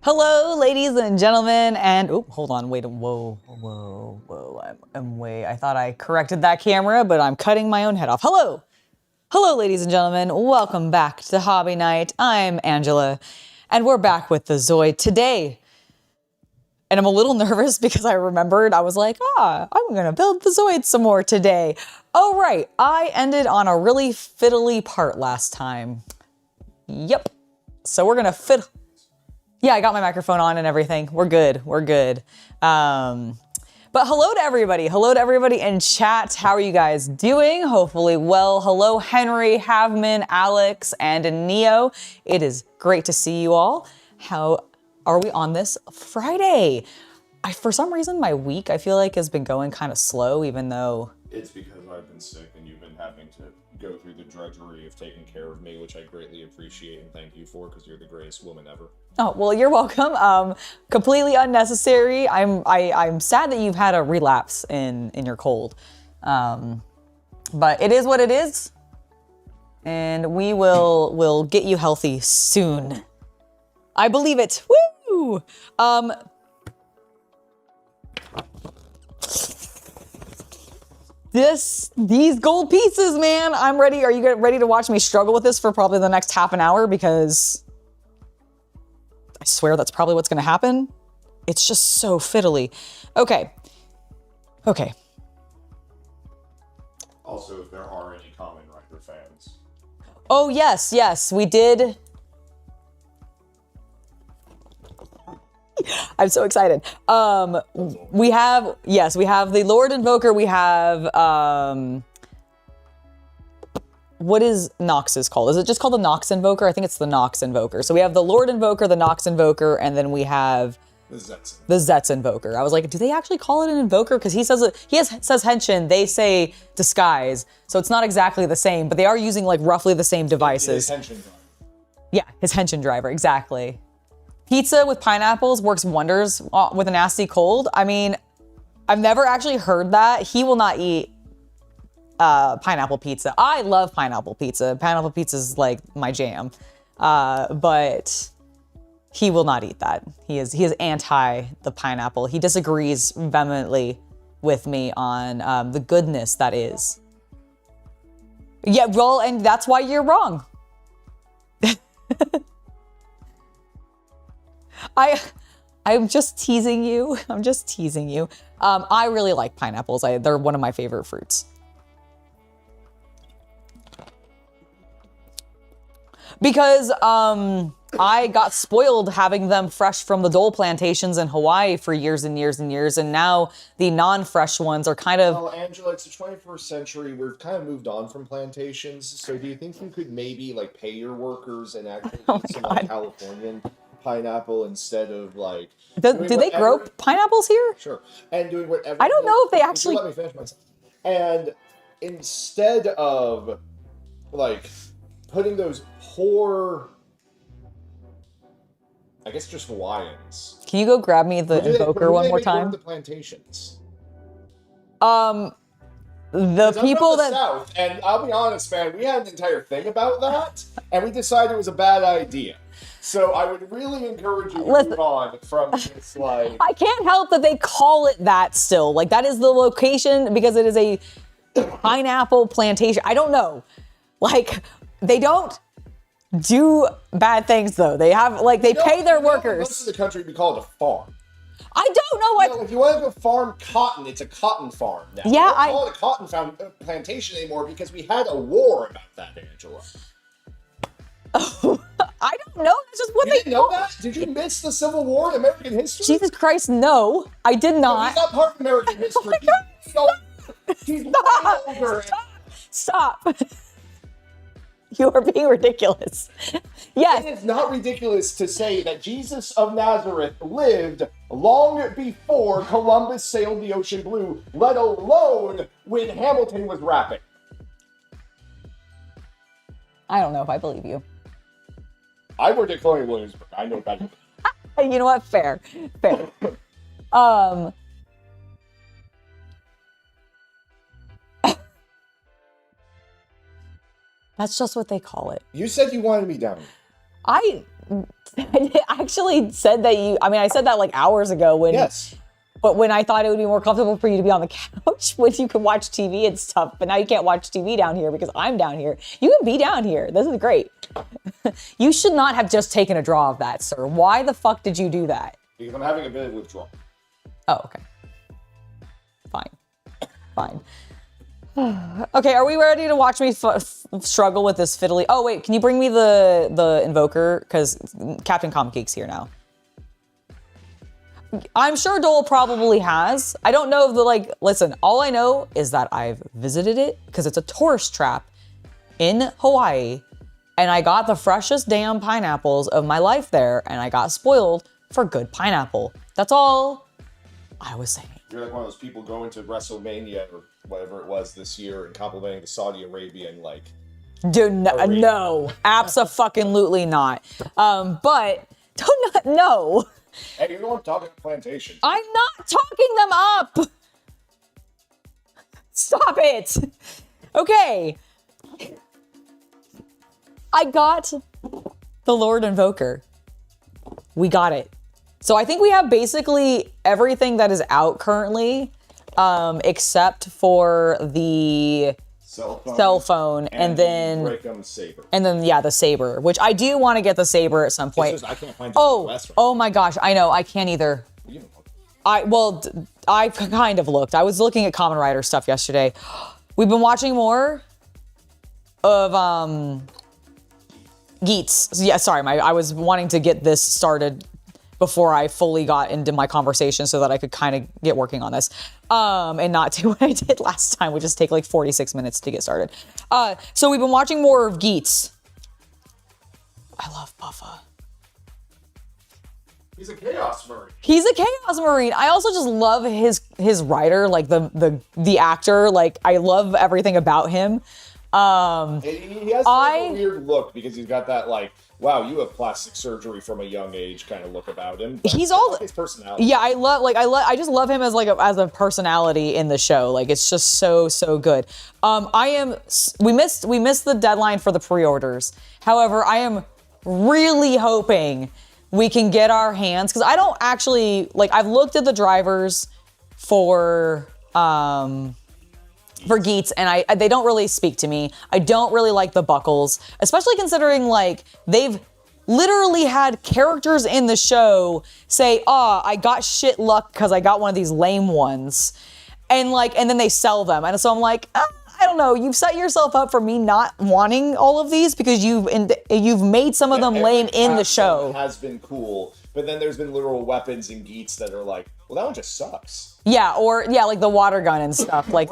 Hello, ladies and gentlemen, and oh, hold on, wait, whoa, I thought I corrected that camera, but I'm cutting my own head off. Hello, ladies and gentlemen, welcome back to Hobby Night. I'm Angela, and we're back with the Zoid today. And I'm a little nervous because I remembered, I was like, I'm gonna build the Zoid some more today. Oh, right, I ended on a really fiddly part last time. Yep, so we're gonna fiddle. Yeah, I got my microphone on and everything. We're good. But hello to everybody in chat. How are you guys doing? Hopefully well. Hello, Henry, Havman, Alex, and Neo. It is great to see you all. How are we on this Friday? For some reason, my week, I feel like, has been going kind of slow, even though... It's because I've been sick and you've been having to go through the drudgery of taking care of me, which I greatly appreciate and thank you for, because you're the greatest woman ever. Oh, well, you're welcome. Completely unnecessary. I'm sad that you've had a relapse in your cold. But it is what it is. And we will get you healthy soon. I believe it. Woo! These gold pieces, man, I'm ready. Are you ready to watch me struggle with this for probably the next half an hour? Because I swear that's probably what's gonna happen. It's just so fiddly. Okay. Also, if there are any Kamen Rider fans. Oh, yes, we did. I'm so excited. We have the Lord Invoker. We have, what is Nox's called? Is it just called the Nox Invoker? I think it's the Nox Invoker. So we have the Lord Invoker, the Nox Invoker, and then we have the Zets Invoker. I was like, do they actually call it an Invoker? Because he says says Henshin, they say Disguise. So it's not exactly the same, but they are using like roughly the same devices. His Henshin driver. Yeah, his Henshin driver, exactly. Pizza with pineapples works wonders with a nasty cold. I mean, I've never actually heard that. He will not eat pineapple pizza. I love pineapple pizza. Pineapple pizza is like my jam. But he will not eat that. He is anti the pineapple. He disagrees vehemently with me on the goodness that is. Yeah, well, and that's why you're wrong. I'm just teasing you. I really like pineapples. They're one of my favorite fruits. Because I got spoiled having them fresh from the dole plantations in Hawaii for years and years and years, and now the non-fresh ones are kind of... Well, Angela, it's the 21st century. We've kind of moved on from plantations, so do you think you could maybe like pay your workers and actually eat some like Californian pineapple instead of like... Do they grow pineapples here? Sure. And doing whatever... I don't know if they actually... Let me finish myself. And instead of like putting those poor... I guess just Hawaiians. Can you go grab me the Invoker one more time? The plantations. The people that... South, and I'll be honest, man, we had an entire thing about that, and we decided it was a bad idea. So I would really encourage you to move on from this, like... I can't help that they call it that still. Like, that is the location because it is a pineapple plantation. I don't know. Like, they don't do bad things, though. They have, like, they pay their workers. Most of the country, we call it a farm. I don't know what... No, if you want to go farm cotton, it's a cotton farm now. Yeah, we don't call it a cotton plantation anymore because we had a war about that, Angela. Oh, I don't know. That's just what you didn't know that? Did you miss the Civil War in American history? Jesus Christ, no. I did not. No, he's not part of American history. He's older. Stop. You are being ridiculous. Yes. It is not ridiculous to say that Jesus of Nazareth lived long before Columbus sailed the ocean blue, let alone when Hamilton was rapping. I don't know if I believe you. I worked at Colonial Williamsburg. I know better. You know what? Fair. That's just what they call it. You said you wanted me down. I actually said that I said that like hours ago when. Yes. But when I thought it would be more comfortable for you to be on the couch when you can watch TV and stuff, but now you can't watch TV down here because I'm down here. You can be down here. This is great. You should not have just taken a draw of that, sir. Why the fuck did you do that? Because I'm having a bit of withdrawal. Oh, okay. Fine. Okay, are we ready to watch me struggle with this fiddly? Oh wait, can you bring me the invoker? Because Captain Comic Geek's here now. I'm sure Dole probably has. I don't know if listen, all I know is that I've visited it because it's a tourist trap in Hawaii and I got the freshest damn pineapples of my life there and I got spoiled for good pineapple. That's all I was saying. You're like one of those people going to WrestleMania or whatever it was this year and complimenting the Saudi Arabian Dude, no, abso-fucking-lutely not. But no. Hey, you're the one talking to plantation. I'm not talking them up. Stop it. Okay. I got the Lord Invoker. We got it. So I think we have basically everything that is out currently, except for the cell phone and then Breakum saber. And then the saber, which I do want to get the saber at some point. I can't find oh my gosh, I know, I can't either. I kind of looked. I was looking at Kamen Rider stuff yesterday. We've been watching more of Geats. Yeah, sorry, I was wanting to get this started before I fully got into my conversation so that I could kind of get working on this. And not do what I did last time, which is take like 46 minutes to get started. So we've been watching more of Geats. I love Buffa. He's a Chaos Marine. He's a Chaos Marine. I also just love his writer, like the actor. Like I love everything about him. He has a weird look because he's got that wow, you have plastic surgery from a young age kind of look about him. He's all his personality. Yeah, I just love him as as a personality in the show. Like it's just so good. We missed the deadline for the pre-orders. However, I am really hoping we can get our hands, because I don't actually I've looked at the drivers for Geats, and they don't really speak to me. I don't really like the buckles, especially considering they've literally had characters in the show say, I got shit luck because I got one of these lame ones. And then they sell them. And so I'm like, I don't know, you've set yourself up for me not wanting all of these because you've made some of them lame in the show. Has been cool, but then there's been literal weapons in Geats that are well, that one just sucks. Yeah, like the water gun and stuff, I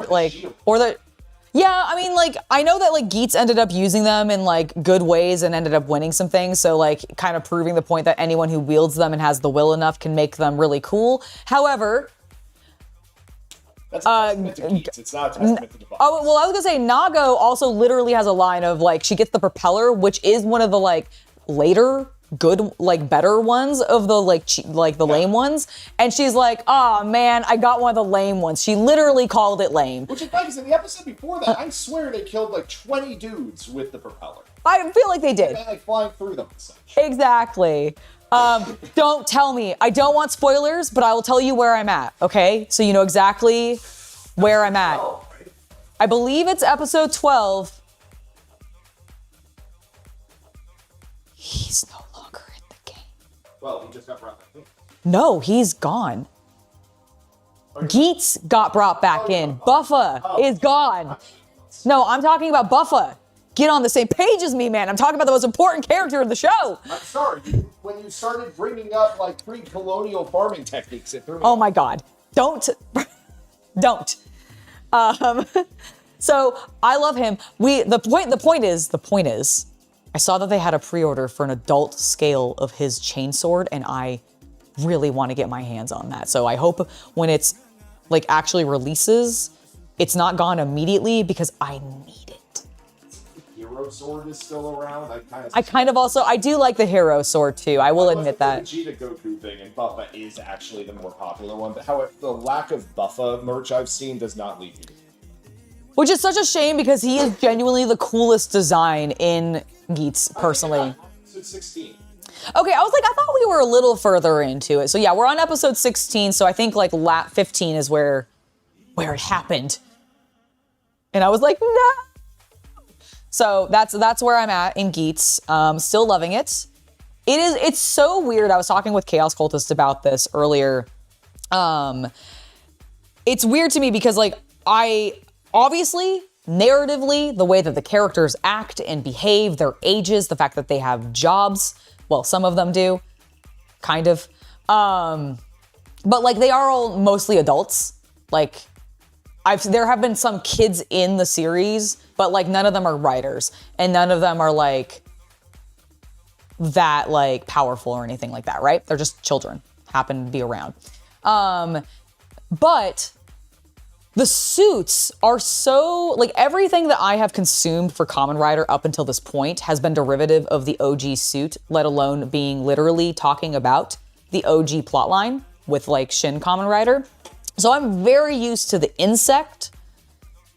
know that Geats ended up using them in good ways and ended up winning some things, so kind of proving the point that anyone who wields them and has the will enough can make them really cool. However, that's a testament to Geats. It's not a testament to the box. Oh, well, I was gonna say Nago also literally has a line of she gets the propeller, which is one of the later good better ones of the lame ones, and she's like, oh man, I got one of the lame ones. She literally called it lame, which is funny because in the episode before that I swear they killed 20 dudes with the propeller. I feel like they did, and flying through them and such. Exactly. Don't tell me. I don't want spoilers, but I will tell you where I'm at, okay? So you know exactly where I'm at. I believe it's episode 12. He's no longer in the game. Well, he just got brought back in. No, he's gone. Geats got brought back in. Buffa is gone. No, I'm talking about Buffa. Get on the same page as me, man. I'm talking about the most important character of the show. I'm sorry. When you started bringing up pre-colonial farming techniques, it threw me. Oh my God. Don't. So I love him. The point is, I saw that they had a pre-order for an adult scale of his chainsword, and I really want to get my hands on that. So I hope when it's actually releases, it's not gone immediately because I need it. Hero sword is still around. I do like the hero sword too. I will admit that. The Vegeta Goku thing, and Buffa is actually the more popular one. But however, the lack of Buffa merch I've seen does not leave me. Which is such a shame because he is genuinely the coolest design in Geats, personally. Episode 16. Okay, I was like, I thought we were a little further into it. So yeah, we're on episode 16. So I think like lap 15 is where it happened. And I was like, no. So that's where I'm at in Geats. Still loving it. It's so weird. I was talking with Chaos Cultist about this earlier. It's weird to me because like obviously narratively, the way that the characters act and behave, their ages, the fact that they have jobs, well, some of them do, kind of. But like they are all mostly adults. Like there have been some kids in the series, but like none of them are writers and none of them are like that like powerful or anything like that, right? They're just children, happen to be around. But the suits are so, like everything that I have consumed for Kamen Rider up until this point has been derivative of the OG suit, let alone being literally talking about the OG plotline with like Shin Kamen Rider. So I'm very used to the insect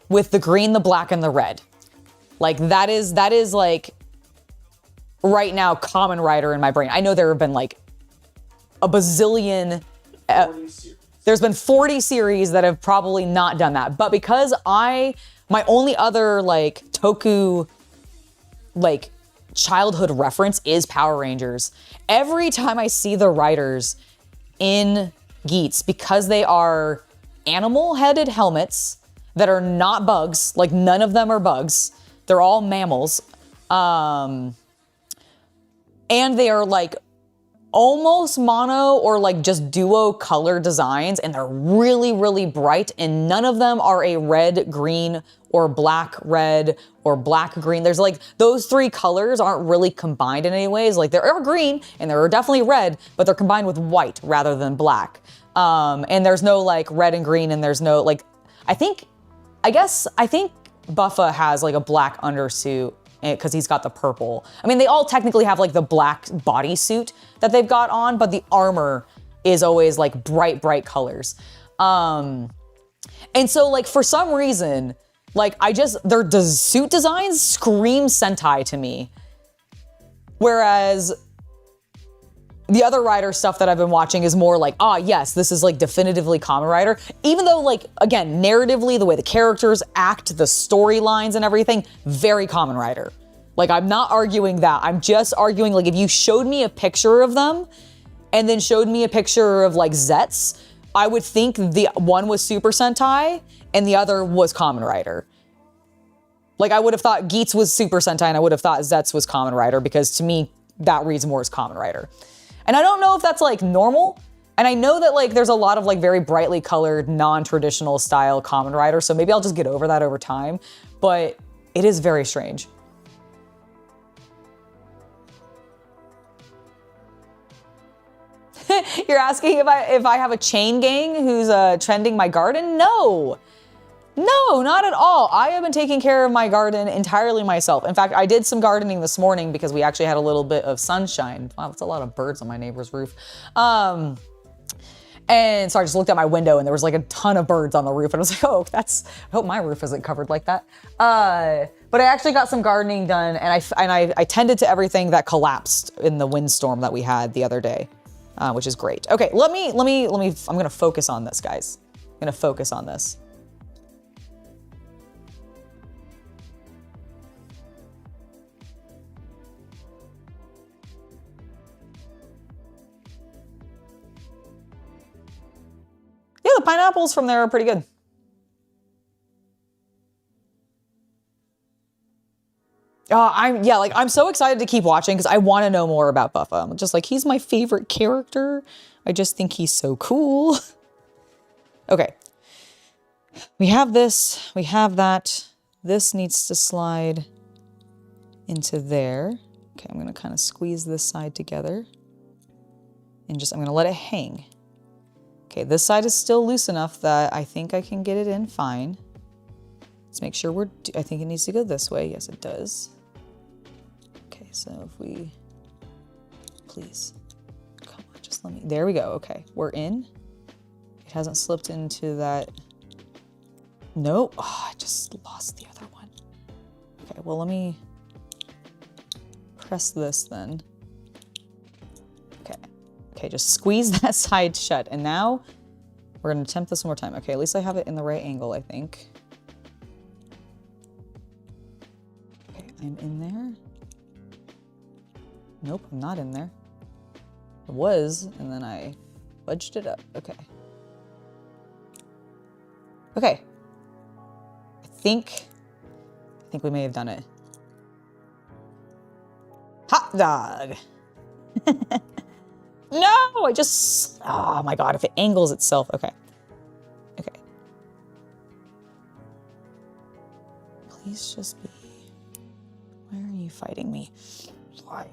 with the green, the black, and the red. Like that is like right now Kamen Rider in my brain. I know there have been like a bazillion, there's been 40 series that have probably not done that. But because my only other like Toku like childhood reference is Power Rangers. Every time I see the writers in Geats, because they are animal-headed helmets that are not bugs, like none of them are bugs. They're all mammals. And they are like almost mono or like just duo color designs, and they're really, really bright, and none of them are a red, green, or black, red, or black, green. There's like, those three colors aren't really combined in any ways. Like there are green, and there are definitely red, but they're combined with white rather than black. And there's no like red and green, and there's no like, I think Buffa has like a black undersuit, because he's got the purple. I mean, they all technically have like the black bodysuit that they've got on, but the armor is always like bright, bright colors. And so like for some reason, like their suit designs scream Sentai to me. Whereas the other Rider stuff that I've been watching is more like, yes, this is like definitively Kamen Rider. Even though like, again, narratively, the way the characters act, the storylines and everything, very Kamen Rider. Like I'm not arguing that. I'm just arguing like if you showed me a picture of them and then showed me a picture of like Zets, I would think the one was Super Sentai and the other was Kamen Rider. Like I would have thought Geats was Super Sentai and I would have thought Zets was Kamen Rider, because to me, that reads more as Kamen Rider. And I don't know if that's like normal. And I know that like there's a lot of like very brightly colored, non-traditional style Kamen Rider, so maybe I'll just get over that over time. But it is very strange. You're asking if I have a chain gang who's trending my garden? No. No, not at all. I have been taking care of my garden entirely myself. In fact, I did some gardening this morning because we actually had a little bit of sunshine. Wow, that's a lot of birds on my neighbor's roof. And so I just looked out my window and there was like a ton of birds on the roof. And I was like, I hope my roof isn't covered like that. But I actually got some gardening done, and I tended to everything that collapsed in the windstorm that we had the other day, which is great. Okay, I'm gonna focus on this, guys. I'm gonna focus on this. Yeah, the pineapples from there are pretty good. I'm so excited to keep watching because I want to know more about Buffa. I'm just like, he's my favorite character. I just think he's so cool. Okay. We have this, we have that. This needs to slide into there. Okay, I'm gonna kind of squeeze this side together. And I'm gonna let it hang. Okay, this side is still loose enough that I think I can get it in fine. Let's make sure I think it needs to go this way. Yes, it does. Okay, so if we, please, come on, just let me, there we go. Okay, we're in. It hasn't slipped into that. Nope, I just lost the other one. Okay, well, let me press this then. Okay, just squeeze that side shut. And now we're gonna attempt this one more time. Okay, at least I have it in the right angle, I think. Okay, I'm in there. Nope, I'm not in there. I was, and then I fudged it up. Okay. Okay. I think we may have done it. Hot dog. No, oh my God, if it angles itself. Okay. Okay. Please just be, why are you fighting me? Why?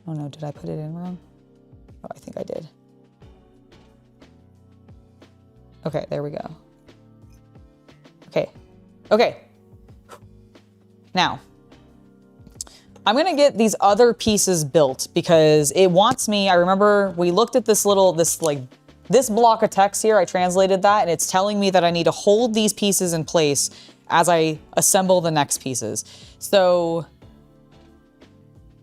Oh no, did I put it in wrong? Oh, I think I did. Okay, there we go. Okay, okay. Now, I'm gonna get these other pieces built because it wants me, I remember we looked at this block of text here, I translated that, and it's telling me that I need to hold these pieces in place as I assemble the next pieces. So,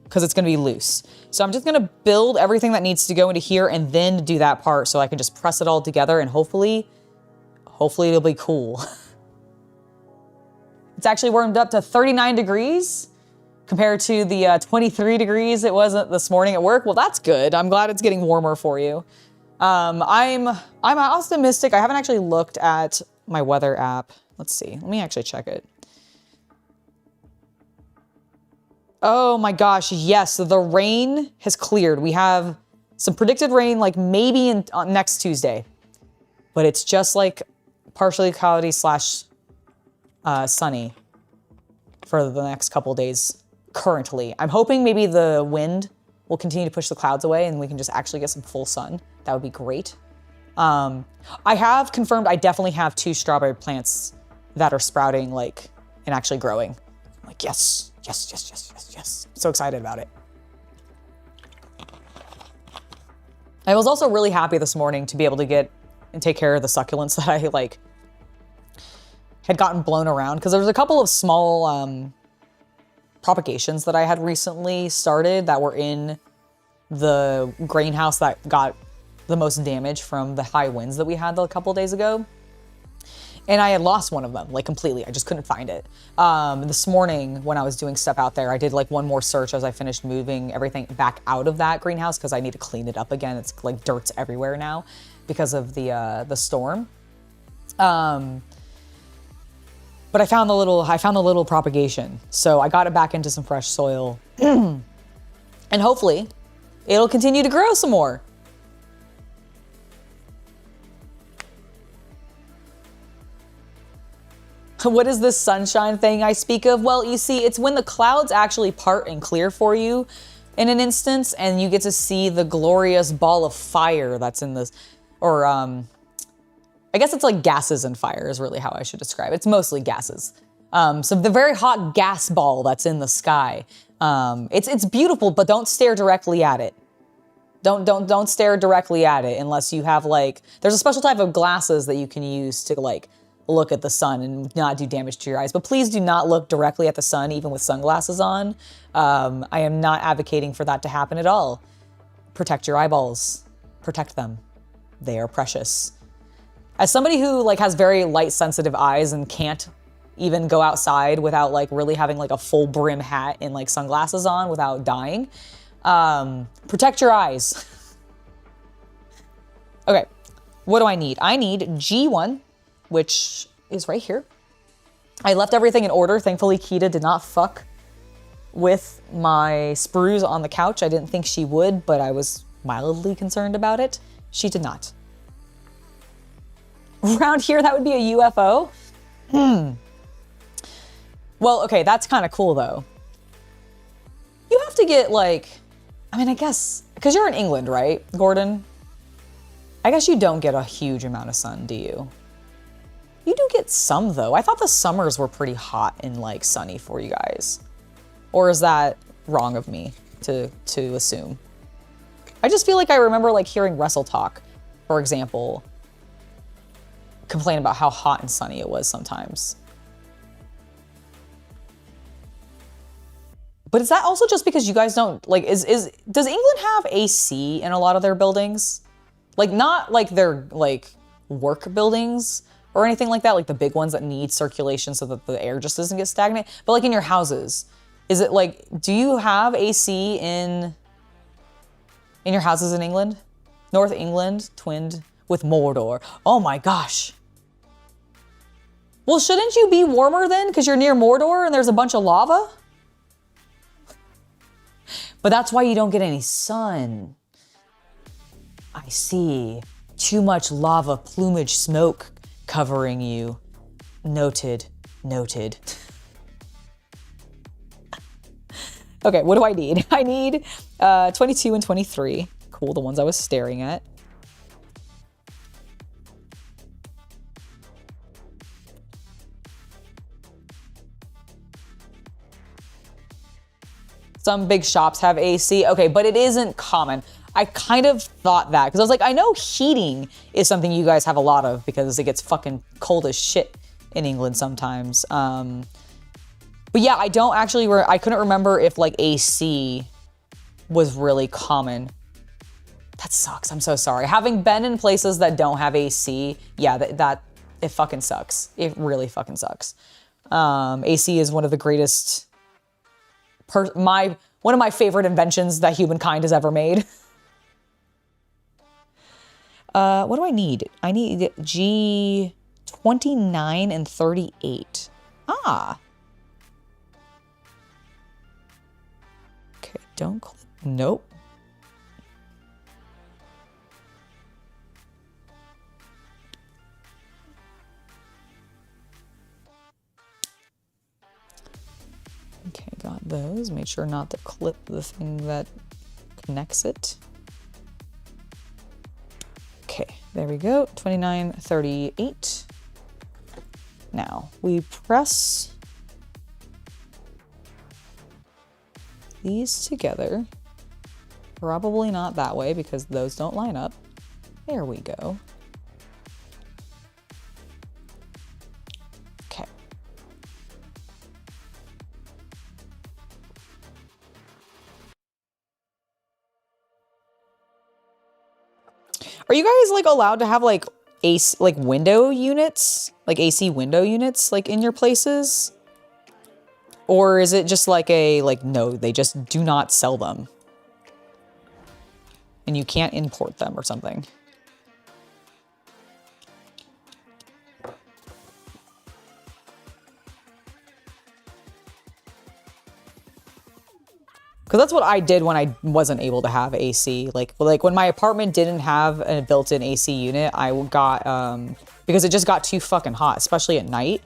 because it's gonna be loose. So I'm just gonna build everything that needs to go into here and then do that part so I can just press it all together and hopefully it'll be cool. It's actually warmed up to 39 degrees compared to the 23 degrees it was this morning at work. Well, that's good. I'm glad it's getting warmer for you. I'm optimistic. I haven't actually looked at my weather app. Let's see, let me actually check it. Oh my gosh, yes, the rain has cleared. We have some predicted rain like maybe next Tuesday, but it's just like partially cloudy / sunny for the next couple days currently. I'm hoping maybe the wind will continue to push the clouds away and we can just actually get some full sun. That would be great. I have confirmed I definitely have 2 strawberry plants that are sprouting and actually growing. I'm like, yes. Yes, yes, yes, yes, yes. So excited about it. I was also really happy this morning to be able to get and take care of the succulents that I had gotten blown around because there was a couple of small propagations that I had recently started that were in the greenhouse that got the most damage from the high winds that we had a couple days ago. And I had lost one of them, completely. I just couldn't find it. This morning, when I was doing stuff out there, I did one more search as I finished moving everything back out of that greenhouse because I need to clean it up again. It's dirt's everywhere now because of the storm. But I found the little propagation, so I got it back into some fresh soil, and hopefully, it'll continue to grow some more. What is this sunshine thing I speak of? Well, you see, it's when the clouds actually part and clear for you in an instance, and you get to see the glorious ball of fire that's in this, or I guess it's like gases and fire is really how I should describe it. It's mostly gases. So the very hot gas ball that's in the sky. It's beautiful, but don't stare directly at it. Don't stare directly at it unless you have there's a special type of glasses that you can use to look at the sun and not do damage to your eyes. But please do not look directly at the sun, even with sunglasses on. I am not advocating for that to happen at all. Protect your eyeballs. Protect them. They are precious. As somebody who has very light sensitive eyes and can't even go outside without really having a full brim hat and sunglasses on without dying, protect your eyes. Okay, what do I need? I need G1, which is right here. I left everything in order. Thankfully, Kita did not fuck with my sprues on the couch. I didn't think she would, but I was mildly concerned about it. She did not. Around here, that would be a UFO? Well, okay, that's kind of cool, though. You have to get, I guess, because you're in England, right, Gordon? I guess you don't get a huge amount of sun, do you? You do get some, though. I thought the summers were pretty hot and, sunny for you guys. Or is that wrong of me to assume? I just feel like I remember, hearing Wrestle Talk, for example, complain about how hot and sunny it was sometimes. But is that also just because you guys don't, like, does England have AC in a lot of their buildings? Like, not like their, like, work buildings or anything like that, like the big ones that need circulation so that the air just doesn't get stagnant, but like in your houses, is it like, do you have AC in your houses in England? North England, twinned with Mordor. Oh my gosh. Well, shouldn't you be warmer then because you're near Mordor and there's a bunch of lava? But that's why you don't get any sun. I see. Too much lava plumage smoke covering you. Noted. Noted. Okay, what do I need? I need 22 and 23. Cool, the ones I was staring at. Some big shops have AC. Okay, but it isn't common. I kind of thought that because I was like, I know heating is something you guys have a lot of because it gets fucking cold as shit in England sometimes. But yeah, I don't actually, I couldn't remember if like AC was really common. That sucks, I'm so sorry. Having been in places that don't have AC, yeah, that it fucking sucks. It really fucking sucks. AC is one of the greatest, one of my favorite inventions that humankind has ever made. What do I need? I need G 29 and 38. Ah. Okay, don't click. Nope. Okay, got those. Made sure not to clip the thing that connects it. Okay, there we go. 29, 38. Now we press these together. Probably not that way because those don't line up. There we go. Okay. Are you guys like allowed to have like AC, like window units, like AC window units, like in your places? Or is it just like no, they just do not sell them and you can't import them or something? Because that's what I did when I wasn't able to have AC. Like when my apartment didn't have a built-in AC unit, I got, because it just got too fucking hot, especially at night,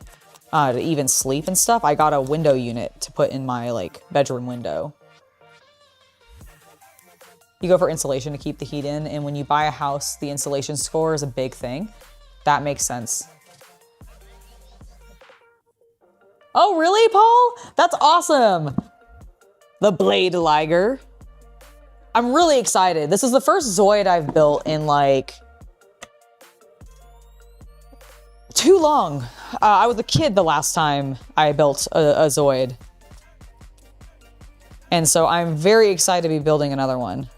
to even sleep and stuff, I got a window unit to put in my, like, bedroom window. You go for insulation to keep the heat in, and when you buy a house, the insulation score is a big thing. That makes sense. Oh, really, Paul? That's awesome! The Blade Liger. I'm really excited. This is the first Zoid I've built in like too long. I was a kid the last time I built a Zoid. And so I'm very excited to be building another one.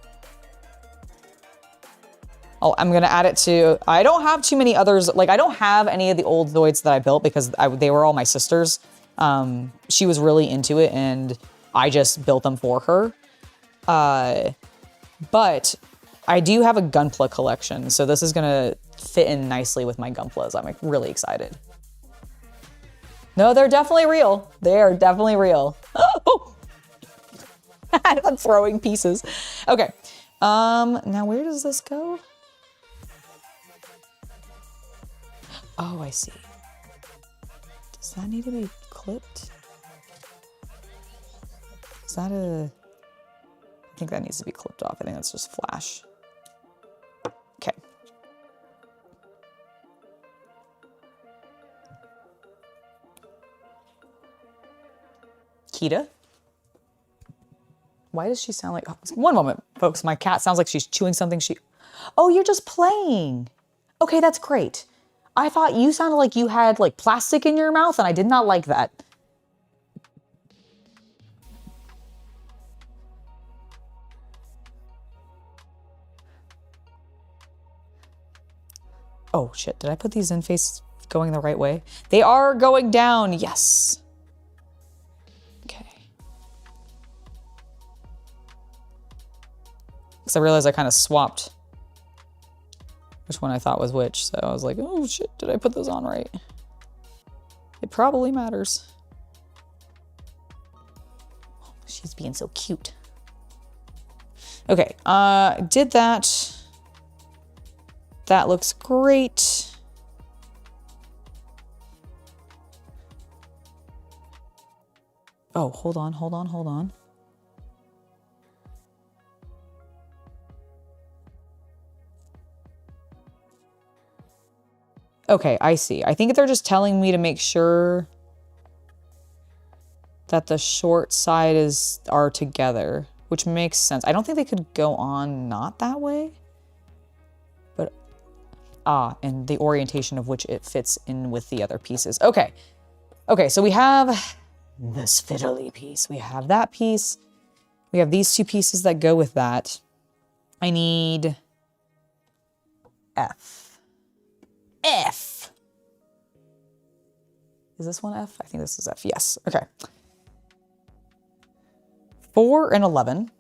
Oh, I'm gonna add it to, I don't have too many others. Like I don't have any of the old Zoids that I built because they were all my sister's. She was really into it and I just built them for her. But I do have a Gunpla collection, so this is gonna fit in nicely with my Gunplas. I'm like, really excited. No, they're definitely real. They are definitely real. Oh! I'm throwing pieces. Okay, now where does this go? Oh, I see. Does that need to be clipped? Is that a... I think that needs to be clipped off. I think that's just flash. Okay. Kita? Why does she sound like... Oh, one moment, folks. My cat sounds like she's chewing something. Oh, you're just playing. Okay, that's great. I thought you sounded like you had like plastic in your mouth and I did not like that. Oh shit, did I put these in face going the right way? They are going down, yes. Okay. Because I realized I kind of swapped which one I thought was which. So I was like, oh shit, did I put those on right? It probably matters. Oh, she's being so cute. Okay, did that. That looks great. Oh, hold on, hold on, hold on. Okay, I see. I think they're just telling me to make sure that the short side are together, which makes sense. I don't think they could go on not that way. But, and the orientation of which it fits in with the other pieces. Okay. Okay, so we have this fiddly piece. We have that piece. We have these two pieces that go with that. I need F. F. Is this one F? I think this is F. Yes. Okay. 4 and 11.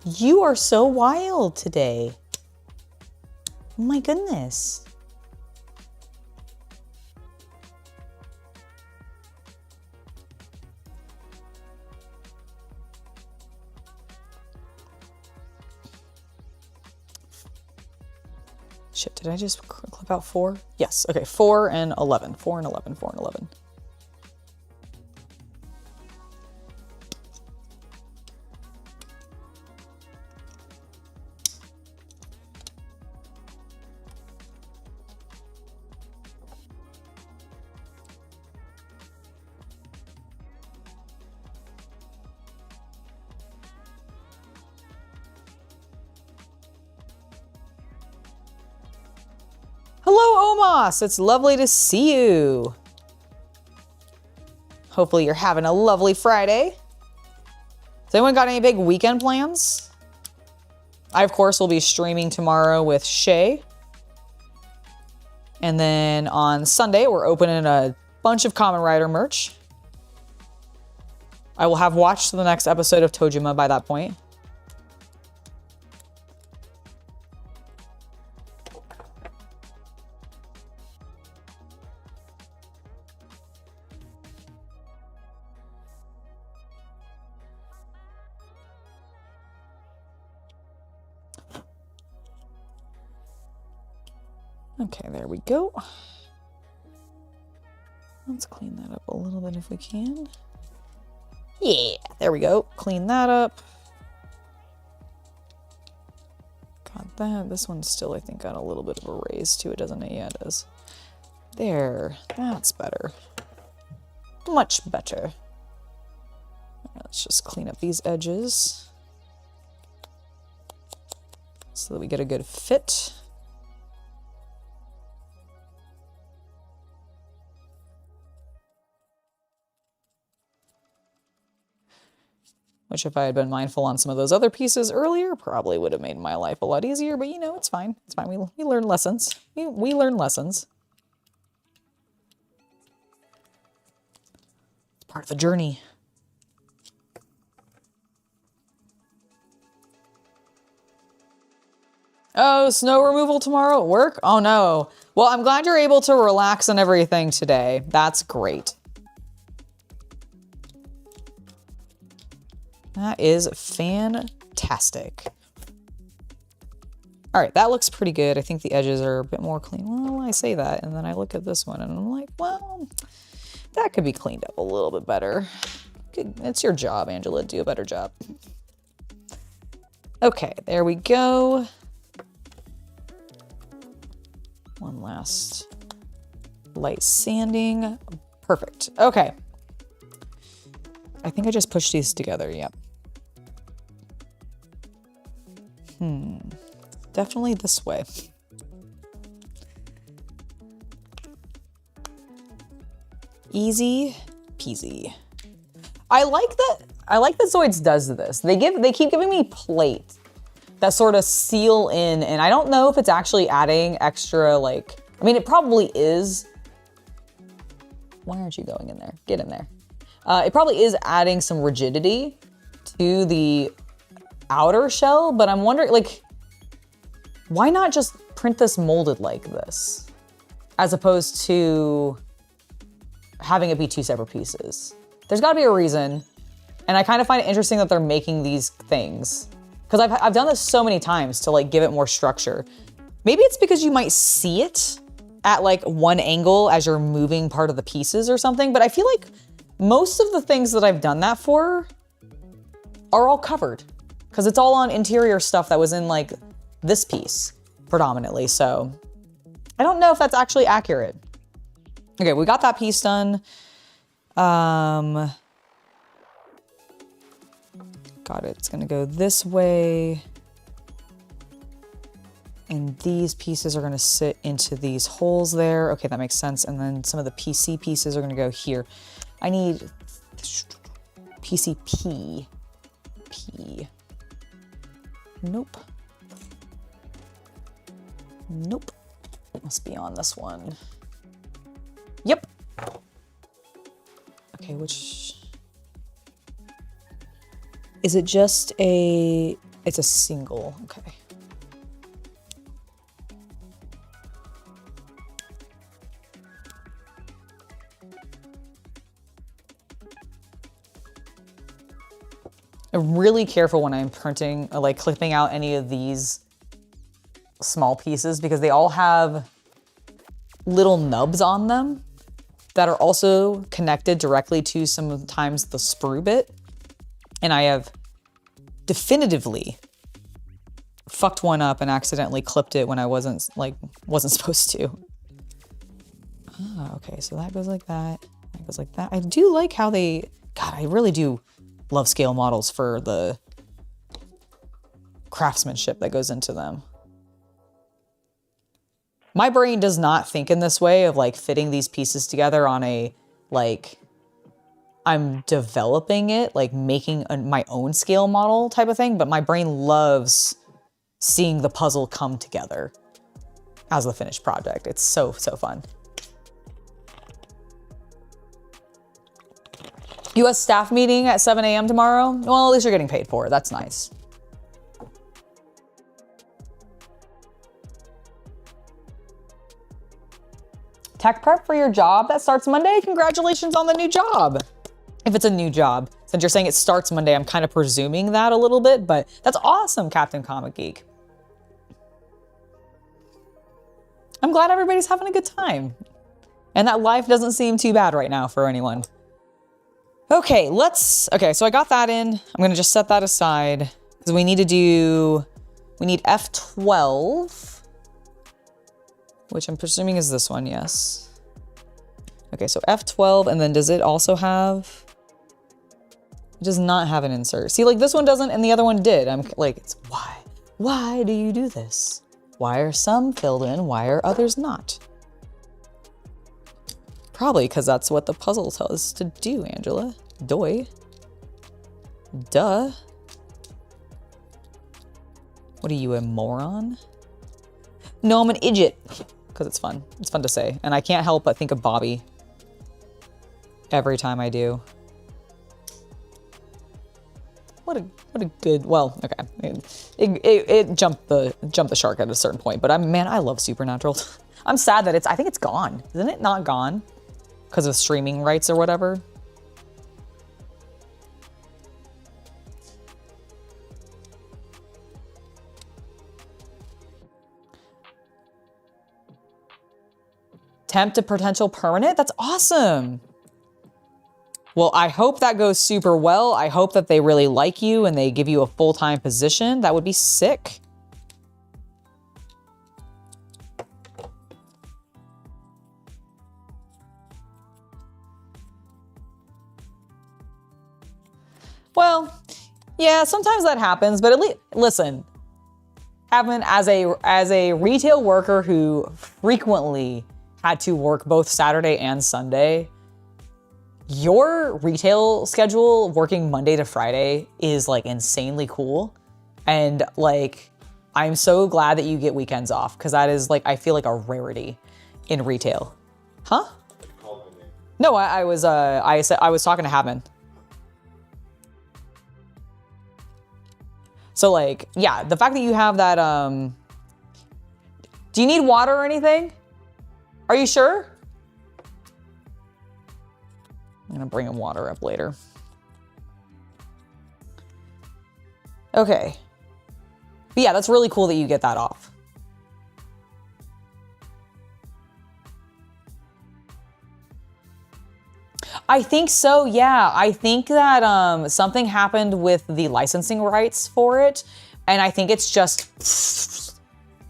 You are so wild today. Oh my goodness. Shit, did I just clip out 4? Yes, okay, 4 and 11, 4 and 11, 4 and 11. Hello, Omos. It's lovely to see you. Hopefully you're having a lovely Friday. Has anyone got any big weekend plans? I, of course, will be streaming tomorrow with Shay. And then on Sunday, we're opening a bunch of Kamen Rider merch. I will have watched the next episode of Tojima by that point. Okay, there we go. Let's clean that up a little bit if we can. Yeah, there we go. Clean that up. Got that. This one's still, I think, got a little bit of a raise to it, doesn't it? Yeah, it does. There. That's better. Much better. Let's just clean up these edges so that we get a good fit. Which if I had been mindful on some of those other pieces earlier, probably would have made my life a lot easier, but you know, it's fine. It's fine. We learn lessons. We learn lessons. It's part of the journey. Oh, snow removal tomorrow at work? Oh no. Well, I'm glad you're able to relax and everything today. That's great. That is fantastic. All right, that looks pretty good. I think the edges are a bit more clean. Well, I say that, and then I look at this one, and I'm like, well, that could be cleaned up a little bit better. It's your job, Angela. Do a better job. Okay, there we go. One last light sanding. Perfect. Okay. I think I just pushed these together. Yep. Definitely this way. Easy peasy. I like that Zoids does this. They keep giving me plate that sort of seal in, and I don't know if it's actually adding extra, like, I mean, it probably is. Why aren't you going in there? Get in there. It probably is adding some rigidity to the outer shell, but I'm wondering, like, why not just print this molded like this as opposed to having it be two separate pieces? There's gotta be a reason. And I kind of find it interesting that they're making these things, because I've done this so many times to like give it more structure. Maybe it's because you might see it at like one angle as you're moving part of the pieces or something, but I feel like most of the things that I've done that for are all covered, because it's all on interior stuff that was in like this piece predominantly. So I don't know if that's actually accurate. Okay, we got that piece done. Got it. It's gonna go this way. And these pieces are gonna sit into these holes there. Okay, that makes sense. And then some of the PC pieces are gonna go here. I need PCP. P. Nope. Nope. Must be on this one. Yep. Okay, which... Is it just a... It's a single, okay. I'm really careful when I'm printing, or like clipping out any of these small pieces, because they all have little nubs on them that are also connected directly to sometimes the sprue bit. And I have definitively fucked one up and accidentally clipped it when I wasn't supposed to. Ah, okay, so that goes like that. That goes like that. I do like how they, God, I really do love scale models for the craftsmanship that goes into them. My brain does not think in this way of like fitting these pieces together on a, like, I'm developing it, like making my own scale model type of thing, but my brain loves seeing the puzzle come together as the finished project. It's so, so fun. US staff meeting at 7 a.m. tomorrow? Well, at least you're getting paid for it. That's nice. Tech prep for your job that starts Monday? Congratulations on the new job. If it's a new job. Since you're saying it starts Monday, I'm kind of presuming that a little bit, but that's awesome, Captain Comic Geek. I'm glad everybody's having a good time. And that life doesn't seem too bad right now for anyone. Okay, so I got that in. I'm gonna just set that aside because we need F12, which I'm presuming is this one, yes. Okay, so F12, and then does it also have, it does not have an insert. See, like this one doesn't and the other one did. I'm like, it's why? Why do you do this? Why are some filled in? Why are others not? Probably because that's what the puzzle tells us to do, Angela. Doy. Duh. What are you, a moron? No, I'm an idiot. Because it's fun. It's fun to say. And I can't help but think of Bobby every time I do. What a good, well, okay. It jumped the shark at a certain point, but man, I love Supernatural. I'm sad that I think it's gone. Isn't it not gone? Because of streaming rights or whatever. Temp to potential permanent? That's awesome. Well, I hope that goes super well. I hope that they really like you and they give you a full-time position. That would be sick. Well, yeah, sometimes that happens, but at least, listen, Evan, as a retail worker who frequently had to work both Saturday and Sunday, your retail schedule working Monday to Friday is like insanely cool. And like, I'm so glad that you get weekends off because that is like, I feel like a rarity in retail. Huh? No, I was talking to Habman. So like, yeah, the fact that you have that, do you need water or anything? Are you sure? I'm gonna bring him water up later. Okay. But yeah, that's really cool that you get that off. I think so, yeah. I think that something happened with the licensing rights for it, and I think it's just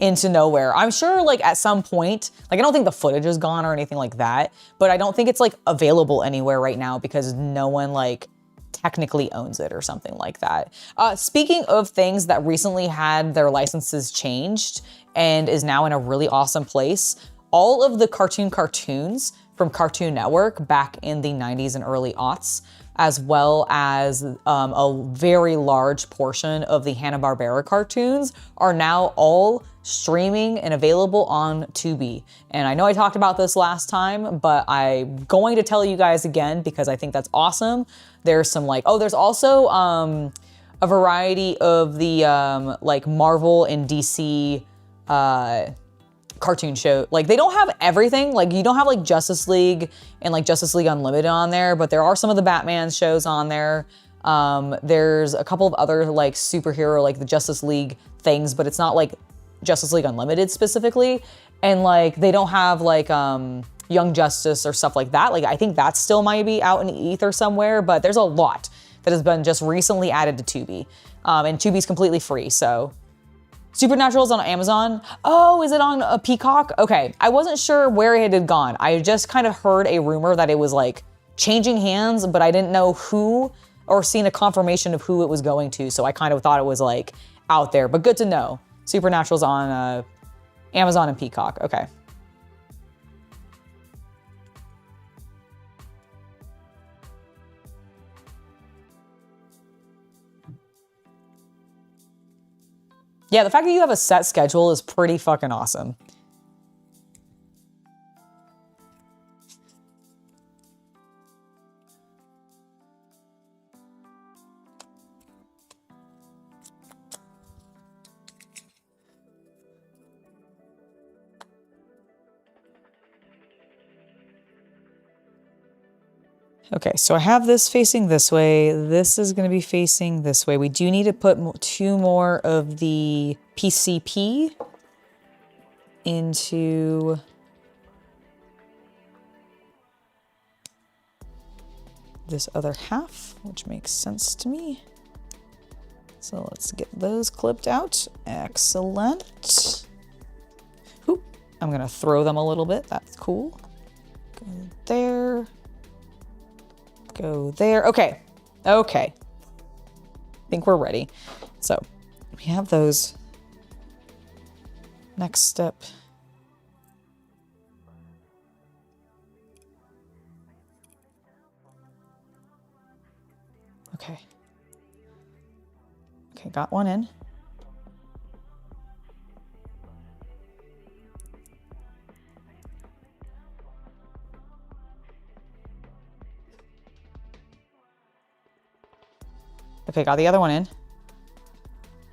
into nowhere. I'm sure like at some point, like I don't think the footage is gone or anything like that, but I don't think it's like available anywhere right now because no one like technically owns it or something like that. Speaking of things that recently had their licenses changed and is now in a really awesome place, all of the cartoons from Cartoon Network back in the 90s and early aughts, as well as a very large portion of the Hanna-Barbera cartoons are now all streaming and available on Tubi. And I know I talked about this last time, but I'm going to tell you guys again because I think that's awesome. There's some like, oh, there's also a variety of the like Marvel and DC cartoon show. Like they don't have everything, like you don't have like Justice League and like Justice League Unlimited on there, but there are some of the Batman shows on there. There's a couple of other like superhero, like the Justice League things, but it's not like Justice League Unlimited specifically. And like they don't have like Young Justice or stuff like that. Like I think that still might be out in the ether somewhere, but there's a lot that has been just recently added to Tubi. And Tubi's completely free, so. Supernatural's on Amazon. Oh, is it on a Peacock? Okay, I wasn't sure where it had gone. I just kind of heard a rumor that it was like changing hands, but I didn't know who or seen a confirmation of who it was going to. So I kind of thought it was like out there, but good to know. Supernatural's on Amazon and Peacock, okay. Yeah, the fact that you have a set schedule is pretty fucking awesome. Okay, so I have this facing this way. This is going to be facing this way. We do need to put 2 more of the PCP into this other half, which makes sense to me. So let's get those clipped out. Excellent. Oop, I'm going to throw them a little bit. That's cool. Go there. Go there. Okay. Okay. I think we're ready. So we have those. Next step. Okay. Okay, got one in. Okay, got the other one in.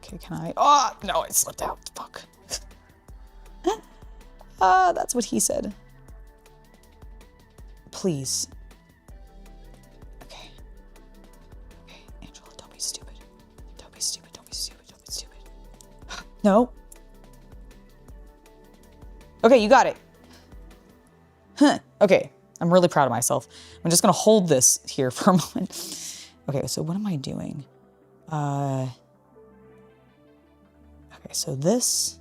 Okay, can I? Oh, no, it slipped out. Fuck. That's what he said. Please. Okay. Okay, Angela, don't be stupid. Don't be stupid, don't be stupid, don't be stupid. No. Okay, you got it. Huh. Okay, I'm really proud of myself. I'm just gonna hold this here for a moment. Okay, so what am I doing? Okay, so this,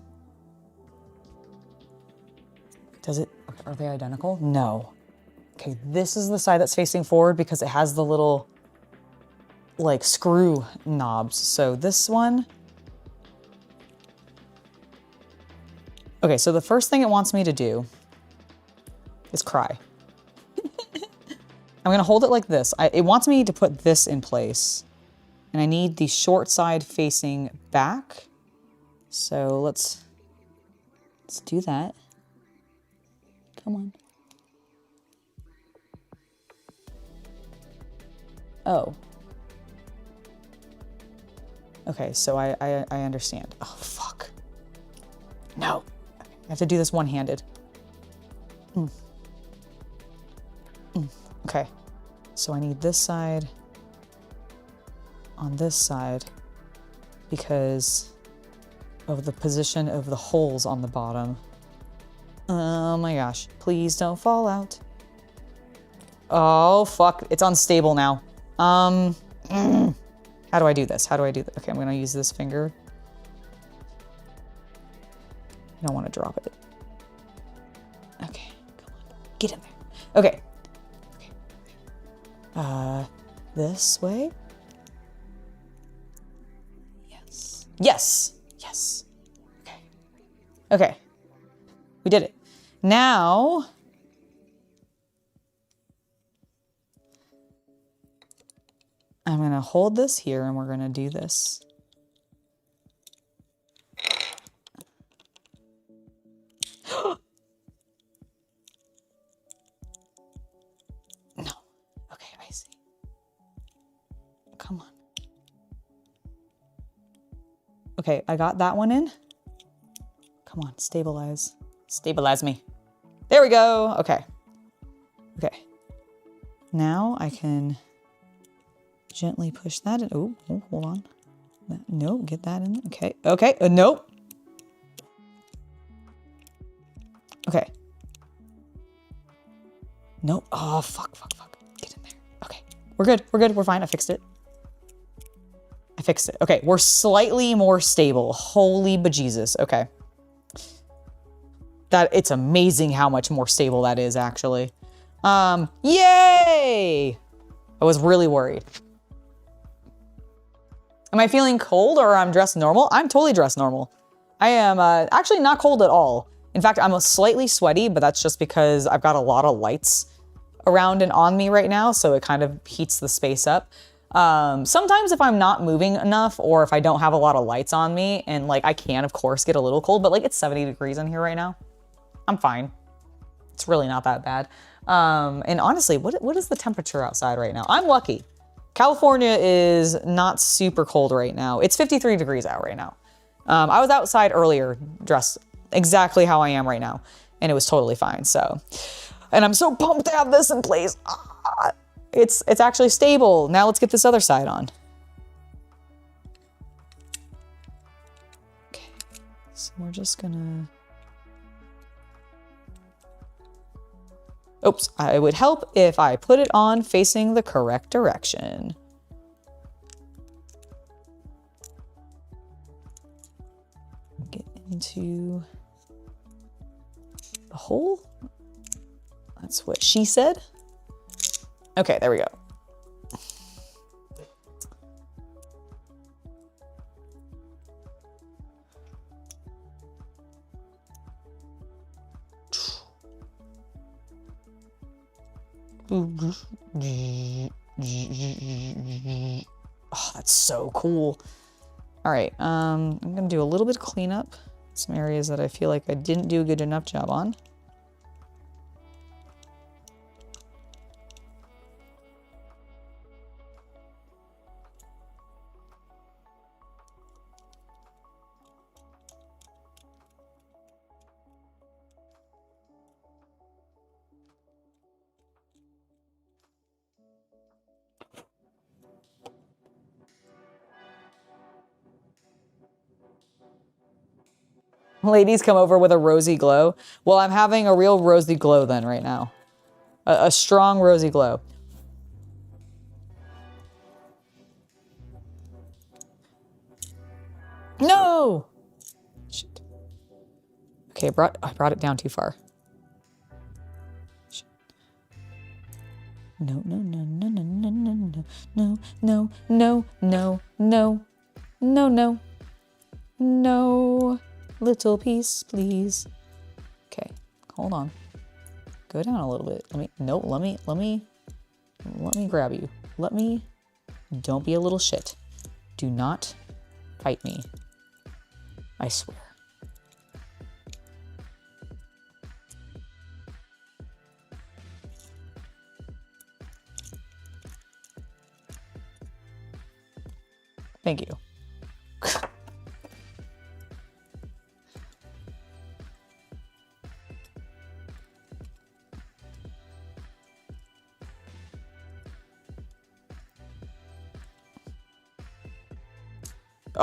does it, okay, are they identical? No. Okay, this is the side that's facing forward because it has the little, like, screw knobs. So this one. Okay, so the first thing it wants me to do is cry. I'm gonna hold it like this. It wants me to put this in place. And I need the short side facing back. So let's do that. Come on. Oh. Okay, so I understand. Oh, fuck. No. I have to do this one-handed. Okay. So I need this side on this side because of the position of the holes on the bottom. Oh my gosh. Please don't fall out. Oh, fuck. It's unstable now. How do I do this? How do I do this? Okay, I'm gonna use this finger. I don't want to drop it. Okay, come on. Get in there. Okay. This way? Yes. Yes! Yes. Okay. Okay. We did it. Now... I'm going to hold this here and we're going to do this. No. Okay, I see. Come on. Okay, I got that one in. Come on, stabilize. Stabilize me. There we go. Okay. Okay. Now I can gently push that in. Oh, hold on. No, get that in. Okay. Okay. Nope. Okay. Nope. Oh, fuck. Get in there. Okay. We're good. We're good. We're fine. I fixed it. I fixed it. Okay. We're slightly more stable. Holy bejesus. Okay. It's amazing how much more stable that is, actually. Yay! I was really worried. Am I feeling cold or I'm dressed normal? I'm totally dressed normal. I am actually not cold at all. In fact, I'm slightly sweaty, but that's just because I've got a lot of lights around and on me right now, so it kind of heats the space up. Sometimes if I'm not moving enough or if I don't have a lot of lights on me, and like I can, of course, get a little cold, but like it's 70 degrees in here right now. I'm fine. It's really not that bad. And honestly, what is the temperature outside right now? I'm lucky. California is not super cold right now. It's 53 degrees out right now. I was outside earlier dressed exactly how I am right now, and it was totally fine. So, and I'm so pumped to have this in place. It's actually stable. Now let's get this other side on. Okay, so we're just gonna... Oops, it would help if I put it on facing the correct direction. Get into the hole. That's what she said. Okay, there we go. Oh, that's so cool. All right, I'm gonna do a little bit of cleanup. Some areas that I feel like I didn't do a good enough job on. Ladies come over with a rosy glow. Well, I'm having a real rosy glow then right now. A strong rosy glow. No! Shit. Okay, I brought it down too far. Shit. No, no, no, no, no, no, no, no, no, no, no, no, no, no, no. Little piece, please. Okay, hold on. Go down a little bit. Let me. Let me grab you. Let me, don't be a little shit. Do not fight me. I swear. Thank you.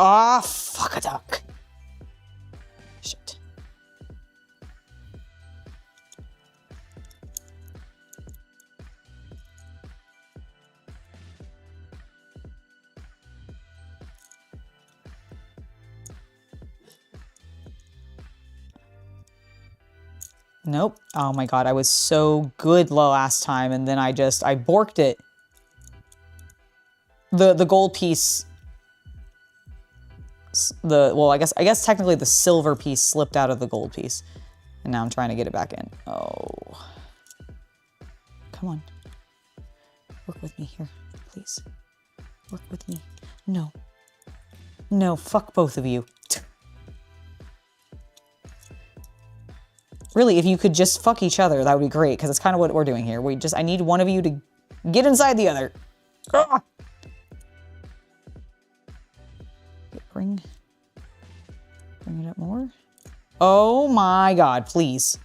Ah, fuck a duck. Shit. Nope. Oh my god, I was so good last time, and then I borked it. The gold piece, well, I guess technically the silver piece slipped out of the gold piece, and now I'm trying to get it back in. Oh, come on, work with me here, please. Work with me. No, no, fuck both of you. Really, if you could just fuck each other, that would be great, because it's kind of what we're doing here. I need one of you to get inside the other. Ah! Bring it up more. Oh my god, please.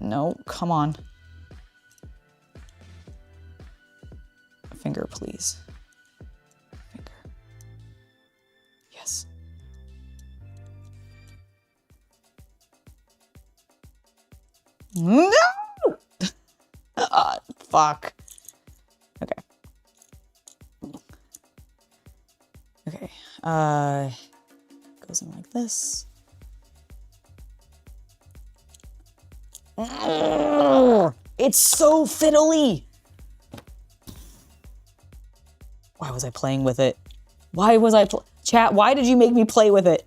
No, come on. Finger, please. Finger. Yes. No! Fuck. Okay. Okay. Goes in like this. It's so fiddly. Why was I playing with it? Why was I chat? Why did you make me play with it?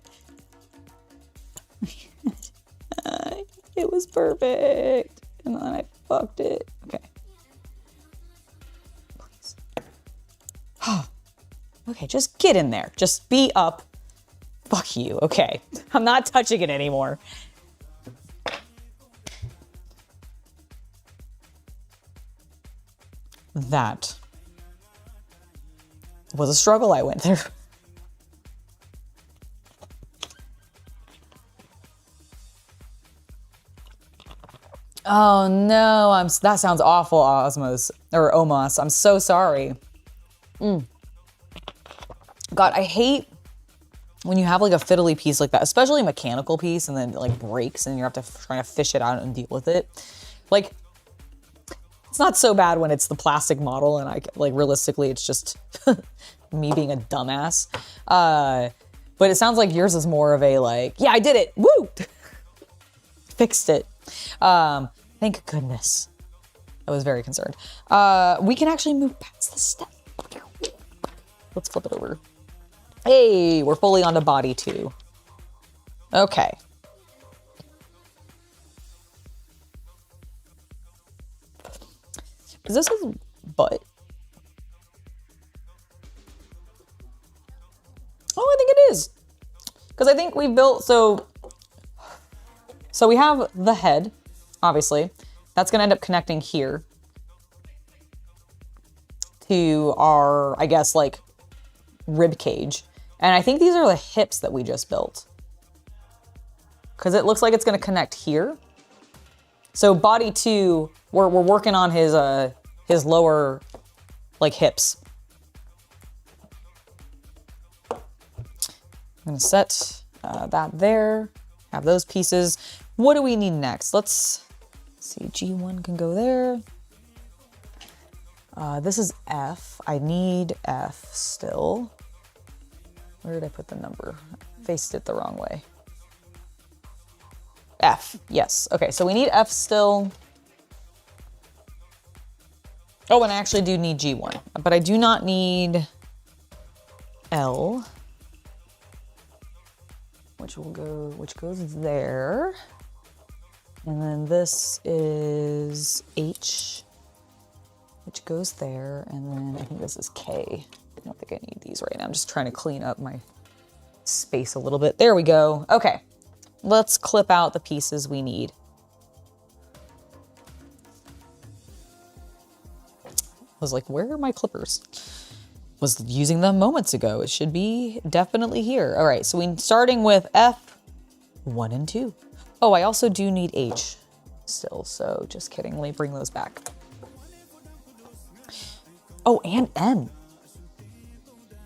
It was perfect, and then I fucked it. Okay. Please. Okay, just get in there. Just be up. Fuck you. Okay. I'm not touching it anymore. That was a struggle I went through. Oh no, that sounds awful, Osmos, or Omos. I'm so sorry. God, I hate when you have like a fiddly piece like that, especially a mechanical piece, and then it like breaks and you have to try to fish it out and deal with it. Like, it's not so bad when it's the plastic model and realistically it's just me being a dumbass. But it sounds like yours is more of a like, yeah, I did it, woo! Fixed it. Thank goodness. I was very concerned. We can actually move past this step. Let's flip it over. Hey, we're fully onto body 2. Okay. Is this his butt? Oh, I think it is. Because I think we built, so we have the head, obviously. That's gonna end up connecting here to our, I guess, like, rib cage. And I think these are the hips that we just built. Because it looks like it's gonna connect here. So body 2, we're working on his lower, like, hips. I'm gonna set that there, have those pieces. What do we need next? Let's see, G1 can go there. This is F. I need F still. Where did I put the number? I faced it the wrong way. F, yes. Okay, so we need F still. Oh, and I actually do need G1, but I do not need L. which goes there. And then this is H, which goes there. And then I think this is K. I don't think I need these right now. I'm just trying to clean up my space a little bit. There we go. Okay, let's clip out the pieces we need. I was like, where are my clippers? Was using them moments ago. It should be definitely here. All right, so we starting with F1 and 2. Oh, I also do need H still, so just kidding. Let me bring those back. Oh, and N.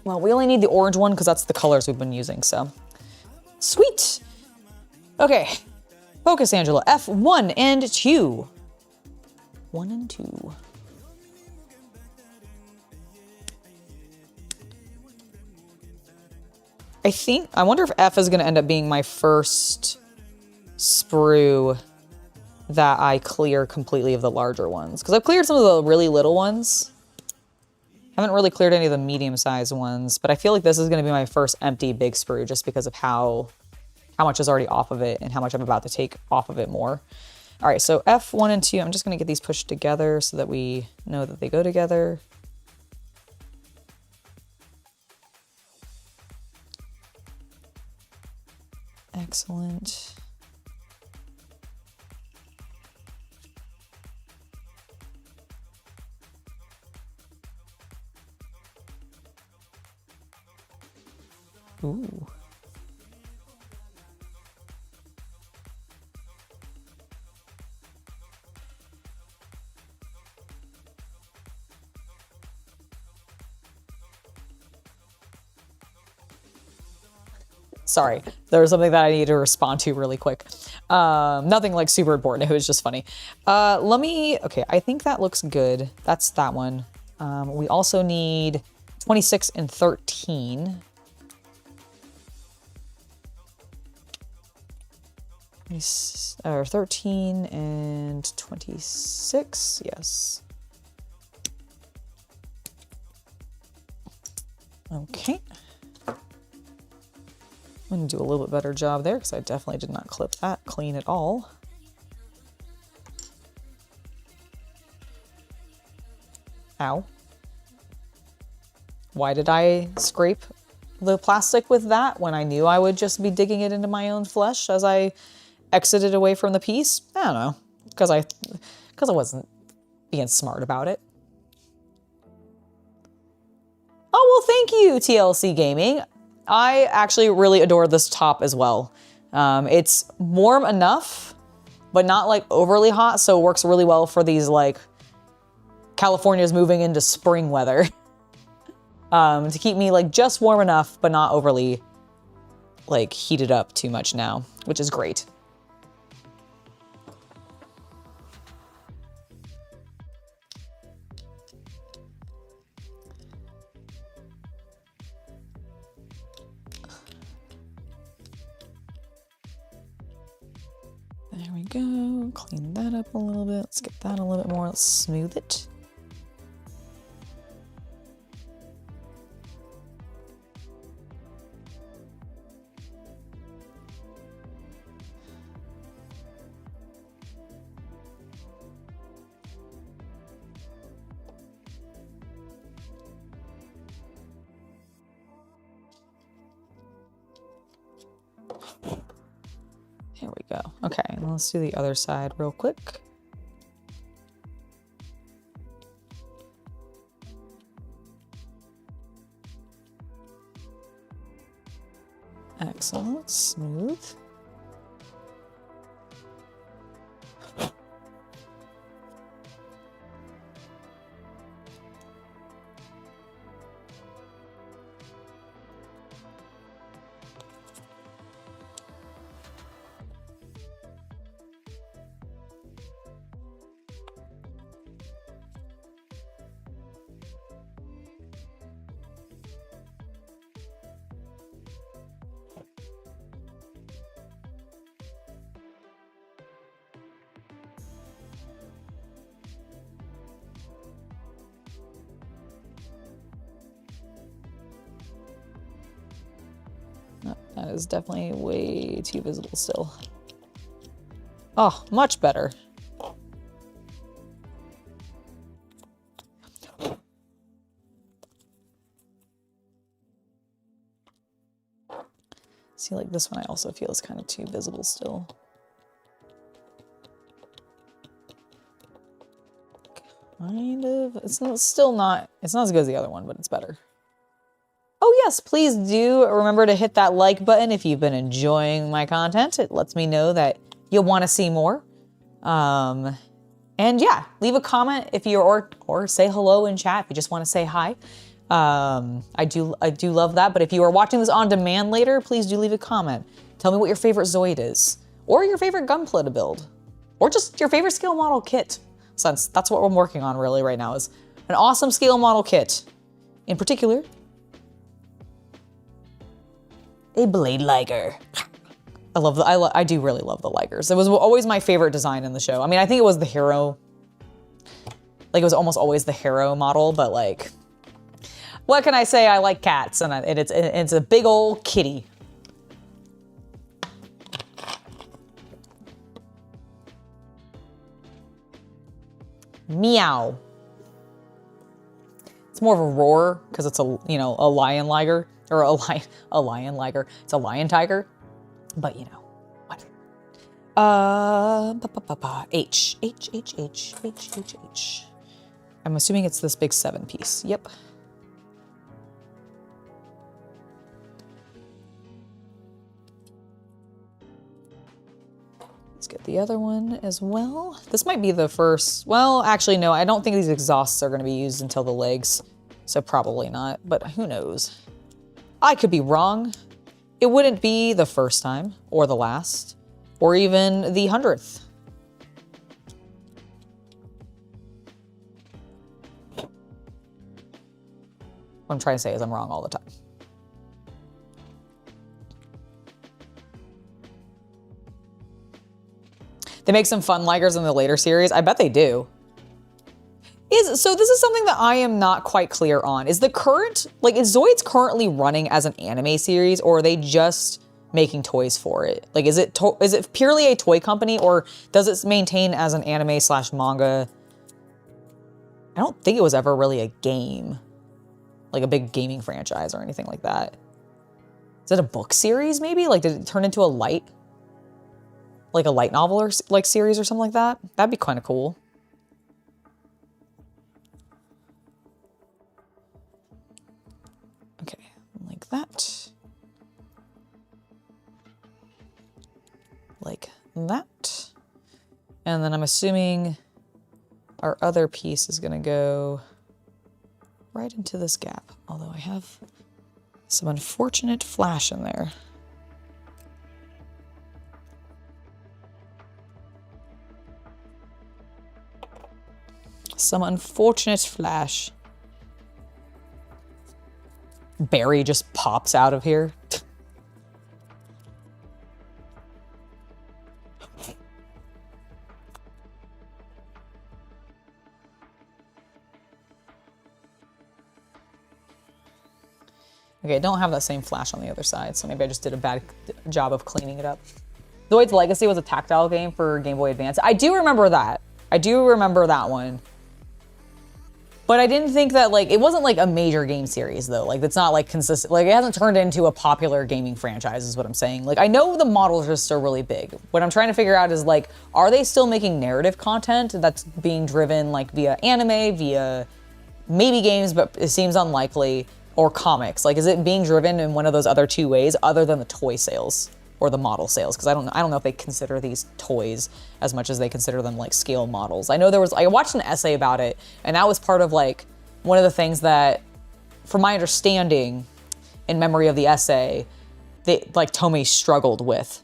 Well, we only need the orange one because that's the colors we've been using, so. Sweet. Okay, focus, Angela. F1 and 2. 1 and 2. I wonder if F is gonna end up being my first sprue that I clear completely of the larger ones. Because I've cleared some of the really little ones. Haven't really cleared any of the medium-sized ones, but I feel like this is gonna be my first empty big sprue just because of how much is already off of it and how much I'm about to take off of it more. All right, so F1 and 2, I'm just gonna get these pushed together so that we know that they go together. Excellent. Ooh. Sorry, there was something that I need to respond to really quick. Nothing like super important, it was just funny. Okay, I think that looks good. That's that one. We also need 26 and 13. Or 13 and 26, yes. Okay. I'm gonna do a little bit better job there because I definitely did not clip that clean at all. Ow. Why did I scrape the plastic with that when I knew I would just be digging it into my own flesh as I exited away from the piece? I don't know, because I wasn't being smart about it. Oh, well, thank you, TLC Gaming. I actually really adore this top as well. It's warm enough, but not like overly hot, so it works really well for these like California's moving into spring weather. To keep me like just warm enough, but not overly like heated up too much now, which is great. There we go, clean that up a little bit. Let's get that a little bit more, let's smooth it. Here we go. Okay, let's do the other side real quick. Excellent, smooth. No, that is definitely way too visible still. Oh, much better. See, like this one I also feel is kind of too visible still. Kind of. It's still not, it's not as good as the other one, but it's better. Oh yes, please do remember to hit that like button if you've been enjoying my content. It lets me know that you'll want to see more. And yeah, leave a comment if you're, or say hello in chat if you just want to say hi. I do love that, but if you are watching this on demand later, please do leave a comment. Tell me what your favorite Zoid is, or your favorite gunpla to build, or just your favorite scale model kit, since that's what I'm working on really right now, is an awesome scale model kit. In particular, a Blade Liger. I do really love the Ligers. It was always my favorite design in the show. I mean, I think it was the hero, like it was almost always the hero model, but like, what can I say? I like cats, and it's a big old kitty. Meow. It's more of a roar because it's a lion liger, or a lion liger. It's a lion tiger, but you know what? H. I'm assuming it's this big 7-piece. Yep. Let's get the other one as well. This might be the first, well, actually no, I don't think these exhausts are gonna be used until the legs, so probably not, but who knows? I could be wrong. It wouldn't be the first time, or the last, or even the 100th. What I'm trying to say is I'm wrong all the time. They make some fun Ligers in the later series. I bet they do. So this is something that I am not quite clear on. Is Zoids currently running as an anime series, or are they just making toys for it? Like, is it purely a toy company, or does it maintain as an anime/manga? I don't think it was ever really a game, like a big gaming franchise or anything like that. Is it a book series maybe? Like, did it turn into a light novel or like series or something like that? That'd be kind of cool. Okay, like that. Like that. And then I'm assuming our other piece is gonna go right into this gap, although I have some unfortunate flash in there. Some unfortunate flash. Barry just pops out of here. Okay, I don't have that same flash on the other side, so maybe I just did a bad job of cleaning it up. Zoid's Legacy was a tactile game for Game Boy Advance. I do remember that. I do remember that one. But I didn't think that, like, it wasn't like a major game series though. Like, it's not like consistent, like it hasn't turned into a popular gaming franchise is what I'm saying. Like, I know the models are still really big. What I'm trying to figure out is like, are they still making narrative content that's being driven like via anime, via maybe games, but it seems unlikely, or comics? Like, is it being driven in one of those other two ways other than the toy sales or the model sales? Because I don't know if they consider these toys as much as they consider them like scale models. I know I watched an essay about it, and that was part of like one of the things that, from my understanding, in memory of the essay, like Tomy struggled with,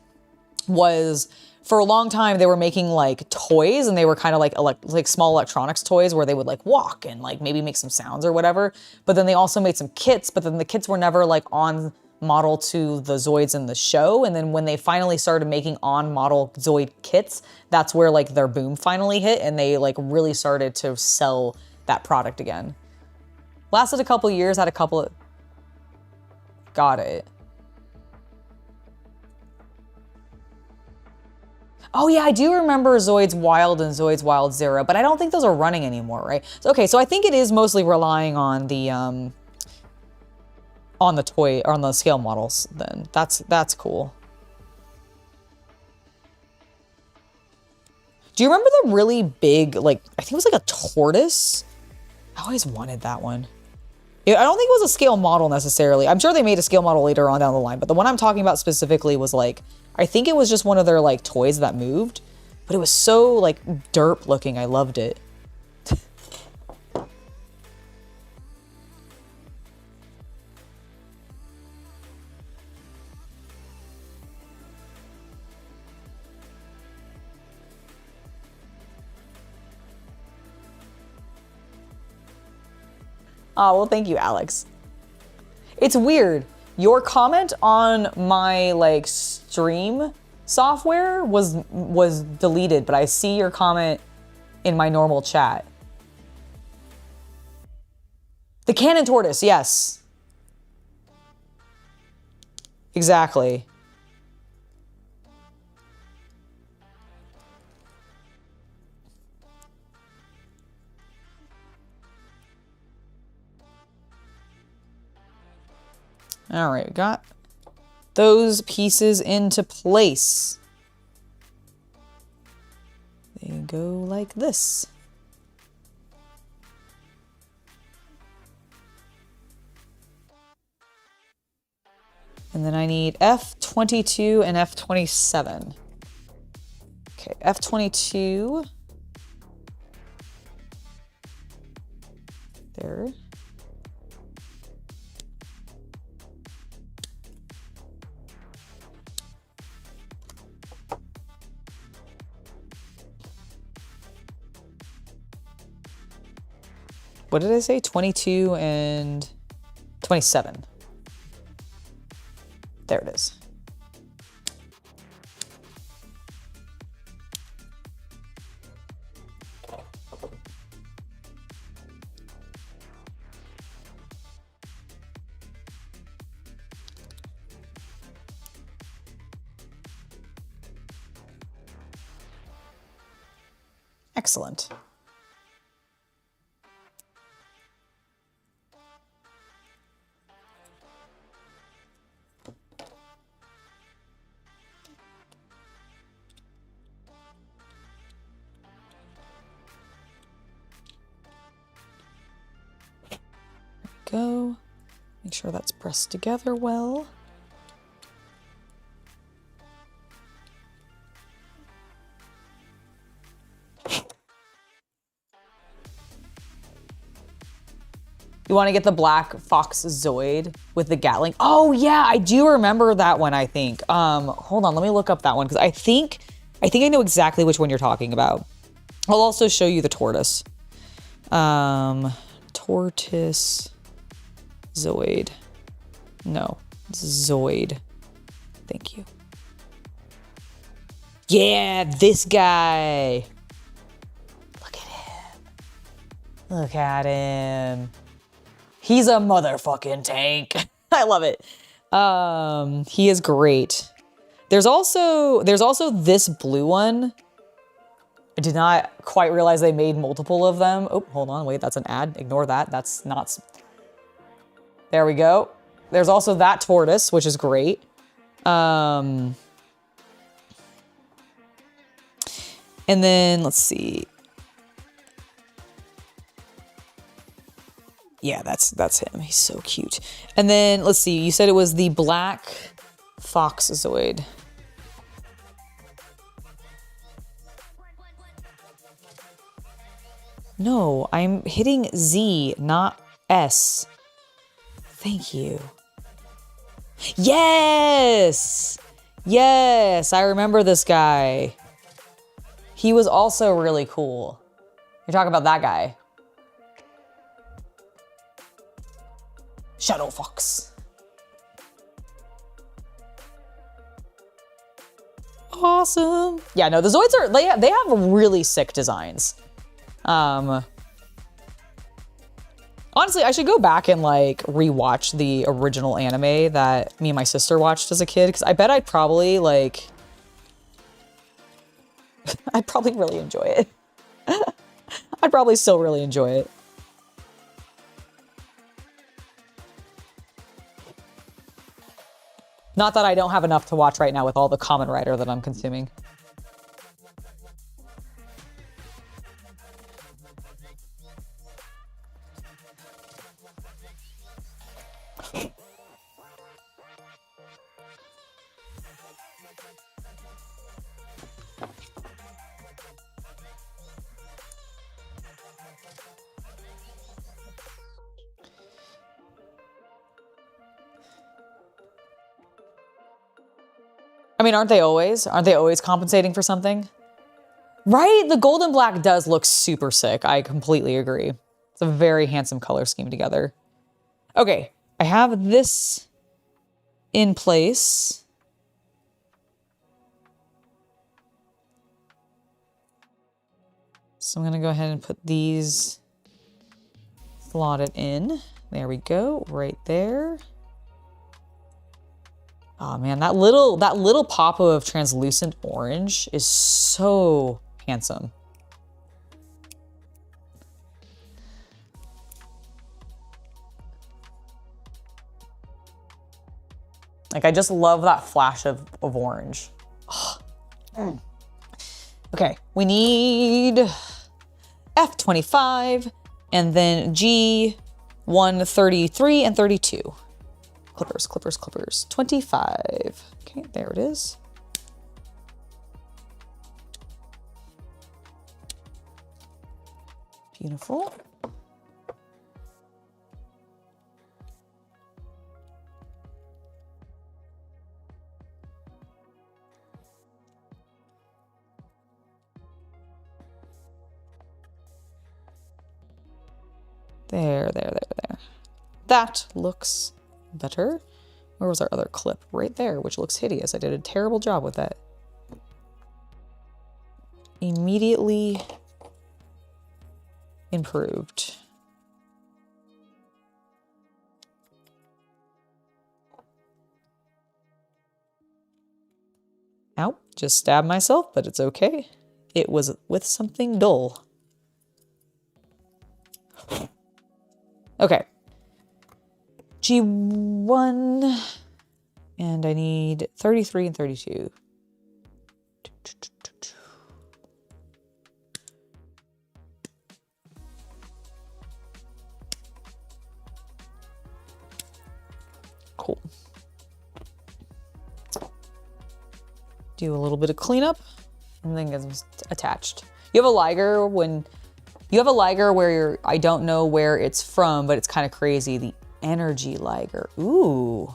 was for a long time they were making like toys, and they were kind of like small electronics toys where they would like walk and like maybe make some sounds or whatever. But then they also made some kits, but then the kits were never like on model to the Zoids in the show. And then when they finally started making on model Zoid kits, that's where like their boom finally hit, and they like really started to sell that product again. Lasted a couple years, had a couple of, got it. Oh yeah, I do remember Zoids Wild and Zoids Wild Zero, but I don't think those are running anymore, right? So, okay, so I think it is mostly relying on the toy, or on the scale models then. That's cool. Do you remember the really big, like, I think it was like a tortoise? I always wanted that one. I don't think it was a scale model necessarily. I'm sure they made a scale model later on down the line, but the one I'm talking about specifically was like, I think it was just one of their like toys that moved, but it was so like derp looking. I loved it. Oh, well, thank you, Alex. It's weird. Your comment on my like stream software was deleted, but I see your comment in my normal chat. The cannon tortoise, yes. Exactly. All right, got those pieces into place. They go like this. And then I need F22 and F27. Okay, F22. There. What did I say? 22 and 27. There it is. Excellent. Go. Make sure that's pressed together well. You want to get the Black Fox Zoid with the Gatling? Oh yeah, I do remember that one, I think. Hold on, let me look up that one because I think I know exactly which one you're talking about. I'll also show you the tortoise. Tortoise Zoid. No, Zoid. Thank you. Yeah, this guy. Look at him. Look at him. He's a motherfucking tank. I love it. He is great. There's also this blue one. I did not quite realize they made multiple of them. Oh, hold on, wait, that's an ad. Ignore that. That's not. There we go. There's also that tortoise, which is great. And then let's see. Yeah, that's him. He's so cute. And then let's see. You said it was the Black Fox Zoid. No, I'm hitting Z, not S. Thank you. Yes! Yes, I remember this guy. He was also really cool. You're talking about that guy. Shadow Fox. Awesome. Yeah, no, the Zoids are, they have really sick designs. Honestly, I should go back and like rewatch the original anime that me and my sister watched as a kid, because I bet I'd probably like I'd probably really enjoy it. I'd probably still really enjoy it. Not that I don't have enough to watch right now with all the Kamen Rider that I'm consuming. I mean, aren't they always? Aren't they always compensating for something? Right? The gold and black does look super sick. I completely agree. It's a very handsome color scheme together. Okay, I have this in place. So I'm gonna go ahead and put these slotted in. There we go, right there. Oh man, that little pop of translucent orange is so handsome. Like, I just love that flash of orange. Oh. Okay, we need F25 and then G133 and 32. Clippers, clippers, clippers. 25. Okay, there it is. Beautiful. There. That looks better. Where was our other clip? Right there, which looks hideous. I did a terrible job with that. Immediately improved. Ow, just stabbed myself, but it's okay. It was with something dull. Okay. G1, and I need 33 and 32. Cool. Do a little bit of cleanup and then get them attached. You have a Liger where I don't know where it's from, but it's kind of crazy. The Energy Liger. Ooh.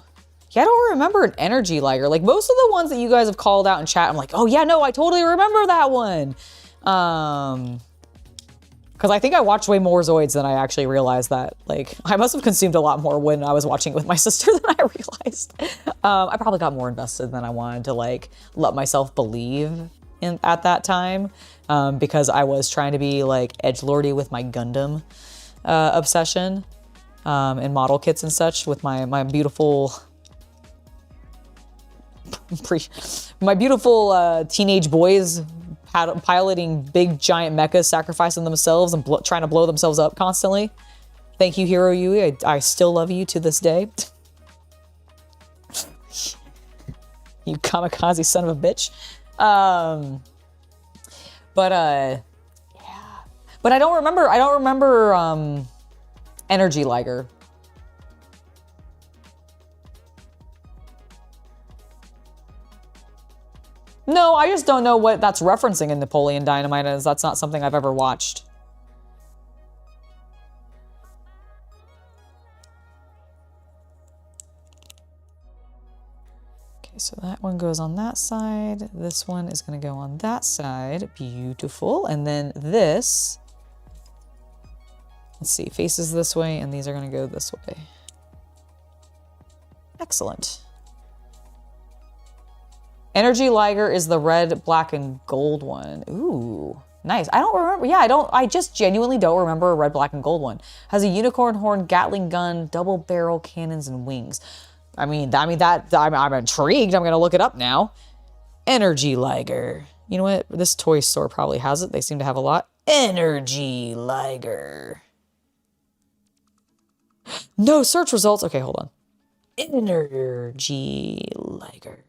Yeah, I don't remember an Energy Liger. Like, most of the ones that you guys have called out in chat, I'm like, oh yeah, no, I totally remember that one. Because I think I watched way more Zoids than I actually realized that. Like, I must have consumed a lot more when I was watching it with my sister than I realized. I probably got more invested than I wanted to, like, let myself believe at that time. Because I was trying to be, like, edgelordy with my Gundam obsession. And model kits and such with my beautiful teenage boys piloting big giant mechas, sacrificing themselves and trying to blow themselves up constantly. Thank you, Hiro Yui. I still love you to this day. You kamikaze son of a bitch. Yeah. But I don't remember Energy Liger. No, I just don't know what that's referencing in Napoleon Dynamite, as that's not something I've ever watched. Okay, so that one goes on that side. This one is gonna go on that side. Beautiful. And then this, let's see, faces this way, and these are gonna go this way. Excellent. Energy Liger is the red, black, and gold one. Ooh, nice. I don't remember. Yeah, I just genuinely don't remember a red, black, and gold one. Has a unicorn horn, Gatling gun, double barrel cannons, and wings. I'm intrigued. I'm gonna look it up now. Energy Liger. You know what? This toy store probably has it. They seem to have a lot. Energy Liger. No search results. Okay, hold on. Energy Liger.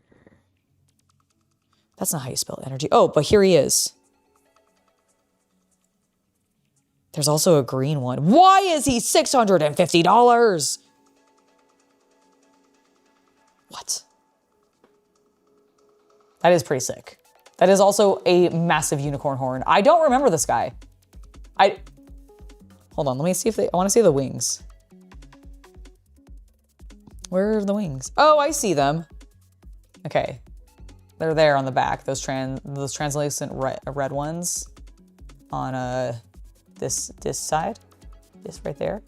That's not how you spell energy. Oh, but here he is. There's also a green one. Why is he $650? What? That is pretty sick. That is also a massive unicorn horn. I don't remember this guy. Hold on, let me see if I want to see the wings. Where are the wings? Oh, I see them. Okay. They're there on the back, those translucent red ones on this side, this right there.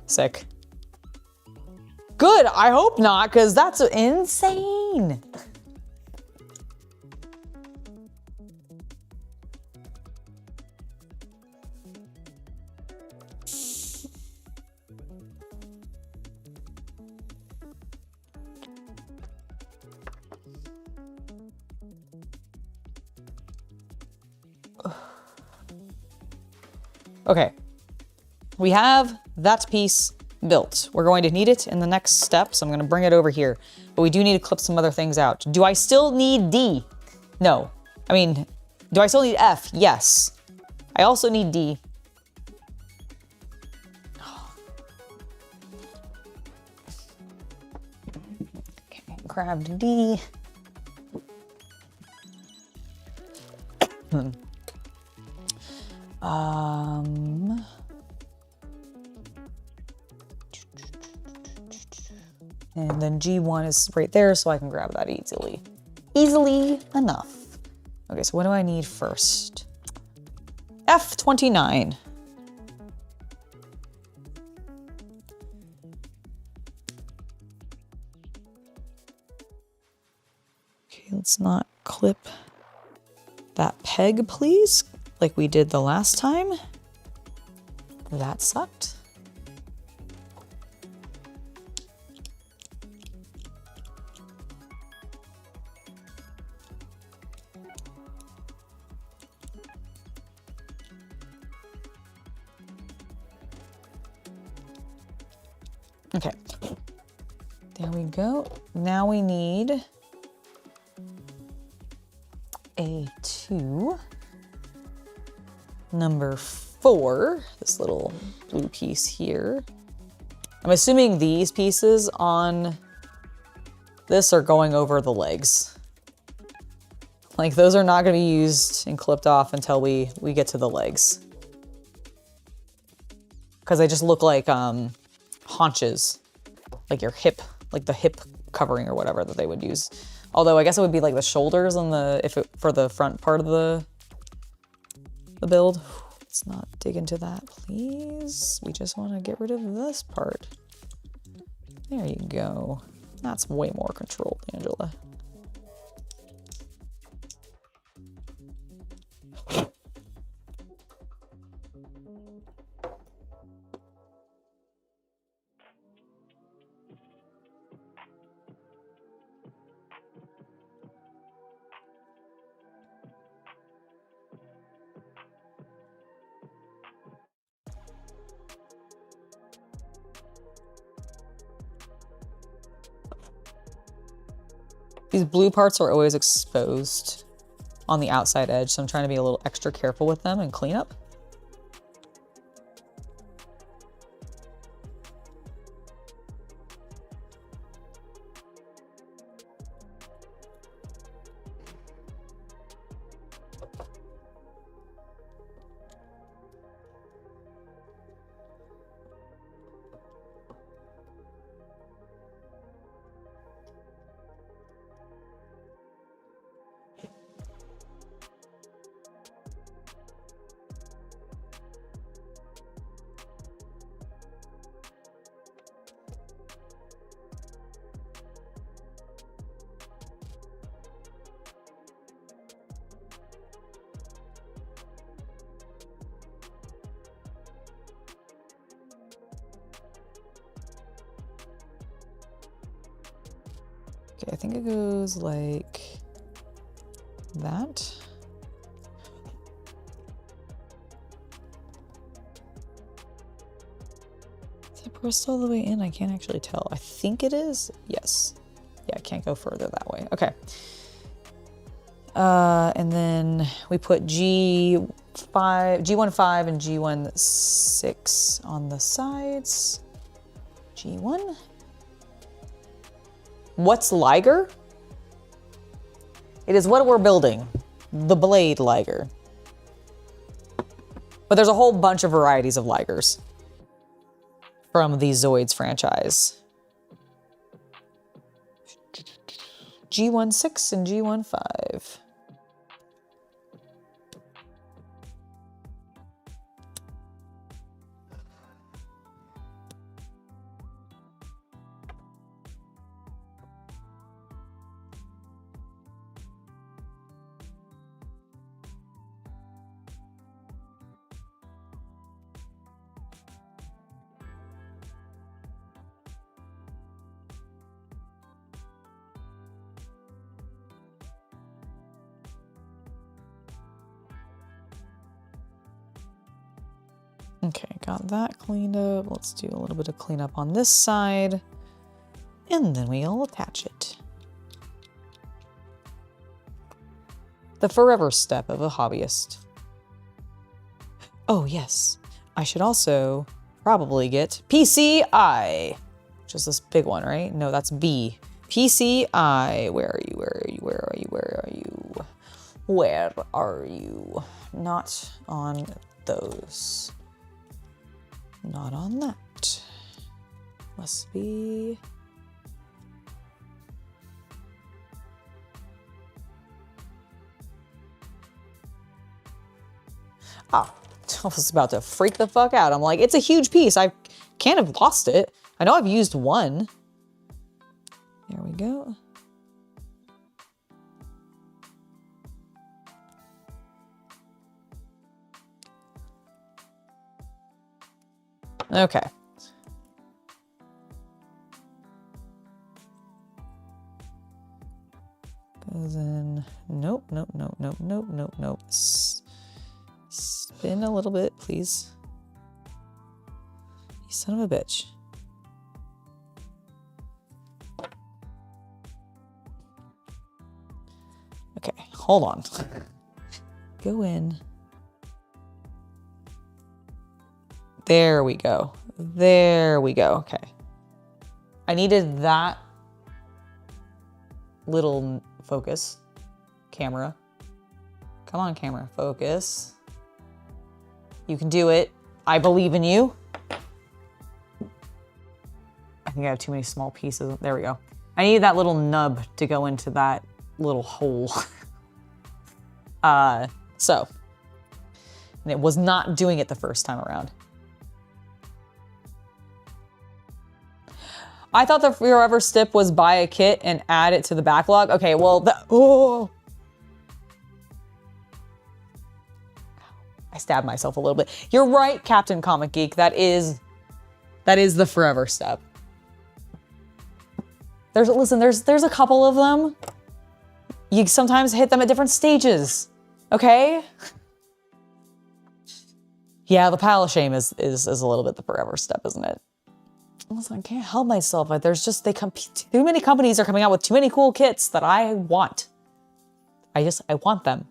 Sick. Good, I hope not, because that's insane. Okay, we have that piece built. We're going to need it in the next step, so I'm gonna bring it over here. But we do need to clip some other things out. Do I still need D? No. I mean, do I still need F? Yes. I also need D. Okay, grab D. And then G1 is right there, so I can grab that easily. Easily enough. Okay, so what do I need first? F29. Okay, let's not clip that peg, please, like we did the last time. That sucked. Okay, there we go. Now we need A2, number 4, this little blue piece here. I'm assuming these pieces on this are going over the legs. Like those are not gonna be used and clipped off until we get to the legs. Because they just look like haunches, like your hip, like the hip covering or whatever that they would use. Although I guess it would be like the shoulders and for the front part of the build. Let's not dig into that, please. We just want to get rid of this part. There you go. That's way more controlled, Angela. These blue parts are always exposed on the outside edge, so I'm trying to be a little extra careful with them and clean up. Okay, I think it goes like that. Is it pressed all the way in? I can't actually tell. I think it is. Yes. Yeah, I can't go further that way. Okay. And then we put G1 5 and G1 6 on the sides. G1. What's Liger? It is what we're building. The Blade Liger. But there's a whole bunch of varieties of Ligers from the Zoids franchise. G1 6 and G1 5. Okay, got that cleaned up. Let's do a little bit of cleanup on this side, and then we'll attach it. The forever step of a hobbyist. Oh yes, I should also probably get PCI, which is this big one, right? No, that's B. PCI, where are you, where are you, where are you, where are you? Where are you? Not on those. Not on that. Must be. Oh, I was about to freak the fuck out. I'm like, it's a huge piece. I can't have lost it. I know I've used one. There we go. Okay. Goes in. Nope, nope, nope, nope, nope, nope, nope. Spin a little bit, please. You son of a bitch. Okay, hold on. Go in. There we go. There we go. Okay. I needed that little focus. Camera. Come on, camera. Focus. You can do it. I believe in you. I think I have too many small pieces. There we go. I need that little nub to go into that little hole. And it was not doing it the first time around. I thought the forever step was buy a kit and add it to the backlog. Okay, well, I stabbed myself a little bit. You're right, Captain Comic Geek. That is the forever step. There's a couple of them. You sometimes hit them at different stages. Okay? Yeah, the pile of shame is a little bit the forever step, isn't it? Listen, I can't help myself. There's just, too many companies are coming out with too many cool kits that I want. I want them.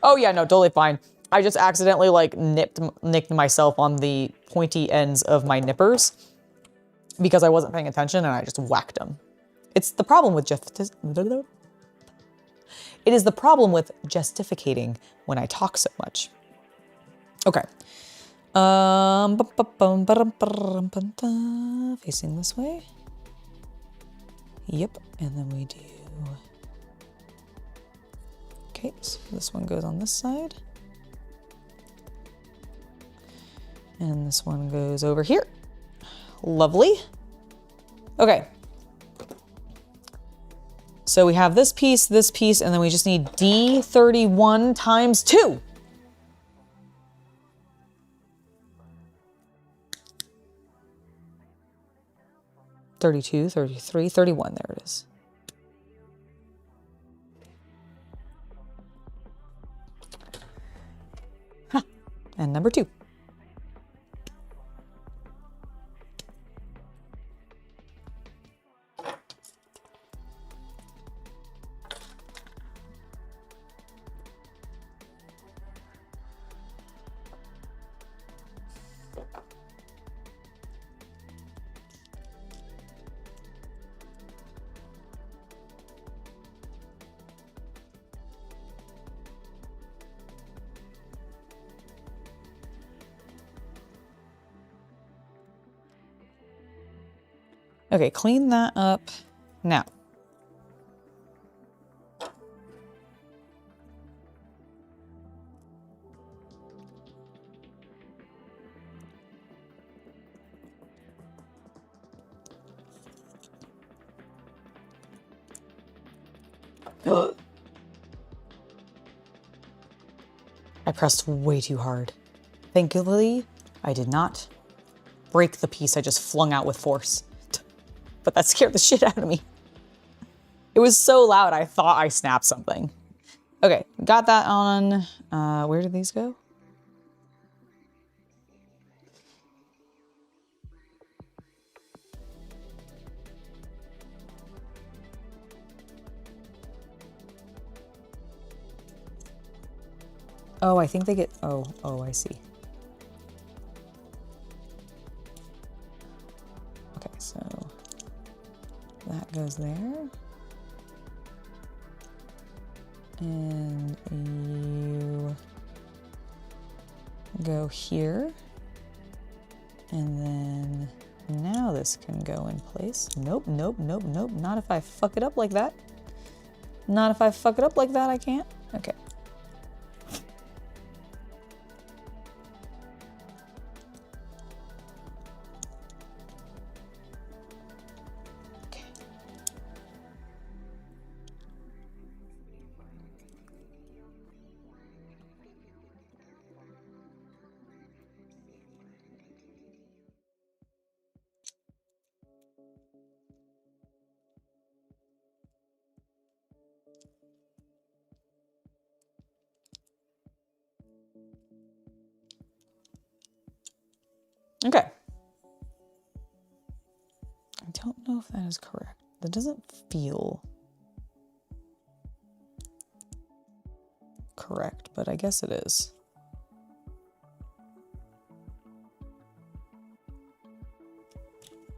Oh yeah, no, totally fine. I just accidentally like nicked myself on the pointy ends of my nippers because I wasn't paying attention and I just whacked them. It's the problem with It is the problem with justificating when I talk so much. Okay. Facing this way. Yep, and then we do. Okay, so this one goes on this side. And this one goes over here. Lovely. Okay. So we have this piece, and then we just need D31 times 2. 32, 33, 31. There it is. Huh. And number 2. Okay, clean that up now. I pressed way too hard. Thankfully, I did not break the piece I just flung out with force. But that scared the shit out of me. It was so loud, I thought I snapped something. Okay, got that on, where did these go? Oh, I think they get, oh, I see. Okay, so that goes there. And you go here. And then now this can go in place. Nope, nope, nope, nope. Not if I fuck it up like that. Not if I fuck it up like that, I can't. Okay. Okay. I don't know if that is correct. That doesn't feel correct, but I guess it is.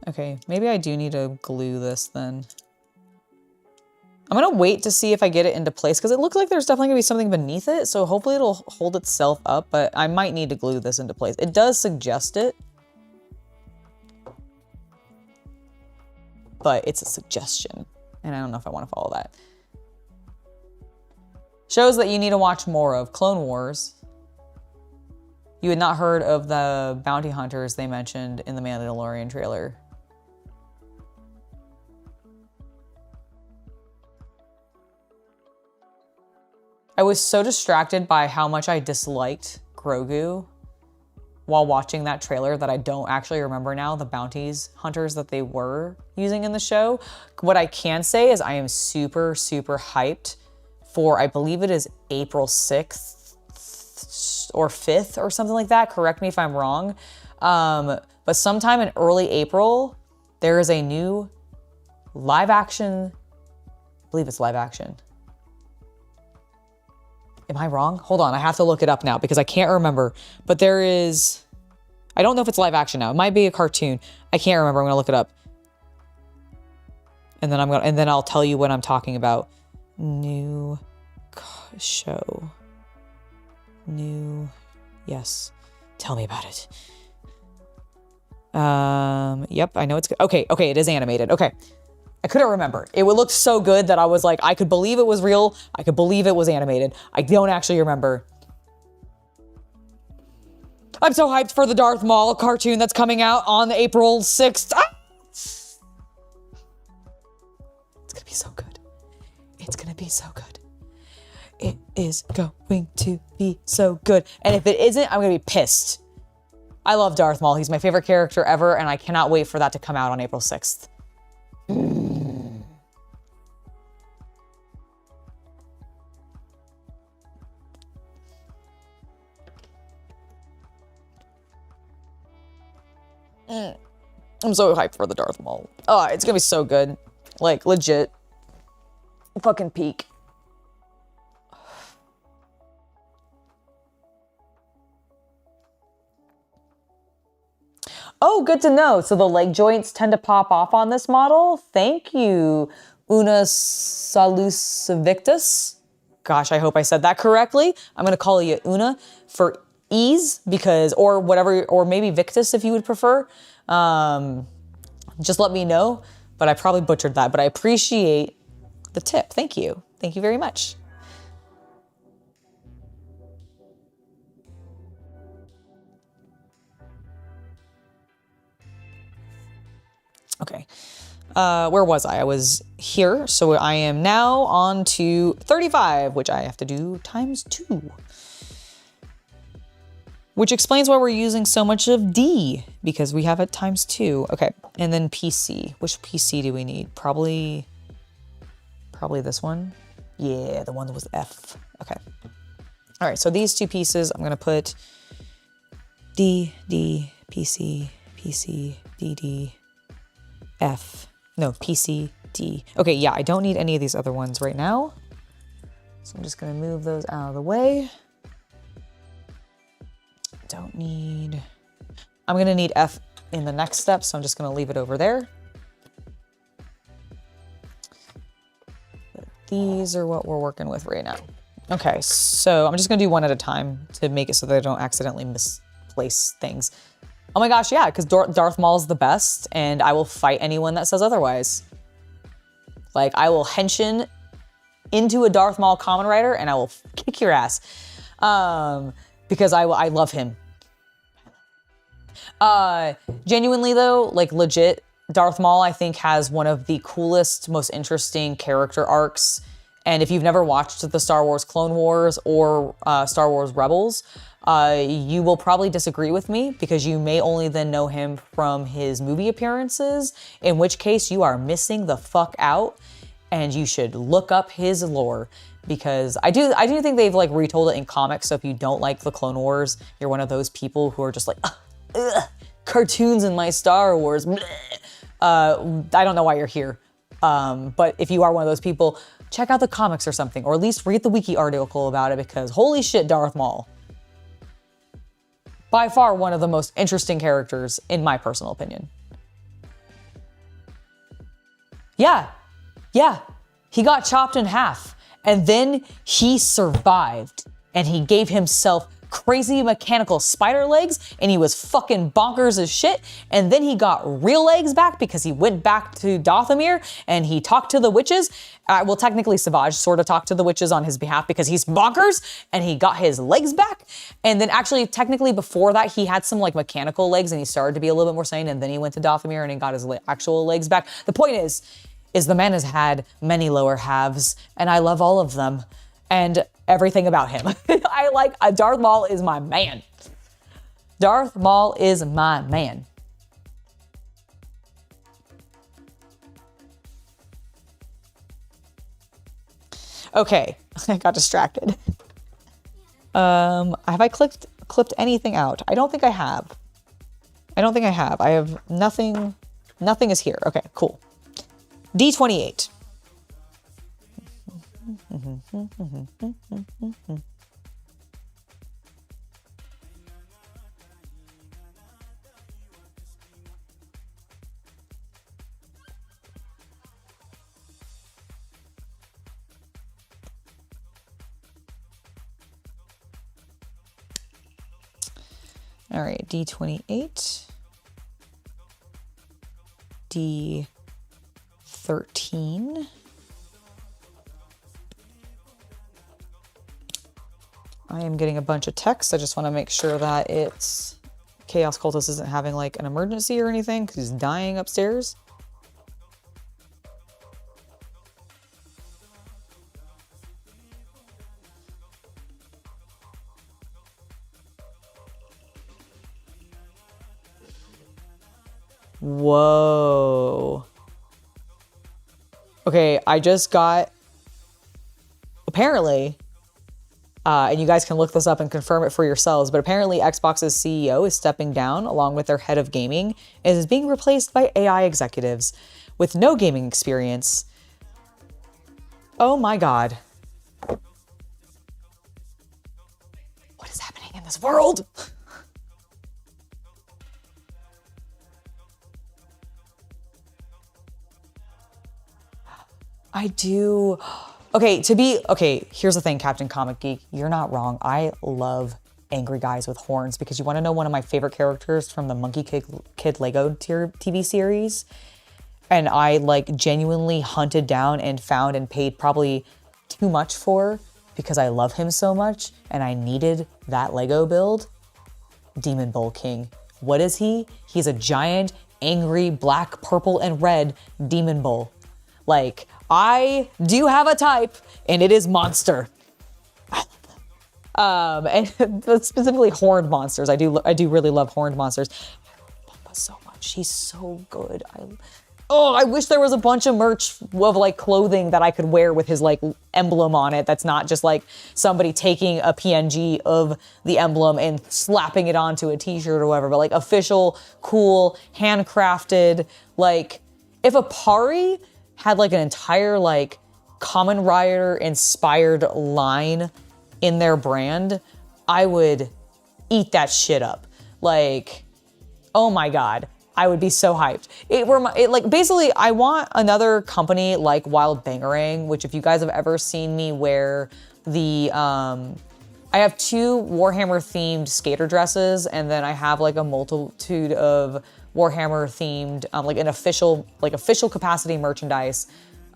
Okay, maybe I do need to glue this then. I'm gonna wait to see if I get it into place because it looks like there's definitely gonna be something beneath it, so hopefully it'll hold itself up, but I might need to glue this into place. It does suggest it, but it's a suggestion, and I don't know if I want to follow that. Shows that you need to watch more of. Clone Wars. You had not heard of the bounty hunters they mentioned in the Mandalorian trailer. I was so distracted by how much I disliked Grogu while watching that trailer that I don't actually remember now the bounties hunters that they were using in the show. What I can say is I am super, super hyped for, I believe it is April 6th or 5th or something like that. Correct me if I'm wrong. But sometime in early April, there is a new live action, I believe it's live action. Am I wrong? Hold on, I have to look it up now because I can't remember. But there is, I don't know if it's live action now. It might be a cartoon. I can't remember. I'm gonna look it up. And then I'll tell you what I'm talking about. New show. New, yes. Tell me about it. Yep, I know it's good. Okay, it is animated. Okay. I couldn't remember. It looked so good that I was like, I could believe it was real. I could believe it was animated. I don't actually remember. I'm so hyped for the Darth Maul cartoon that's coming out on April 6th. Ah! It's gonna be so good. It's gonna be so good. It is going to be so good. And if it isn't, I'm gonna be pissed. I love Darth Maul. He's my favorite character ever, and I cannot wait for that to come out on April 6th. I'm so hyped for the Darth Maul. Oh, it's gonna be so good. Like, legit. Fucking peak. Oh, good to know. So the leg joints tend to pop off on this model. Thank you, Una Salusivictus. Gosh, I hope I said that correctly. I'm gonna call you Una for ease, because, or whatever, or maybe Victus if you would prefer. Just let me know, but I probably butchered that, but I appreciate the tip. Thank you. Thank you very much. Okay, where was I? I was here, so I am now on to 35, which I have to do times 2. Which explains why we're using so much of D, because we have it times 2. Okay, and then PC. Which PC do we need? Probably this one. Yeah, the one that was F. Okay. All right, so these 2 pieces, I'm gonna put D, D, PC, PC, D, D, F. No, PC, D. Okay, yeah, I don't need any of these other ones right now. So I'm just gonna move those out of the way. Don't need, I'm gonna need F in the next step, so I'm just gonna leave it over there. But these are what we're working with right now. Okay, so I'm just gonna do one at a time to make it so that I don't accidentally misplace things. Oh my gosh, yeah, because Darth Maul's the best, and I will fight anyone that says otherwise. Like, I will henshin into a Darth Maul Kamen Rider, and I will kick your ass. Because I love him. Genuinely though, like legit, Darth Maul I think has one of the coolest, most interesting character arcs. And if you've never watched the Star Wars Clone Wars or Star Wars Rebels, you will probably disagree with me, because you may only then know him from his movie appearances, in which case you are missing the fuck out, and you should look up his lore. Because I do think they've like retold it in comics, so if you don't like the Clone Wars, you're one of those people who are just like, cartoons in my Star Wars. I don't know why you're here. But if you are one of those people, check out the comics or something, or at least read the wiki article about it, because holy shit, Darth Maul. By far one of the most interesting characters, in my personal opinion. Yeah, he got chopped in half. And then he survived, and he gave himself crazy mechanical spider legs, and he was fucking bonkers as shit. And then he got real legs back because he went back to Dathomir and he talked to the witches. Well, technically Savage sort of talked to the witches on his behalf because he's bonkers, and he got his legs back. And then actually, technically before that, he had some like mechanical legs, and he started to be a little bit more sane, and then he went to Dathomir and he got his actual legs back. The point is the man has had many lower halves, and I love all of them and everything about him. Darth Maul is my man. Darth Maul is my man. Okay, I got distracted. Have I clipped anything out? I don't think I have. I have nothing is here. Okay, cool. D28. All right, D28. D13. I am getting a bunch of text. I just want to make sure that it's Chaos Cultist isn't having like an emergency or anything because he's dying upstairs. Whoa. Okay, I just got, apparently, And you guys can look this up and confirm it for yourselves. But apparently Xbox's CEO is stepping down along with their head of gaming and is being replaced by AI executives with no gaming experience. Oh my God. What is happening in this world? I do. Okay, here's the thing, Captain Comic Geek. You're not wrong. I love angry guys with horns because you want to know one of my favorite characters from the Monkey Kid Lego TV series? And I like genuinely hunted down and found and paid probably too much for because I love him so much and I needed that Lego build. Demon Bull King. What is he? He's a giant, angry, black, purple, and red Demon Bull. Like, I do have a type, and it is monster. I love them. And specifically horned monsters. I do really love horned monsters. I love Bumba so much. He's so good. I wish there was a bunch of merch of like clothing that I could wear with his like emblem on it. That's not just like somebody taking a PNG of the emblem and slapping it onto a t-shirt or whatever, but like official, cool, handcrafted, like if Apari had like an entire like Kamen Rider inspired line in their brand, I would eat that shit up. Like, oh my God, I would be so hyped. Basically, I want another company like Wild Bangarang, which if you guys have ever seen me wear the, I have 2 Warhammer themed skater dresses, and then I have like a multitude of Warhammer themed, like an official capacity merchandise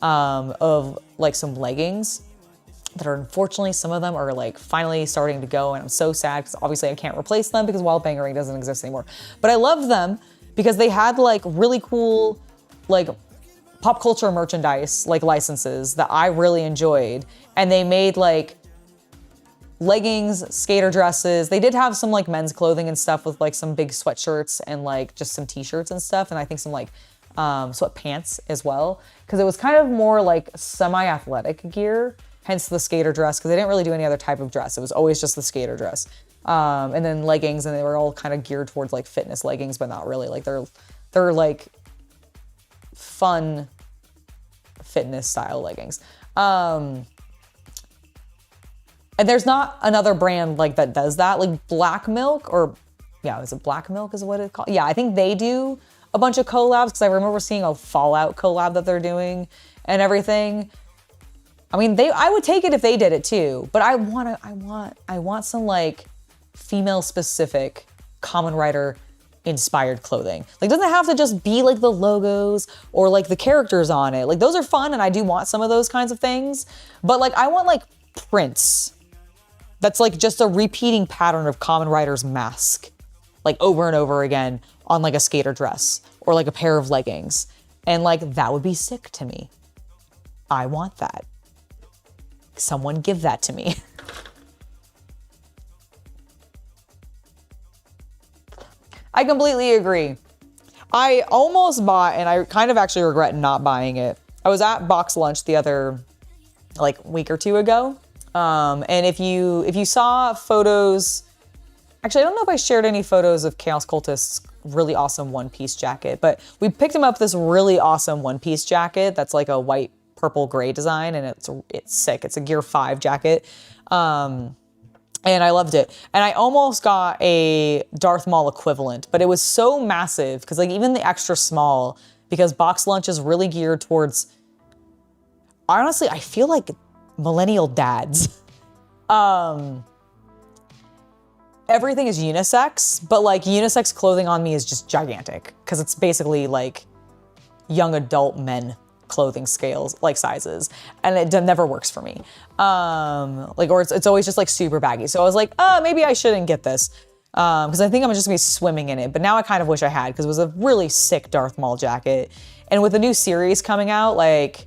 of like some leggings that are unfortunately, some of them are like finally starting to go, and I'm so sad because obviously I can't replace them because Wild Bangarang doesn't exist anymore. But I love them because they had like really cool like pop culture merchandise like licenses that I really enjoyed, and they made like leggings, skater dresses. They did have some like men's clothing and stuff with like some big sweatshirts and like just some t-shirts and stuff. And I think some like sweatpants as well. Cause it was kind of more like semi-athletic gear, hence the skater dress. Cause they didn't really do any other type of dress. It was always just the skater dress. And then leggings, and they were all kind of geared towards like fitness leggings, but not really. Like they're like fun fitness style leggings. And there's not another brand like that does that. Like Black Milk, is it Black Milk is what it's called? Yeah, I think they do a bunch of collabs because I remember seeing a Fallout collab that they're doing and everything. I mean, I would take it if they did it too, but I want some like female specific Kamen Rider inspired clothing. Like, doesn't have to just be like the logos or like the characters on it. Like those are fun and I do want some of those kinds of things, but like I want like prints. That's like just a repeating pattern of Kamen Rider's mask, like over and over again on like a skater dress or like a pair of leggings. And like, that would be sick to me. I want that. Someone give that to me. I completely agree. I almost bought, and I kind of actually regret not buying it. I was at Box Lunch the other like week or 2 ago. And if you saw photos, actually, I don't know if I shared any photos of Chaos Cultist's really awesome one-piece jacket, but we picked him up this really awesome one-piece jacket that's like a white, purple, gray design, and it's sick. It's a Gear 5 jacket. And I loved it. And I almost got a Darth Maul equivalent, but it was so massive because like even the extra small, because Box Lunch is really geared towards, honestly, I feel like millennial dads. Everything is unisex, but like unisex clothing on me is just gigantic because it's basically like young adult men clothing scales, like sizes, and it never works for me. Or it's always just like super baggy. So I was like, maybe I shouldn't get this because I think I'm just gonna be swimming in it. But now I kind of wish I had because it was a really sick Darth Maul jacket. And with the new series coming out, like,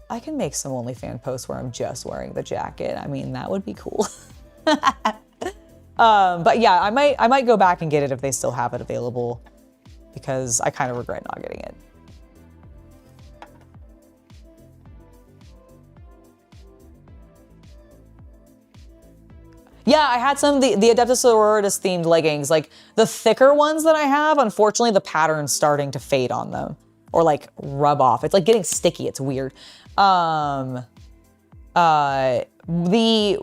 I can make some OnlyFans posts where I'm just wearing the jacket. I mean, that would be cool. But yeah, I might go back and get it if they still have it available because I kind of regret not getting it. Yeah, I had some of the Adeptus Sororitas themed leggings. Like the thicker ones that I have, unfortunately, the pattern's starting to fade on them or like rub off. It's like getting sticky. It's weird. The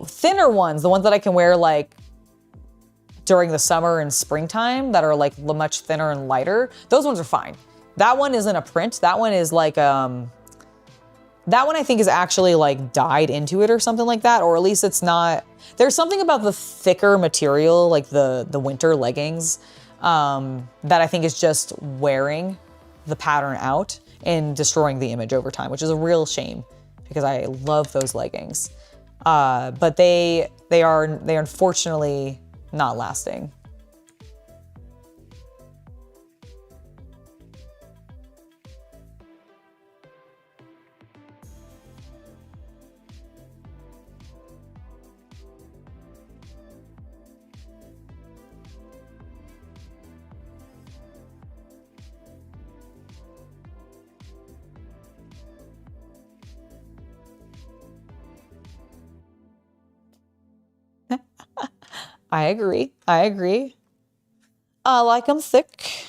thinner ones, the ones that I can wear like during the summer and springtime that are like much thinner and lighter, those ones are fine. That one isn't a print. That one is like, that one I think is actually like dyed into it or something like that, or at least it's not. There's something about the thicker material, like the winter leggings, that I think is just wearing the pattern out and destroying the image over time, which is a real shame because I love those leggings. But they are unfortunately not lasting. I agree. I agree. I like them thick.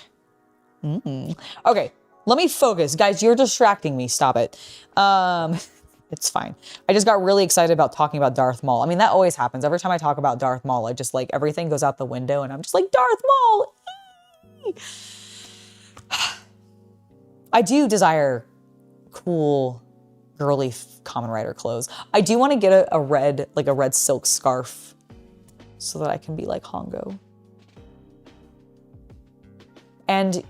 Okay, let me focus. Guys, you're distracting me. Stop it. It's fine. I just got really excited about talking about Darth Maul. I mean, that always happens. Every time I talk about Darth Maul, I just like everything goes out the window and I'm just like, Darth Maul. I do desire cool, girly Kamen Rider clothes. I do want to get a red silk scarf so that I can be like Hongo. And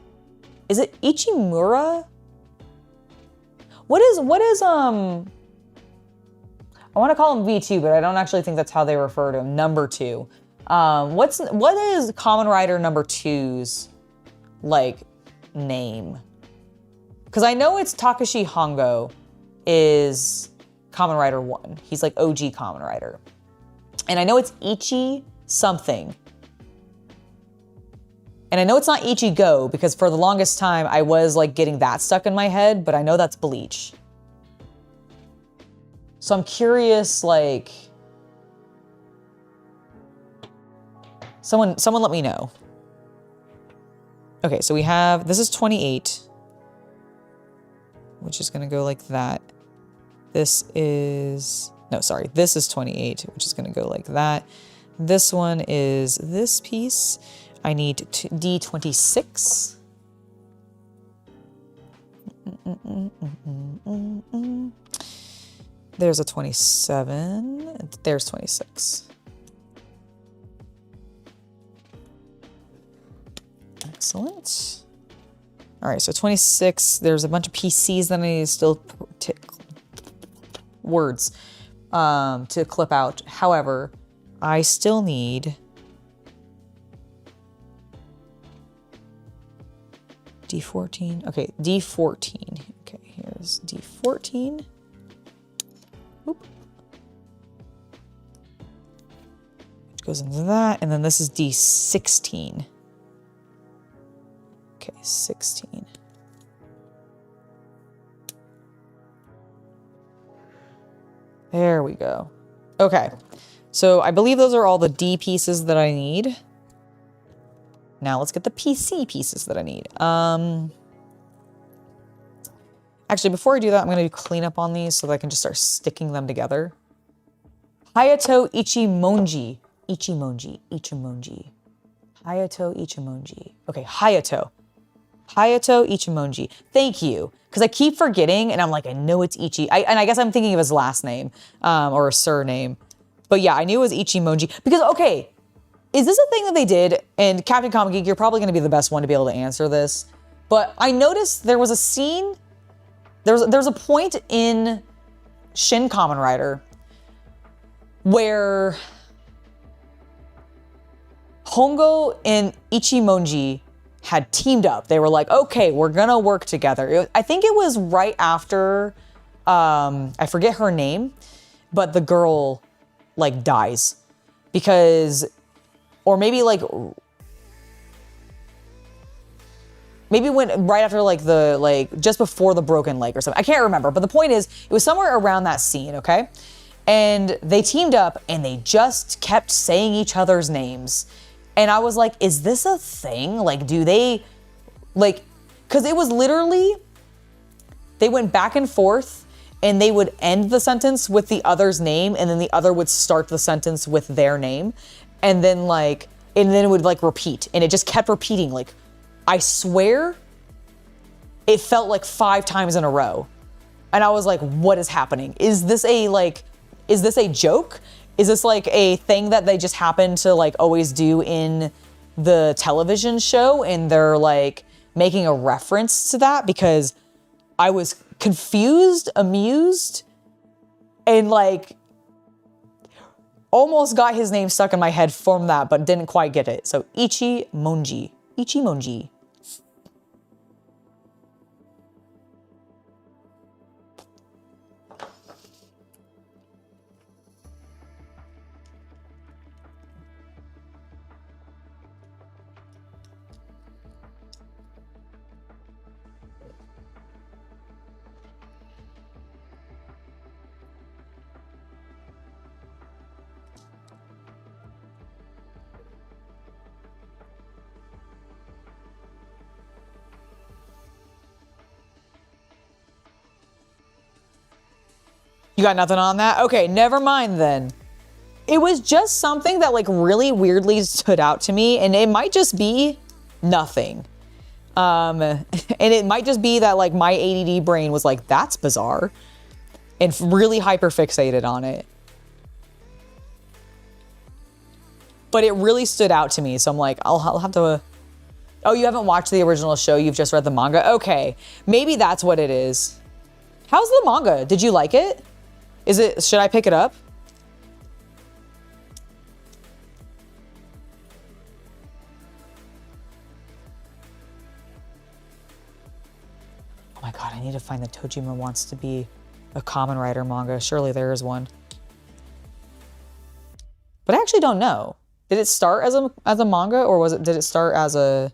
is it Ichimura? What is I want to call him V2, but I don't actually think that's how they refer to him. Number 2. What is Kamen Rider number 2's like name? Because I know it's Takashi Hongo is Kamen Rider 1. He's like OG Kamen Rider. And I know it's Ichi something. And I know it's not Ichigo because for the longest time I was like getting that stuck in my head, but I know that's Bleach. So I'm curious, like, someone let me know. Okay, so we have, this is 28, which is gonna go like that. This is 28, which is gonna go like that. This one is this piece. I need D26. There's a 27. There's 26. Excellent. All right, so 26. There's a bunch of PCs that I need to still words to clip out. However, I still need D14. Okay, D14. Okay, here's D14. Oop. Which goes into that, and then this is D16. Okay, 16. There we go. Okay, so I believe those are all the D pieces that I need. Now let's get the PC pieces that I need. Actually, before I do that, I'm gonna do cleanup on these so that I can just start sticking them together. Hayato Ichimonji. Ichimonji. Hayato Ichimonji. Okay, Hayato Ichimonji. Thank you. Because I keep forgetting and I'm like, I know it's Ichi. And I guess I'm thinking of his last name or a surname. But yeah, I knew it was Ichimonji. Because, okay, is this a thing that they did? And Captain Comic Geek, you're probably going to be the best one to be able to answer this. But I noticed there was a scene, there's a point in Shin Kamen Rider where Hongo and Ichimonji had teamed up. They were like, okay, we're gonna work together. I think it was right after, I forget her name, but the girl like dies because, or maybe like, maybe when right after just before the broken leg or something. I can't remember, but the point is it was somewhere around that scene, okay? And they teamed up and they just kept saying each other's names. And I was like, is this a thing? Like, do they, like, because it was literally, they went back and forth and they would end the sentence with the other's name and then the other would start the sentence with their name. And then like, and then it would like repeat and it just kept repeating. Like, I swear it felt like 5 times in a row. And I was like, what is happening? Is this a like, is this a joke? Is this like a thing that they just happen to like always do in the television show and they're like making a reference to that? Because I was confused, amused, and like almost got his name stuck in my head from that, but didn't quite get it. So Ichimonji. Ichimonji. You got nothing on that? Okay, never mind then. It was just something that like really weirdly stood out to me, and it might just be nothing. And it might just be that like my ADD brain was like, that's bizarre, and really hyper fixated on it. But it really stood out to me, so I'm like, I'll have to... Oh, you haven't watched the original show, you've just read the manga? Okay, maybe that's what it is. How's the manga? Did you like it? Should I pick it up? Oh my god, I need to find the Tojima Wants to Be a Kamen Rider manga. Surely there is one. But I actually don't know. Did it start as a manga, or did it start as a...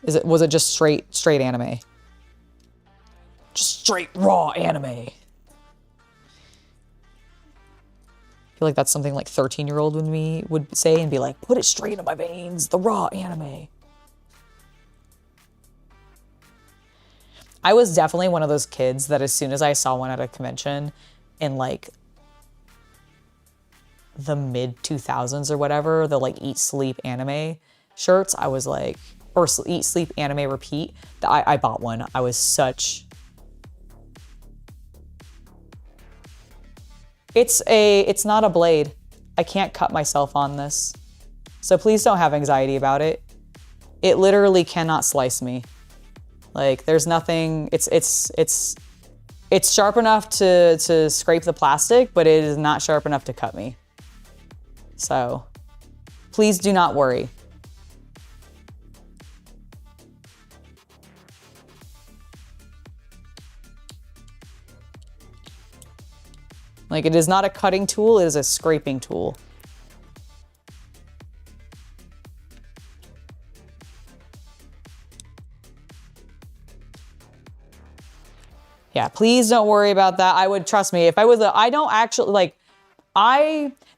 Was it just straight anime? Just straight raw anime. I feel like that's something like 13-year-old would say and be like, put it straight into my veins, the raw anime. I was definitely one of those kids that as soon as I saw one at a convention in like the mid 2000s or whatever, the like Eat Sleep anime shirts, I was like, or Eat Sleep Anime Repeat, I bought one. I was such... It's not a blade. I can't cut myself on this. So please don't have anxiety about it. It literally cannot slice me. Like, there's nothing, it's sharp enough to scrape the plastic, but it is not sharp enough to cut me. So please do not worry. Like, it is not a cutting tool, it is a scraping tool. Yeah, please don't worry about that. I would, trust me, if I was I don't actually, like,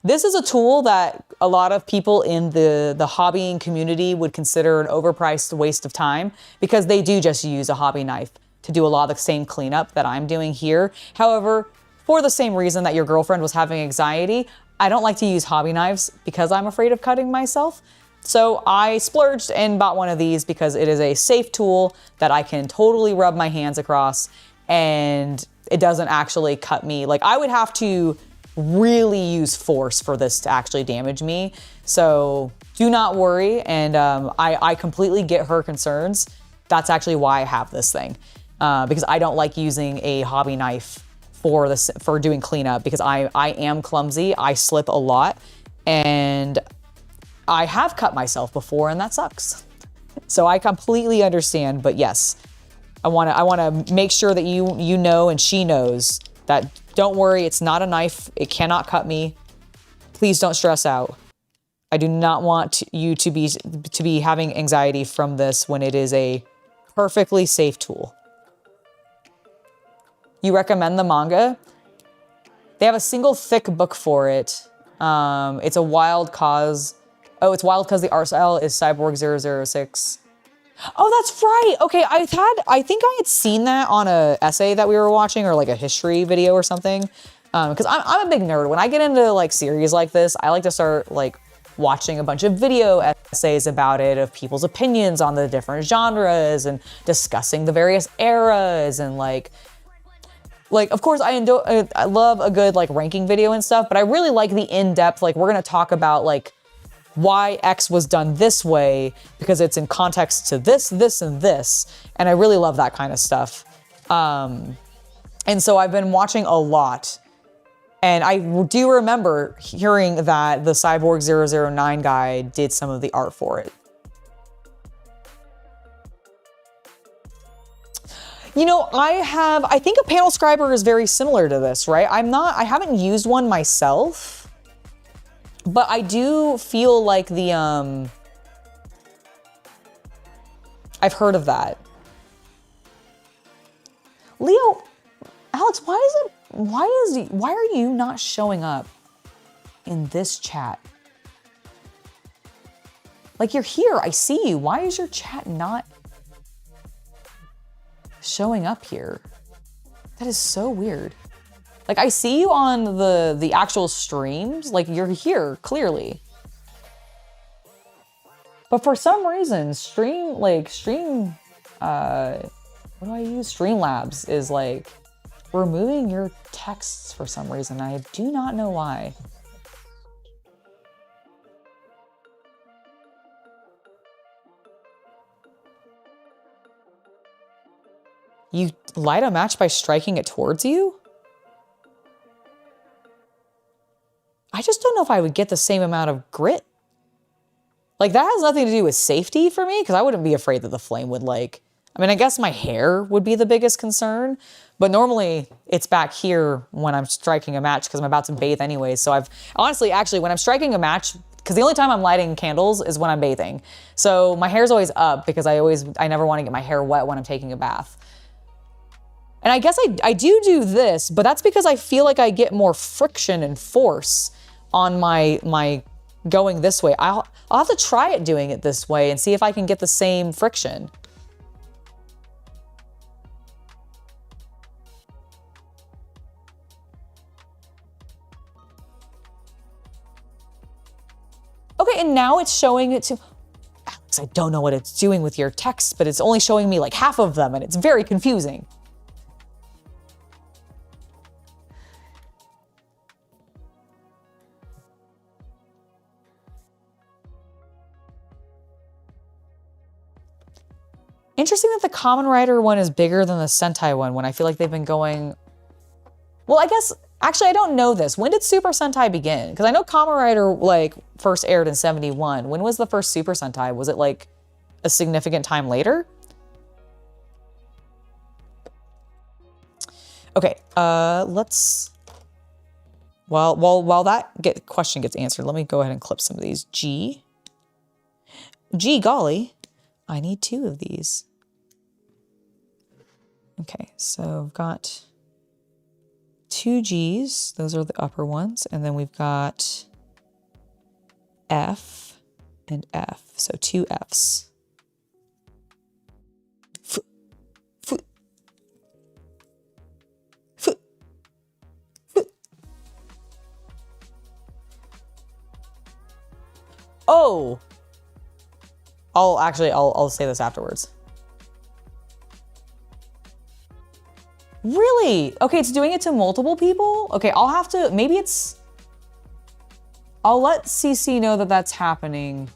this is a tool that a lot of people in the hobbying community would consider an overpriced waste of time, because they do just use a hobby knife to do a lot of the same cleanup that I'm doing here. However, for the same reason that your girlfriend was having anxiety, I don't like to use hobby knives because I'm afraid of cutting myself. So I splurged and bought one of these because it is a safe tool that I can totally rub my hands across and it doesn't actually cut me. Like, I would have to really use force for this to actually damage me. So do not worry. And I completely get her concerns. That's actually why I have this thing, because I don't like using a hobby knife for doing cleanup, because I am clumsy. I slip a lot and I have cut myself before and that sucks. So I completely understand, but yes, I want to make sure that you know and she knows that don't worry, it's not a knife. It cannot cut me. Please don't stress out. I do not want you to be having anxiety from this when it is a perfectly safe tool. You recommend the manga? They have a single thick book for it. It's a Wild Cause. Oh, it's Wild Cause the art style is Cyborg 006. Oh, that's right. Okay, I think I had seen that on a essay that we were watching, or like a history video or something. Because I'm a big nerd. When I get into like series like this, I like to start like watching a bunch of video essays about it, of people's opinions on the different genres and discussing the various eras, and like of course I love a good like ranking video and stuff, but I really like the in-depth, like we're gonna talk about like why X was done this way because it's in context to this, this, and this. And I really love that kind of stuff. And so I've been watching a lot. And I do remember hearing that the Cyborg 009 guy did some of the art for it. You know, I think a panel scriber is very similar to this, right? I haven't used one myself. But I do feel like the, I've heard of that. Leo, Alex, why are you not showing up in this chat? Like you're here, I see you. Why is your chat not showing up here? That is so weird. Like I see you on the actual streams, like you're here clearly. But for some reason, what do I use? Streamlabs is like removing your texts for some reason. I do not know why. You light a match by striking it towards you? I just don't know if I would get the same amount of grit. Like that has nothing to do with safety for me, because I wouldn't be afraid that the flame would like, I mean, I guess my hair would be the biggest concern, but normally it's back here when I'm striking a match because I'm about to bathe anyway. So I've honestly, actually, when I'm striking a match, because the only time I'm lighting candles is when I'm bathing. So my hair's always up because I never want to get my hair wet when I'm taking a bath. And I guess I do this, but that's because I feel like I get more friction and force on my going this way. I'll have to try it doing it this way and see if I can get the same friction. Okay, and now it's showing it to, Alex, I don't know what it's doing with your text, but it's only showing me like half of them and it's very confusing. Interesting that the Kamen Rider one is bigger than the Sentai one when I feel like they've been going... Well, I guess, actually I don't know this. When did Super Sentai begin? Because I know Kamen Rider like first aired in 71. When was the first Super Sentai? Was it like a significant time later? Okay, let's... While that question gets answered, let me go ahead and clip some of these. Gee, golly, I need 2 of these. Okay, so I've got 2 G's. Those are the upper ones. And then we've got F and F. So 2 F's. F, f, f, f. Oh! I'll say this afterwards. Really? Okay, it's doing it to multiple people? Okay, I'll have to, I'll let CC know that that's happening.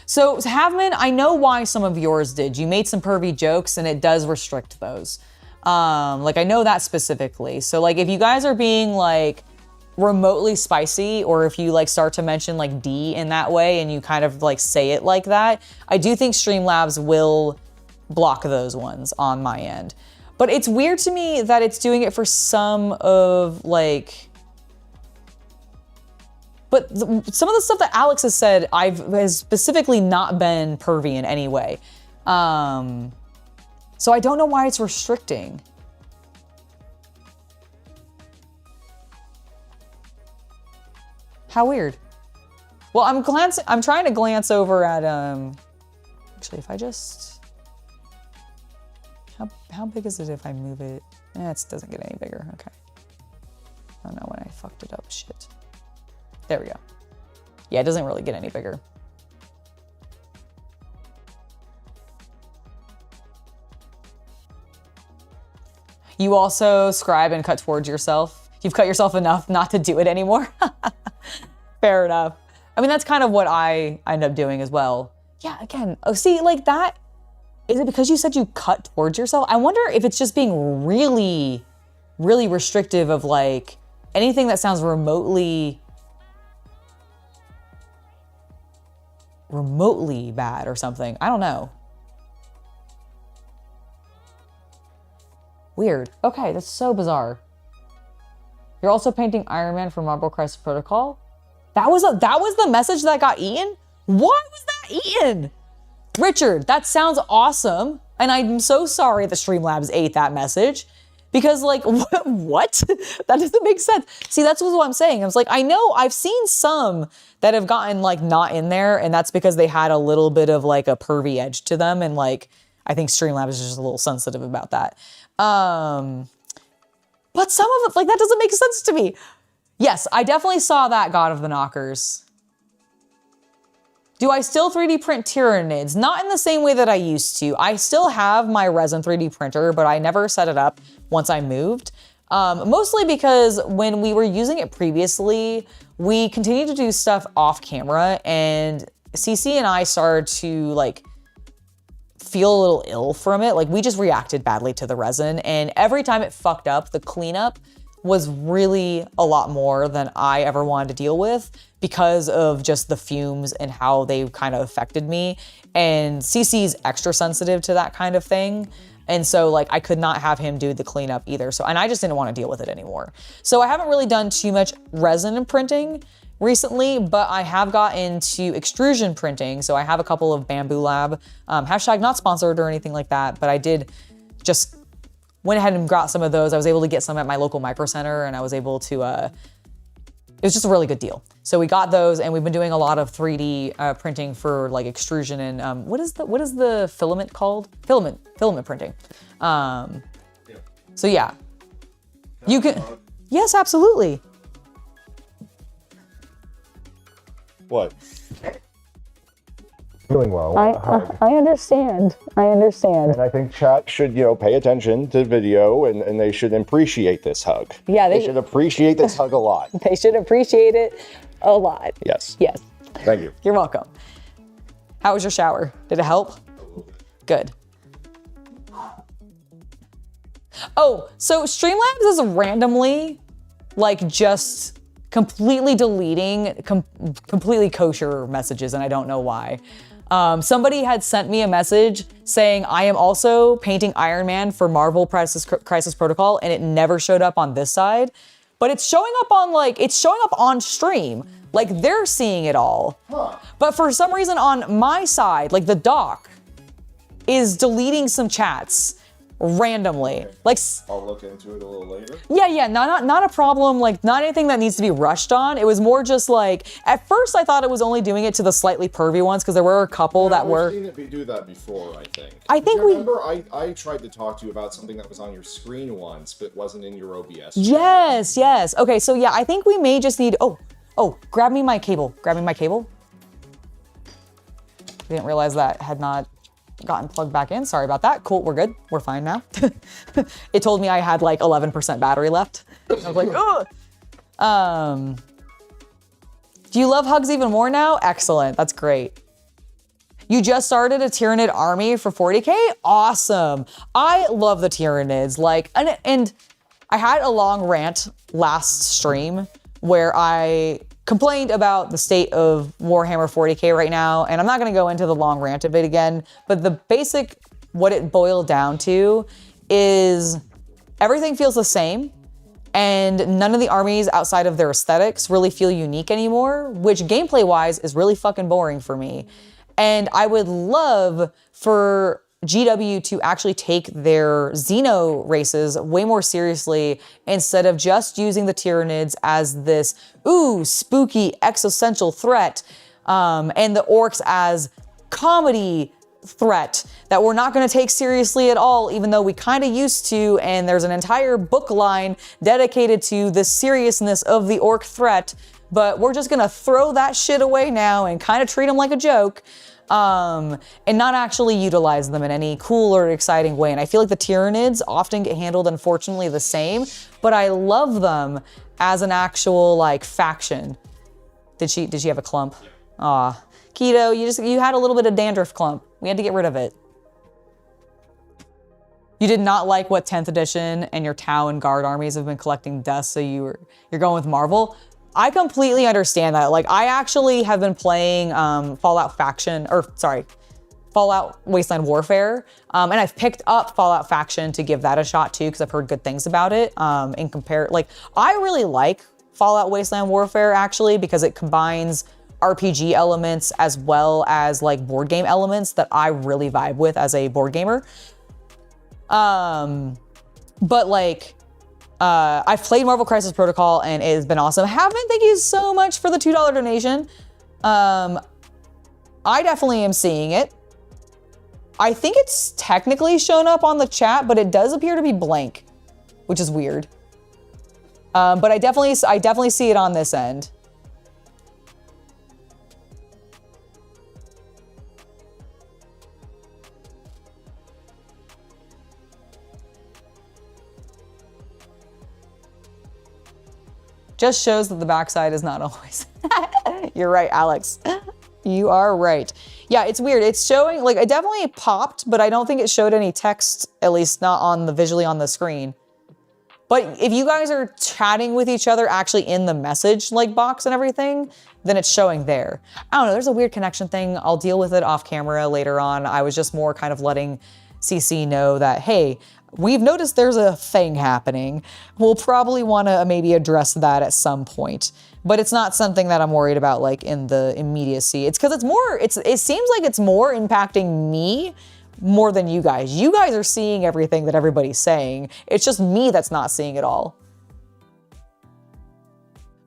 So Havman, I know why some of yours did. You made some pervy jokes and it does restrict those. Like I know that specifically. So like if you guys are being like remotely spicy, or if you like start to mention like D in that way and you kind of like say it like that, I do think Streamlabs will block those ones on my end. But it's weird to me that it's doing it for some of like, but some of the stuff that Alex has said has specifically not been pervy in any way. So I don't know why it's restricting. How weird. Well, I'm trying to glance over at, actually, if I just, how big is it if I move it? It doesn't get any bigger, okay. Oh no, when I fucked it up, shit. There we go. Yeah, it doesn't really get any bigger. You also scribe and cut towards yourself. You've cut yourself enough not to do it anymore. Fair enough. I mean, that's kind of what I end up doing as well. Yeah, again, oh, see, like that, is it because you said you cut towards yourself? I wonder if it's just being really, really restrictive of like anything that sounds remotely bad or something. I don't know. Weird. Okay, that's so bizarre. You're also painting Iron Man for Marvel Crisis Protocol? That was the message that got eaten? Why was that eaten? Richard, that sounds awesome. And I'm so sorry the Streamlabs ate that message. Because like, what? That doesn't make sense. See, that's what I'm saying. I was like, I know I've seen some that have gotten like not in there, and that's because they had a little bit of like a pervy edge to them. And like, I think Streamlabs is just a little sensitive about that. But some of it, like, that doesn't make sense to me. Yes, I definitely saw that, God of the Knockers. Do I still 3D print Tyranids? Not in the same way that I used to. I still have my resin 3D printer, but I never set it up once I moved. Mostly because when we were using it previously, we continued to do stuff off camera, and CC and I started to like feel a little ill from it. Like we just reacted badly to the resin, and every time it fucked up, the cleanup was really a lot more than I ever wanted to deal with because of just the fumes and how they kind of affected me. And CC's extra sensitive to that kind of thing. And so like I could not have him do the cleanup either. So, and I just didn't want to deal with it anymore. So I haven't really done too much resin printing recently, but I have got into extrusion printing. So I have a couple of Bamboo Lab, hashtag not sponsored or anything like that, but I did just went ahead and got some of those. I was able to get some at my local micro center, and I was able to, it was just a really good deal. So we got those, and we've been doing a lot of 3D printing for like extrusion and what is the filament called? Filament printing. So yeah, you can, yes, absolutely. What? Doing well. I understand. And I think chat should, pay attention to video and they should appreciate this hug. Yeah, they should appreciate this hug a lot. They should appreciate it a lot. Yes. Yes. Thank you. You're welcome. How was your shower? Did it help? Good. Oh, so Streamlabs is randomly, like, just completely deleting completely kosher messages, and I don't know why. Somebody had sent me a message saying, I am also painting Iron Man for Marvel Crisis Protocol, and it never showed up on this side. But it's showing up on stream. Like, they're seeing it all. Huh. But for some reason on my side, like the doc is deleting some chats randomly. Okay. Like, I'll look into it a little later. yeah, not a problem, like not anything that needs to be rushed on. It was more just like, at first I thought it was only doing it to the slightly pervy ones because there were a couple that were. I've seen it do that before, I think. I think Do you remember I tried to talk to you about something that was on your screen once, but wasn't in your OBS. Yes. Okay, so yeah, I think we may just need, oh, grab me my cable. Didn't realize that had not gotten plugged back in. Sorry about that. Cool, we're good. We're fine now. It told me I had like 11% battery left. I was like, ugh. Do you love hugs even more now? Excellent, that's great. You just started a Tyranid army for 40K? Awesome. I love the Tyranids. Like, and I had a long rant last stream where I complained about the state of Warhammer 40K right now, and I'm not gonna go into the long rant of it again, but the basic, what it boiled down to is everything feels the same, and none of the armies outside of their aesthetics really feel unique anymore, which gameplay-wise is really fucking boring for me. And I would love for GW to actually take their Xeno races way more seriously instead of just using the Tyranids as this, ooh, spooky existential threat, and the orcs as comedy threat that we're not going to take seriously at all, even though we kind of used to, and there's an entire book line dedicated to the seriousness of the orc threat, but we're just going to throw that shit away now and kind of treat them like a joke, and not actually utilize them in any cool or exciting way. And I feel like the Tyranids often get handled, unfortunately, the same, but I love them as an actual, like, faction. Did she have a clump? Aw. Keto, you had a little bit of dandruff clump. We had to get rid of it. You did not like what 10th edition and your Tau and Guard armies have been collecting dust, so you're going with Marvel. I completely understand that. Like, I actually have been playing Fallout Wasteland Warfare, and I've picked up Fallout Faction to give that a shot too, because I've heard good things about it. I really like Fallout Wasteland Warfare actually, because it combines RPG elements as well as like board game elements that I really vibe with as a board gamer. But like, I've played Marvel Crisis Protocol and it has been awesome. Haven't, thank you so much for the $2 donation. I definitely am seeing it. I think it's technically shown up on the chat, but it does appear to be blank, which is weird. But I definitely see it on this end. Just shows that the backside is not always. You're right, Alex. You are right. Yeah, it's weird. It's showing, like, it definitely popped, but I don't think it showed any text, at least not on the visually on the screen. But if you guys are chatting with each other actually in the message like box and everything, then it's showing there. I don't know, there's a weird connection thing. I'll deal with it off camera later on. I was just more kind of letting CC know that, hey, we've noticed there's a thing happening. We'll probably want to maybe address that at some point, but it's not something that I'm worried about like in the immediacy. It's because it seems like it's more impacting me more than you guys. You guys are seeing everything that everybody's saying. It's just me that's not seeing it all.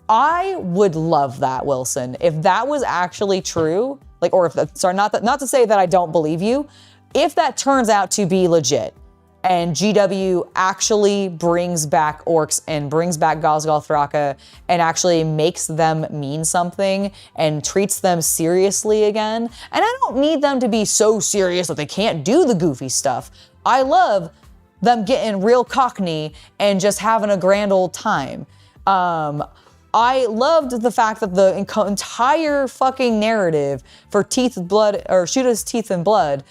I would love that, Wilson. If that was actually true, like, or if that, sorry, not to say that I don't believe you, if that turns out to be legit, and GW actually brings back orcs and brings back Gozgal Thraka and actually makes them mean something and treats them seriously again. And I don't need them to be so serious that they can't do the goofy stuff. I love them getting real cockney and just having a grand old time. I loved the fact that the entire fucking narrative for Teeth, Blood, or Shoot Us Teeth and Blood,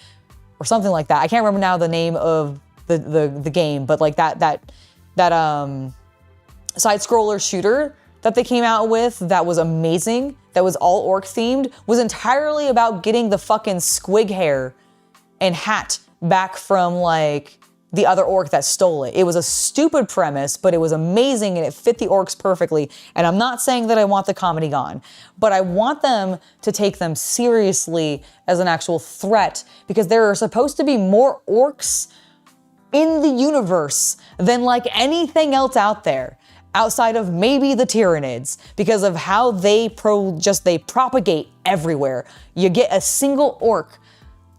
or something like that. I can't remember now the name of the game, but like that side scroller shooter that they came out with that was amazing, that was all orc themed, was entirely about getting the fucking squig hair and hat back from like the other orc that stole it. It was a stupid premise, but it was amazing and it fit the orcs perfectly. And I'm not saying that I want the comedy gone, but I want them to take them seriously as an actual threat, because there are supposed to be more orcs in the universe than like anything else out there, outside of maybe the Tyranids, because of how they propagate everywhere. You get a single orc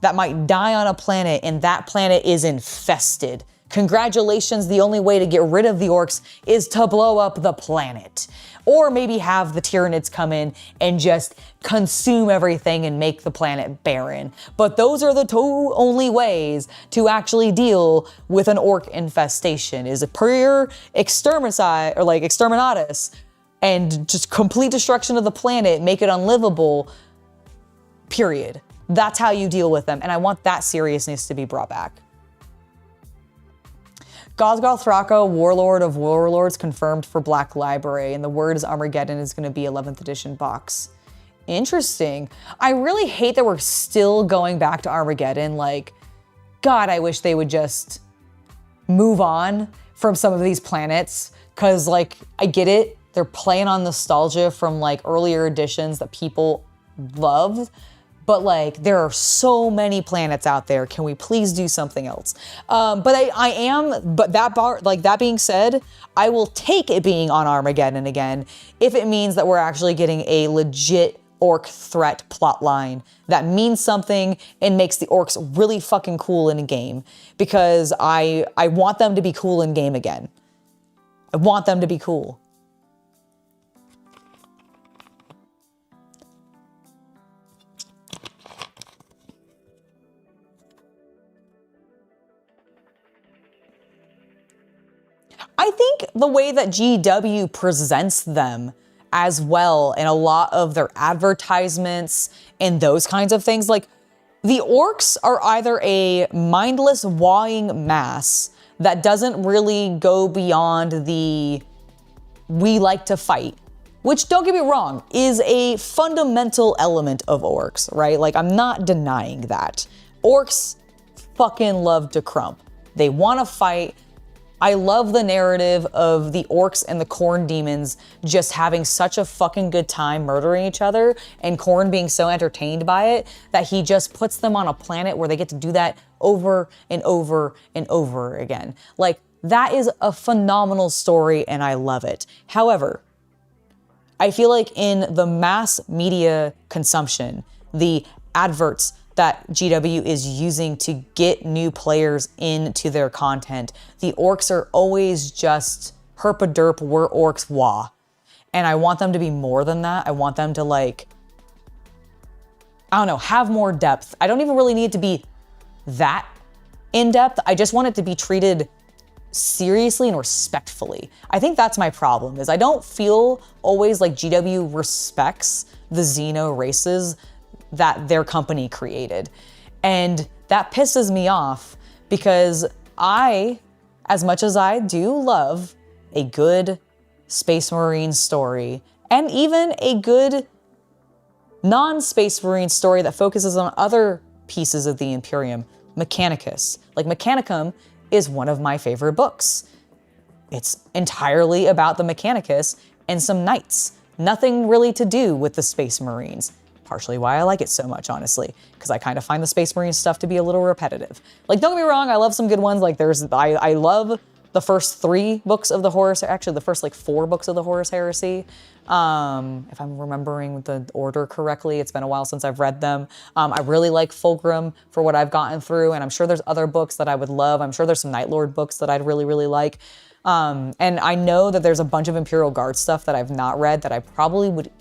that might die on a planet and that planet is infested. Congratulations, the only way to get rid of the orcs is to blow up the planet. Or maybe have the Tyranids come in and just consume everything and make the planet barren. But those are the two only ways to actually deal with an orc infestation, is a pure extermicide, or like exterminatus, and just complete destruction of the planet, make it unlivable, period. That's how you deal with them, and I want that seriousness to be brought back. Gozgal Thraka, Warlord of Warlords, confirmed for Black Library, and the word is Armageddon is going to be 11th edition box. Interesting. I really hate that we're still going back to Armageddon. Like, God, I wish they would just move on from some of these planets, because, like, I get it. They're playing on nostalgia from, like, earlier editions that people loved, but like there are so many planets out there. Can we please do something else? But that being said, I will take it being on Armageddon again if it means that we're actually getting a legit orc threat plotline that means something and makes the orcs really fucking cool in a game, because I want them to be cool in game again. I want them to be cool. I think the way that GW presents them as well in a lot of their advertisements and those kinds of things, like the orcs are either a mindless wawing mass that doesn't really go beyond the we like to fight, which, don't get me wrong, is a fundamental element of orcs, right? Like, I'm not denying that. Orcs fucking love to crump. They want to fight. I love the narrative of the orcs and the Khorne demons just having such a fucking good time murdering each other, and Khorne being so entertained by it that he just puts them on a planet where they get to do that over and over and over again. Like, that is a phenomenal story and I love it. However, I feel like in the mass media consumption, the adverts that GW is using to get new players into their content, the orcs are always just herpa-derp, we're orcs, wah. And I want them to be more than that. I want them to, like, I don't know, have more depth. I don't even really need it to be that in depth. I just want it to be treated seriously and respectfully. I think that's my problem, is I don't feel always like GW respects the Xeno races that their company created. And that pisses me off, because I, as much as I do love a good Space Marine story, and even a good non-Space Marine story that focuses on other pieces of the Imperium, Mechanicus. Like, Mechanicum is one of my favorite books. It's entirely about the Mechanicus and some knights. Nothing really to do with the Space Marines. Partially why I like it so much, honestly, because I kind of find the Space Marine stuff to be a little repetitive. Like, don't get me wrong, I love some good ones. Like, I love the first 3 books of the Horus, actually the first like 4 books of the Horus Heresy. If I'm remembering the order correctly, it's been a while since I've read them. I really like Fulgrim for what I've gotten through, and I'm sure there's other books that I would love. I'm sure there's some Night Lord books that I'd really, really like. And I know that there's a bunch of Imperial Guard stuff that I've not read that I probably would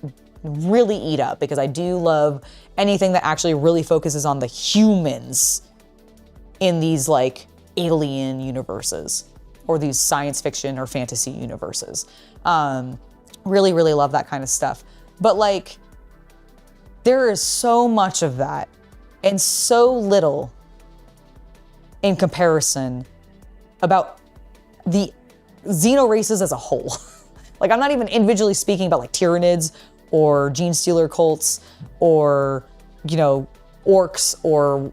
really eat up, because I do love anything that actually really focuses on the humans in these like alien universes or these science fiction or fantasy universes. Really, really love that kind of stuff. But like, there is so much of that and so little in comparison about the Xeno races as a whole. Like, I'm not even individually speaking about like Tyranids or Gene Stealer cults or, you know, orcs or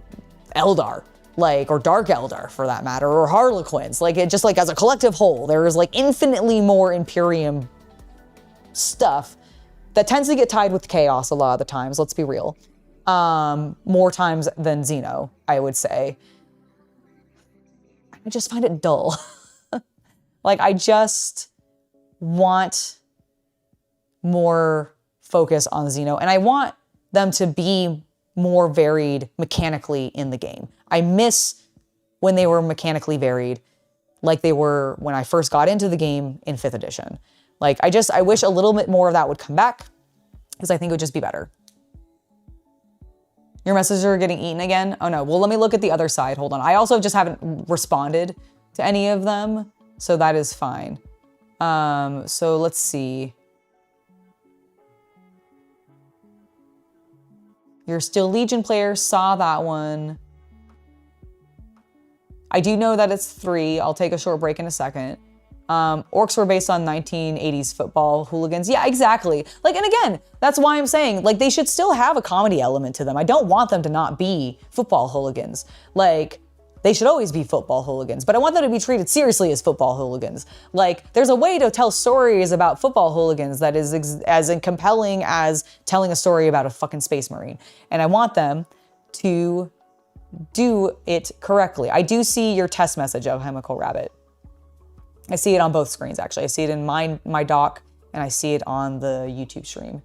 Eldar, like, or Dark Eldar for that matter, or Harlequins. Like, it just like as a collective whole, there is like infinitely more Imperium stuff that tends to get tied with chaos a lot of the times, let's be real. More times than Xeno, I would say. I just find it dull. Like, I just want more focus on Xeno, and I want them to be more varied mechanically in the game. I miss when they were mechanically varied like they were when I first got into the game in 5th edition. Like, I wish a little bit more of that would come back, because I think it would just be better. Your messages are getting eaten again? Oh no, well, let me look at the other side, hold on. I also just haven't responded to any of them, so that is fine. So let's see. You're still Legion player, saw that one. I do know that it's 3. I'll take a short break in a second. Orcs were based on 1980s football hooligans. Yeah, exactly. Like, and again, that's why I'm saying, like, they should still have a comedy element to them. I don't want them to not be football hooligans. Like, They should always be football hooligans, but I want them to be treated seriously as football hooligans. Like, there's a way to tell stories about football hooligans that is as compelling as telling a story about a fucking Space Marine. And I want them to do it correctly. I do see your test message of Chemical Rabbit. I see it on both screens, actually. I see it in my dock, and I see it on the YouTube stream.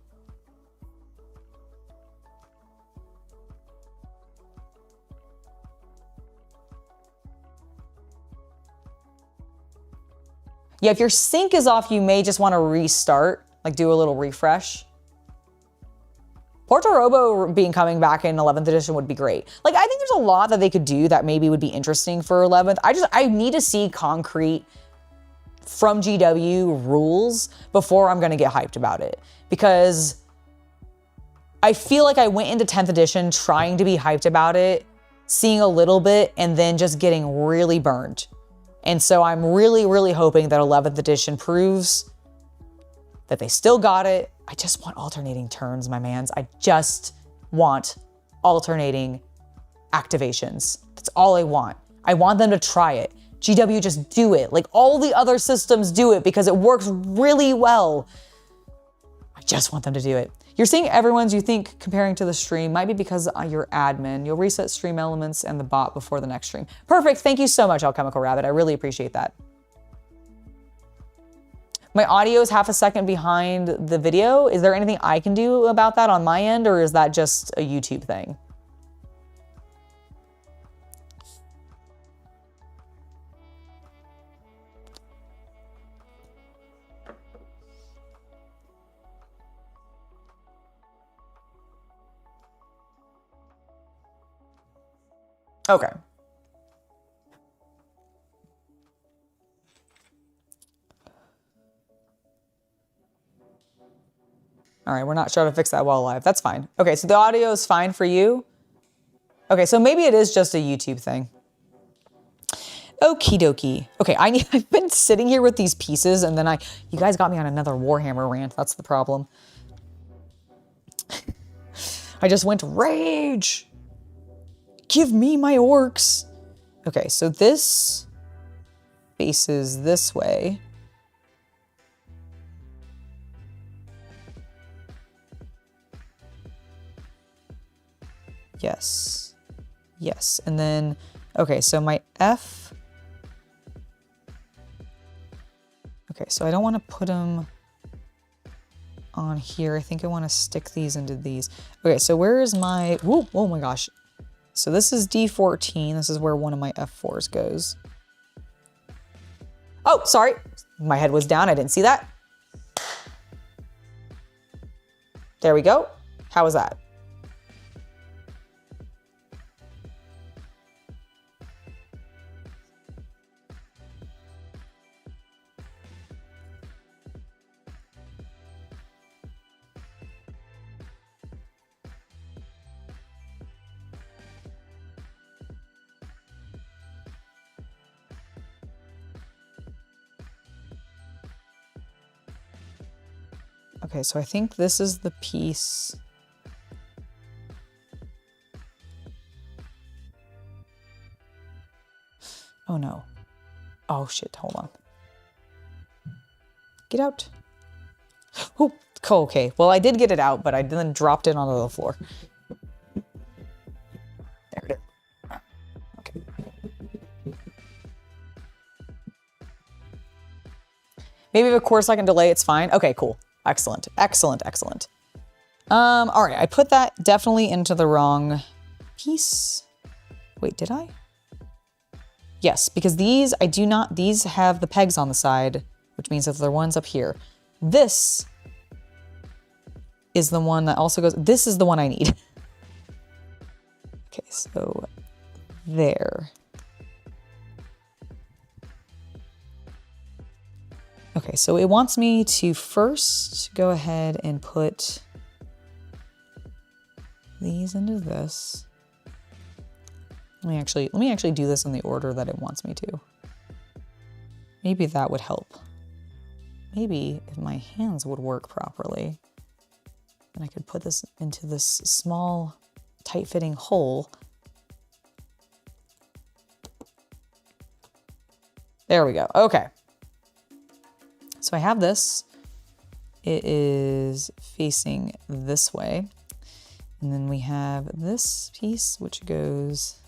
Yeah, if your sync is off, you may just want to restart, like do a little refresh. Porto Robo being coming back in 11th edition would be great. Like, I think there's a lot that they could do that maybe would be interesting for 11th. I need to see concrete from GW rules before I'm gonna get hyped about it. Because I feel like I went into 10th edition trying to be hyped about it, seeing a little bit, and then just getting really burned. And so I'm really, really hoping that 11th edition proves that they still got it. I just want alternating turns, my mans. I just want alternating activations. That's all I want. I want them to try it. GW, just do it. Like, all the other systems do it because it works really well. I just want them to do it. You're seeing everyone's, you think, comparing to the stream, might be because you're admin. You'll reset stream elements and the bot before the next stream. Perfect, thank you so much, Alchemical Rabbit. I really appreciate that. My audio is half a second behind the video. Is there anything I can do about that on my end, or is that just a YouTube thing? Okay. All right, we're not sure how to fix that while live. That's fine. Okay, so the audio is fine for you. Okay, so maybe it is just a YouTube thing. Okie dokie. Okay, I've been sitting here with these pieces, and then you guys got me on another Warhammer rant. That's the problem. I just went rage. Give me my orcs. Okay, so this faces this way. Yes. Yes. And then, okay, so my F. Okay, so I don't want to put them on here. I think I want to stick these into these. Okay, so where is my, whoa, oh my gosh. So this is D14. This is where one of my F4s goes. Oh, sorry. My head was down. I didn't see that. There we go. How was that? Okay, so I think this is the piece. Oh no. Oh shit, hold on. Get out. Oh, okay. Well, I did get it out, but I then dropped it onto the floor. There it is. Okay. Maybe of course I can delay, it's fine. Okay, cool. Excellent, excellent, excellent. All right, I put that definitely into the wrong piece. Wait, did I? Yes, because these, these have the pegs on the side, which means that they're ones up here. This is the one that also goes, this is the one I need. Okay, so there. Okay, so it wants me to first go ahead and put these into this. Let me actually do this in the order that it wants me to. Maybe that would help. Maybe if my hands would work properly, then I could put this into this small, tight-fitting hole. There we go. Okay. So I have this. It is facing this way. And then we have this piece, which goes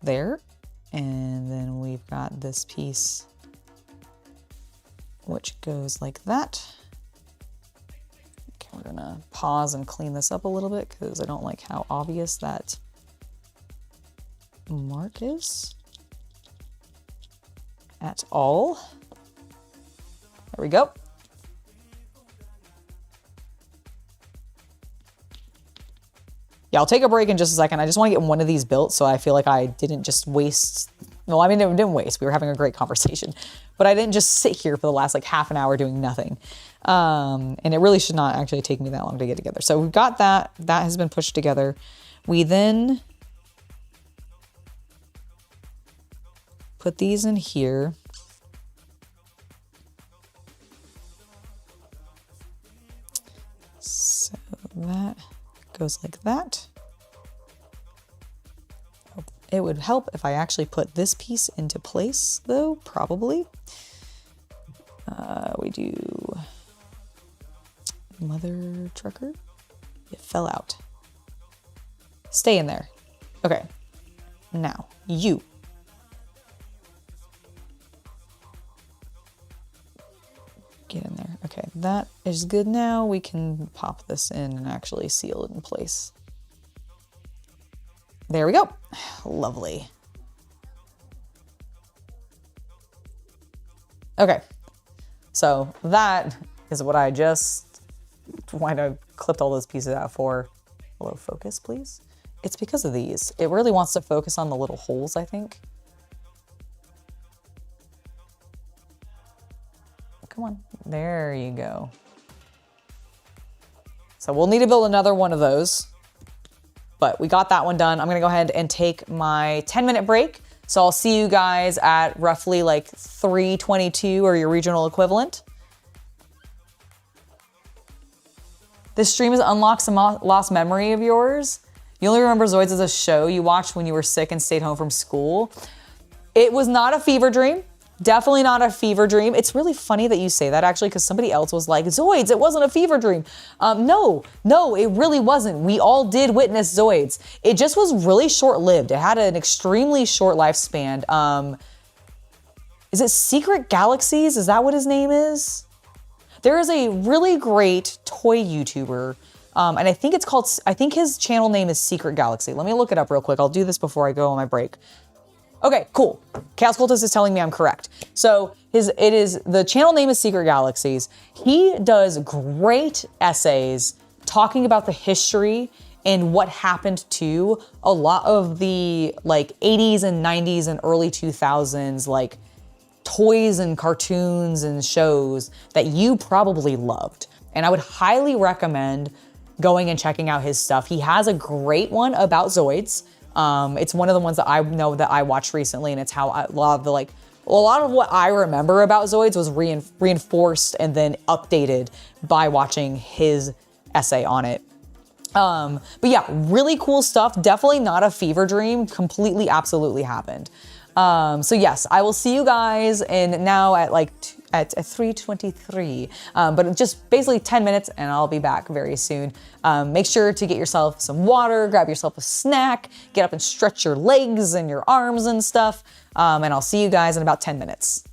there. And then we've got this piece, which goes like that. Okay, we're gonna pause and clean this up a little bit because I don't like how obvious that mark is at all. There we go. Yeah, I'll take a break in just a second. I just want to get one of these built so I feel like I didn't just waste, well, I mean, it didn't waste. We were having a great conversation, but I didn't just sit here for the last like half an hour doing nothing. And it really should not actually take me that long to get together. So we've got that. That has been pushed together. We then put these in here. So that goes like that. It would help if I actually put this piece into place though, probably. We do mother trucker. It fell out. Stay in there. Okay. Now, you. Get in there. Okay, that is good now. We can pop this in and actually seal it in place. There we go. Lovely. Okay, so that is what I just why I clipped all those pieces out for. Hello, focus, please. It's because of these. It really wants to focus on the little holes, I think. Come on, there you go. So we'll need to build another one of those, but we got that one done. I'm gonna go ahead and take my 10-minute break. So I'll see you guys at roughly like 3:22 or your regional equivalent. This stream has unlocked some lost memory of yours. You only remember Zoids as a show you watched when you were sick and stayed home from school. It was not a fever dream. Definitely not a fever dream. It's really funny that you say that actually, because somebody else was like, Zoids, it wasn't a fever dream. No, it really wasn't. We all did witness Zoids. It just was really short-lived. It had an extremely short lifespan. Is it Secret Galaxies? Is that what his name is? There is a really great toy YouTuber, and I think his channel name is Secret Galaxy. Let me look it up real quick. I'll do this before I go on my break. Okay, cool. Chaos Cultist is telling me I'm correct. So the channel name is Secret Galaxies. He does great essays talking about the history and what happened to a lot of the like 80s and 90s and early 2000s like toys and cartoons and shows that you probably loved. And I would highly recommend going and checking out his stuff. He has a great one about Zoids. It's one of the ones that I know that I watched recently, and it's how a lot of what I remember about Zoids was reinforced and then updated by watching his essay on it. But yeah, really cool stuff. Definitely not a fever dream. Completely, absolutely happened. So yes, I will see you guys now at 3:23, but just basically 10 minutes and I'll be back very soon. Make sure to get yourself some water, grab yourself a snack, get up and stretch your legs and your arms and stuff. And I'll see you guys in about 10 minutes.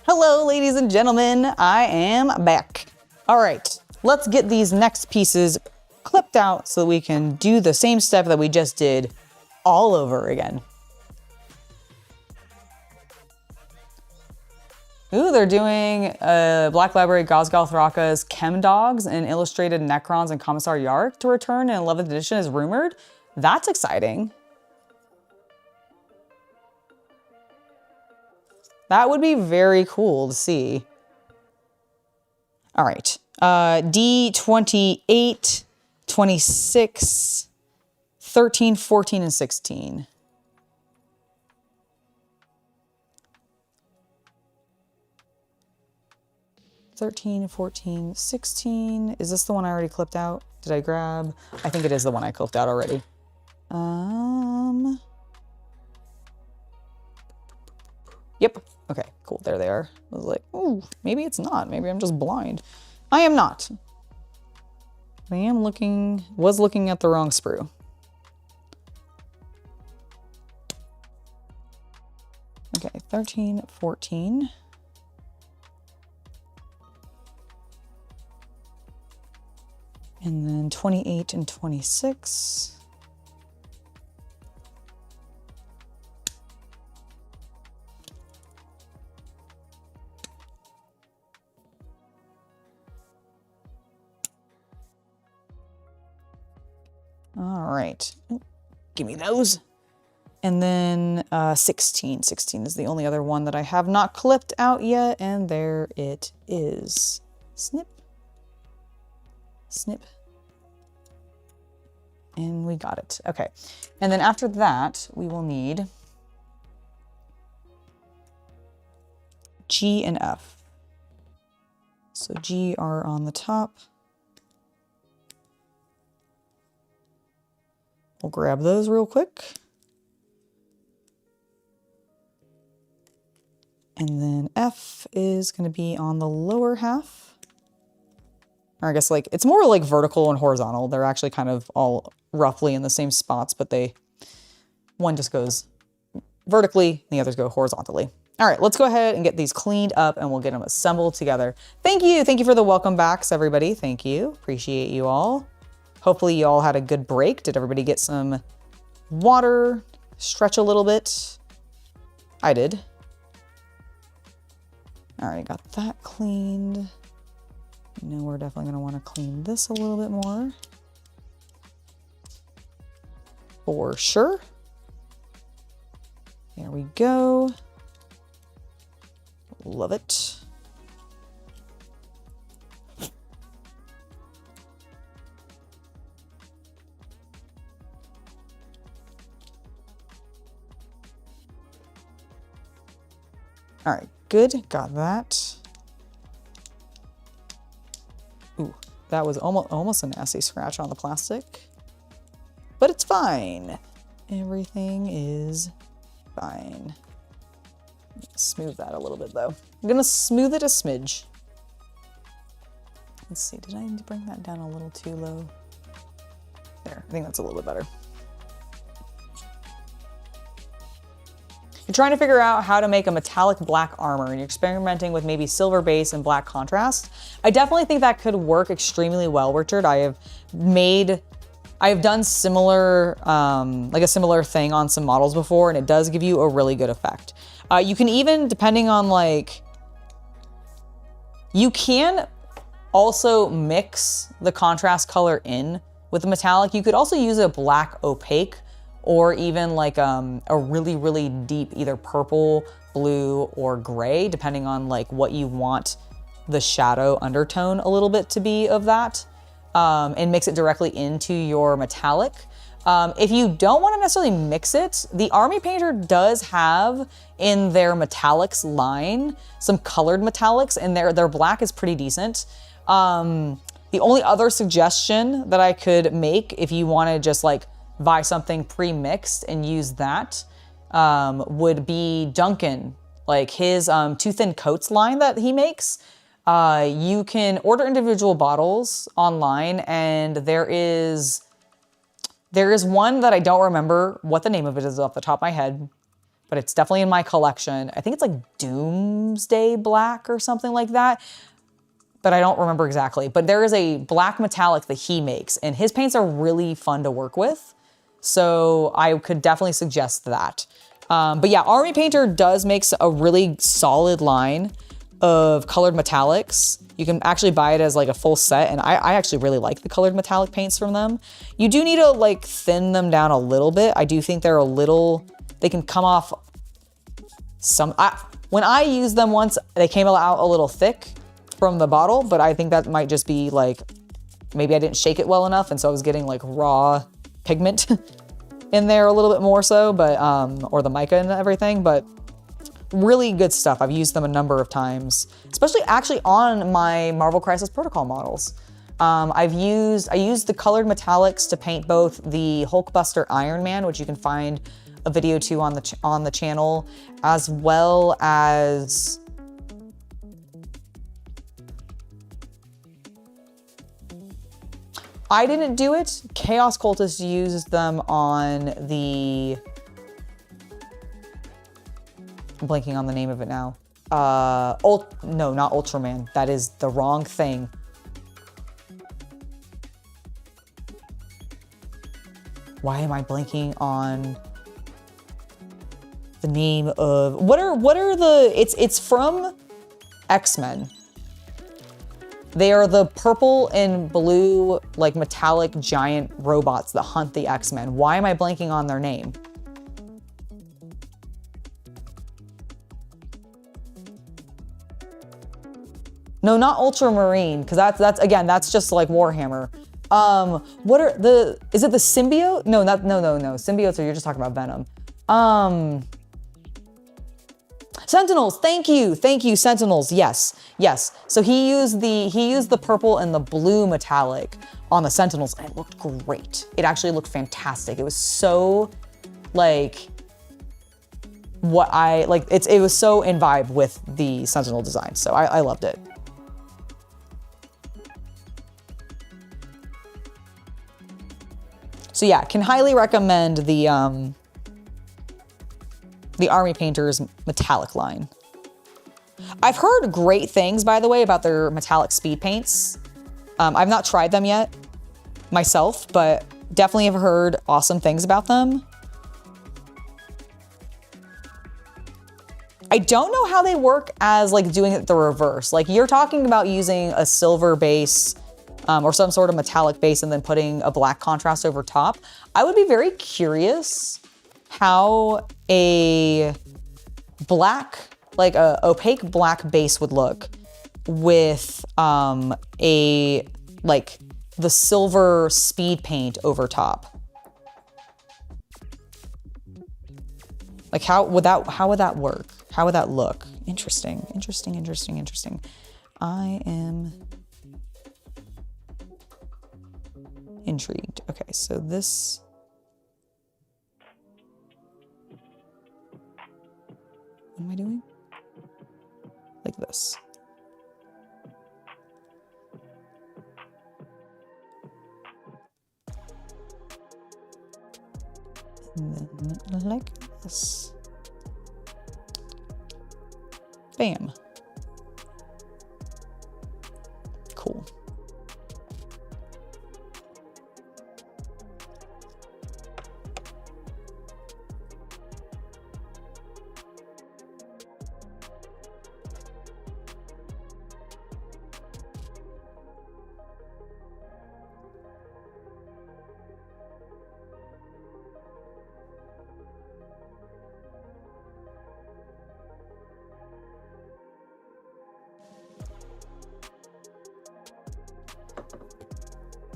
Hello, ladies and gentlemen, I am back. All right, let's get these next pieces clipped out so that we can do the same step that we just did all over again. Ooh, they're doing Black Library Gosgoth Raka's Chem Dogs and illustrated Necrons and Commissar Yark to return in 11th edition is rumored. That's exciting. That would be very cool to see. All right, D28, 26, 13, 14, and 16. (13, 14, 16). Is this the one I already clipped out? Did I grab? I think it is the one I clipped out already. Yep. Okay, cool. There they are. I was like, ooh, maybe it's not. Maybe I'm just blind. I am not. I am was looking at the wrong sprue. Okay, 13, 14. And then 28 and 26. All right, give me those. And then 16. 16 is the only other one that I have not clipped out yet, and there it is. Snip. Snip. And we got it. Okay. And then after that, we will need G and F. So G are on the top. We'll grab those real quick. And then F is going to be on the lower half. Or I guess like, it's more like vertical and horizontal. They're actually kind of all roughly in the same spots, but one just goes vertically and the others go horizontally. All right, let's go ahead and get these cleaned up and we'll get them assembled together. Thank you. Thank you for the welcome backs, everybody. Thank you. Appreciate you all. Hopefully you all had a good break. Did everybody get some water, stretch a little bit? I did. All right, got that cleaned. You know, we're definitely gonna wanna clean this a little bit more. For sure. There we go. Love it. All right, good, got that. Ooh, that was almost a nasty scratch on the plastic, but it's fine. Everything is fine. Smooth that a little bit though. I'm gonna smooth it a smidge. Let's see, did I need to bring that down a little too low? There, I think that's a little bit better. You're trying to figure out how to make a metallic black armor and you're experimenting with maybe silver base and black contrast. I definitely think that could work extremely well, Richard. I have made I've done similar, like a similar thing on some models before, and it does give you a really good effect. You can even, depending on like, you can also mix the contrast color in with the metallic. You could also use a black opaque or even like a really, really deep, either purple, blue, or gray, depending on like what you want the shadow undertone a little bit to be of that, and mix it directly into your metallic. If you don't want to necessarily mix it, the Army Painter does have in their metallics line some colored metallics, and their black is pretty decent. The only other suggestion that I could make if you want to just like buy something pre-mixed and use that would be Duncan, like his Too Thin Coats line that he makes. You can order individual bottles online, and there is one that I don't remember what the name of it is off the top of my head, but it's definitely in my collection. I think it's like Doomsday Black or something like that, but I don't remember exactly. But there is a black metallic that he makes, and his paints are really fun to work with. So I could definitely suggest that. But yeah, Army Painter does make a really solid line of colored metallics. You can actually buy it as like a full set, and I actually really like the colored metallic paints from them. You do need to like thin them down a little bit. I do think they're they can come off when I used them once, they came out a little thick from the bottle, but I think that might just be like, maybe I didn't shake it well enough, and so I was getting like raw pigment in there a little bit more so, but, or the mica and everything, but really good stuff. I've used them a number of times, especially actually on my Marvel Crisis Protocol models. I used the colored metallics to paint both the Hulkbuster Iron Man, which you can find a video to on the channel, as well as I didn't do it. Chaos Cultist used them on the, I'm blanking on the name of it now. No, not Ultraman. That is the wrong thing. Why am I blanking on the name of, what are the, it's from X-Men. They are the purple and blue, like metallic giant robots that hunt the X-Men. Why am I blanking on their name? No, not Ultramarine, because that's just like Warhammer. Is it the symbiote? No, symbiotes are, you're just talking about Venom. Sentinels, thank you, Sentinels, yes. So he used the purple and the blue metallic on the Sentinels, and it looked great. It actually looked fantastic. It was so, like, it was so in vibe with the Sentinel design, so I loved it. So yeah, can highly recommend the Army Painter's metallic line. I've heard great things, by the way, about their metallic speed paints. I've not tried them yet myself, but definitely have heard awesome things about them. I don't know how they work as like doing it the reverse. Like you're talking about using a silver base or some sort of metallic base and then putting a black contrast over top. I would be very curious how a black, like a opaque black base would look with like the silver speed paint over top. Like how would that work? How would that look? Interesting. I am intrigued. Okay, so this, what am I doing? Like this. And then like this. Bam. Cool.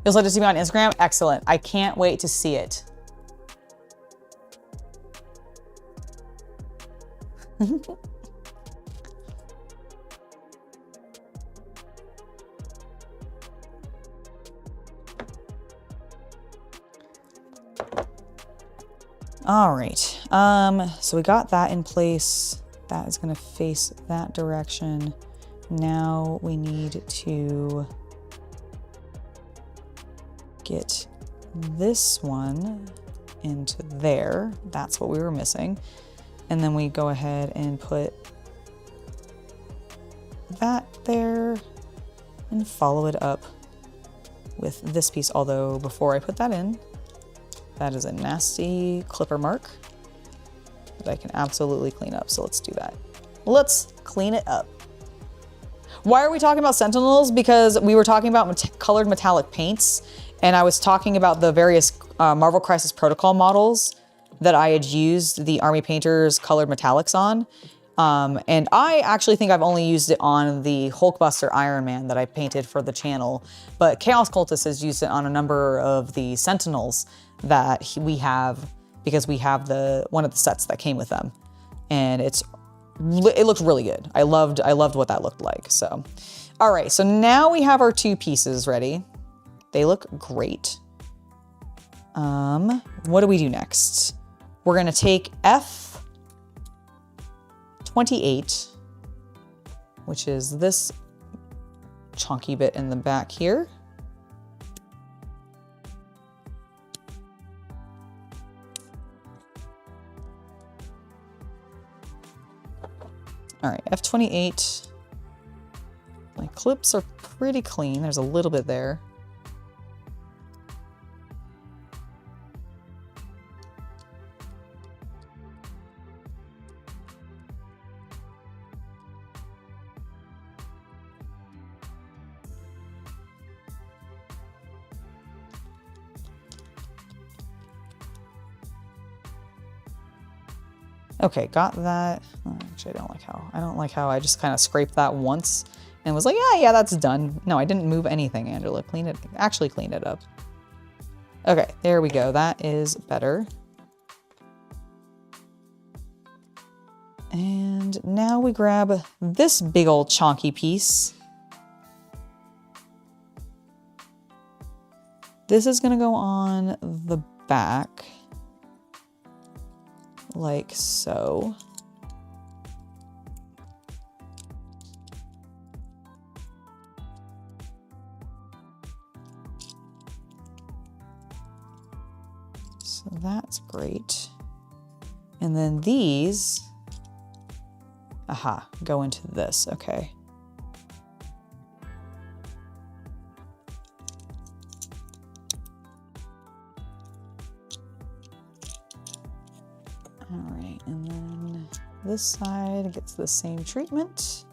You'll start to see me on Instagram? Excellent. I can't wait to see it. All right, so we got that in place. That is gonna face that direction. Now we need to get this one into there. That's what we were missing. And then we go ahead and put that there and follow it up with this piece. Although before I put that in, that is a nasty clipper mark that I can absolutely clean up. So let's do that. Let's clean it up. Why are we talking about Sentinels? Because we were talking about colored metallic paints, and I was talking about the various Marvel Crisis Protocol models that I had used the Army Painters colored metallics on. And I actually think I've only used it on the Hulkbuster Iron Man that I painted for the channel, but Chaos Cultist has used it on a number of the Sentinels that we have, because we have one of the sets that came with them, and it looks really good. I loved what that looked like. So, all right, so now we have our two pieces ready. They look great. What do we do next? We're gonna take F28, which is this chunky bit in the back here. All right, F28. My clips are pretty clean. There's a little bit there. Okay, got that. Actually, I don't like how I just kind of scraped that once and was like, yeah, that's done. No, I didn't move anything, Angela. Actually cleaned it up. Okay, there we go. That is better. And now we grab this big old chonky piece. This is gonna go on the back, like so. So that's great. And then these, go into this, okay. All right, and then this side gets the same treatment.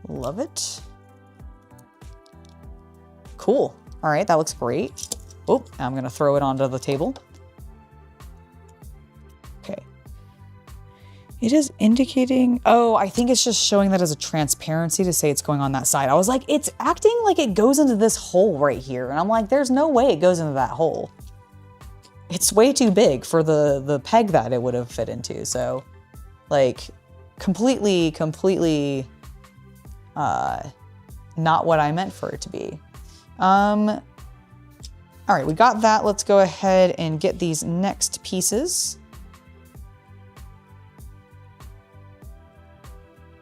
Love it. Cool. All right, that looks great. Oh, I'm gonna throw it onto the table. Okay. It is indicating, oh, I think it's just showing that as a transparency to say it's going on that side. I was like, it's acting like it goes into this hole right here. And I'm like, there's no way it goes into that hole. It's way too big for the peg that it would have fit into. So like completely not what I meant for it to be. All right, we got that. Let's go ahead and get these next pieces.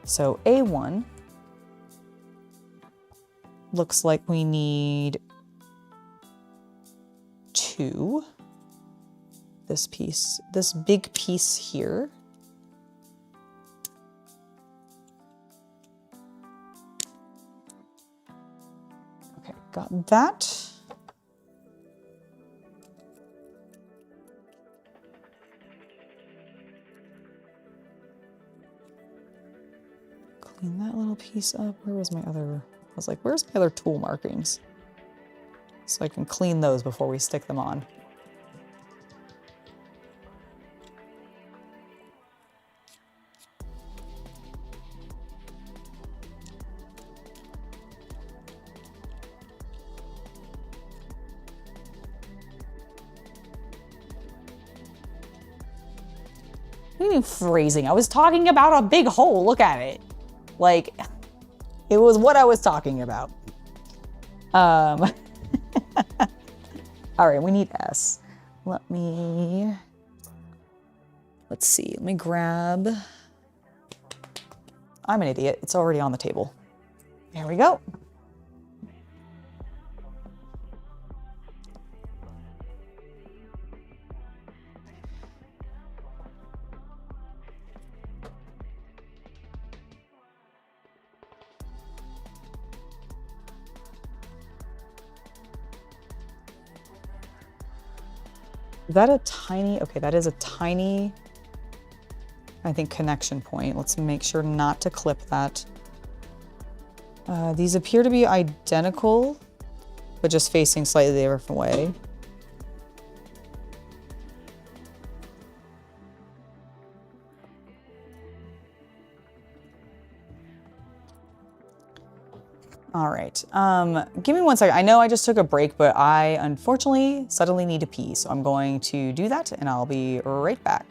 So A1 looks like we need 2. This piece, this big piece here. Okay, got that. Clean that little piece up. Where was my other, I was like, where's my other tool markings? So I can clean those before we stick them on. do you mean phrasing? I was talking about a big hole. Look at it. Like, it was what I was talking about. All right, we need S. Let's see, let me grab. I'm an idiot. It's already on the table. There we go. Is that a tiny, okay, that is a tiny, I think, connection point. Let's make sure not to clip that. These appear to be identical, but just facing slightly different way. All right, give me 1 second. I know I just took a break, but I unfortunately suddenly need to pee. So I'm going to do that and I'll be right back.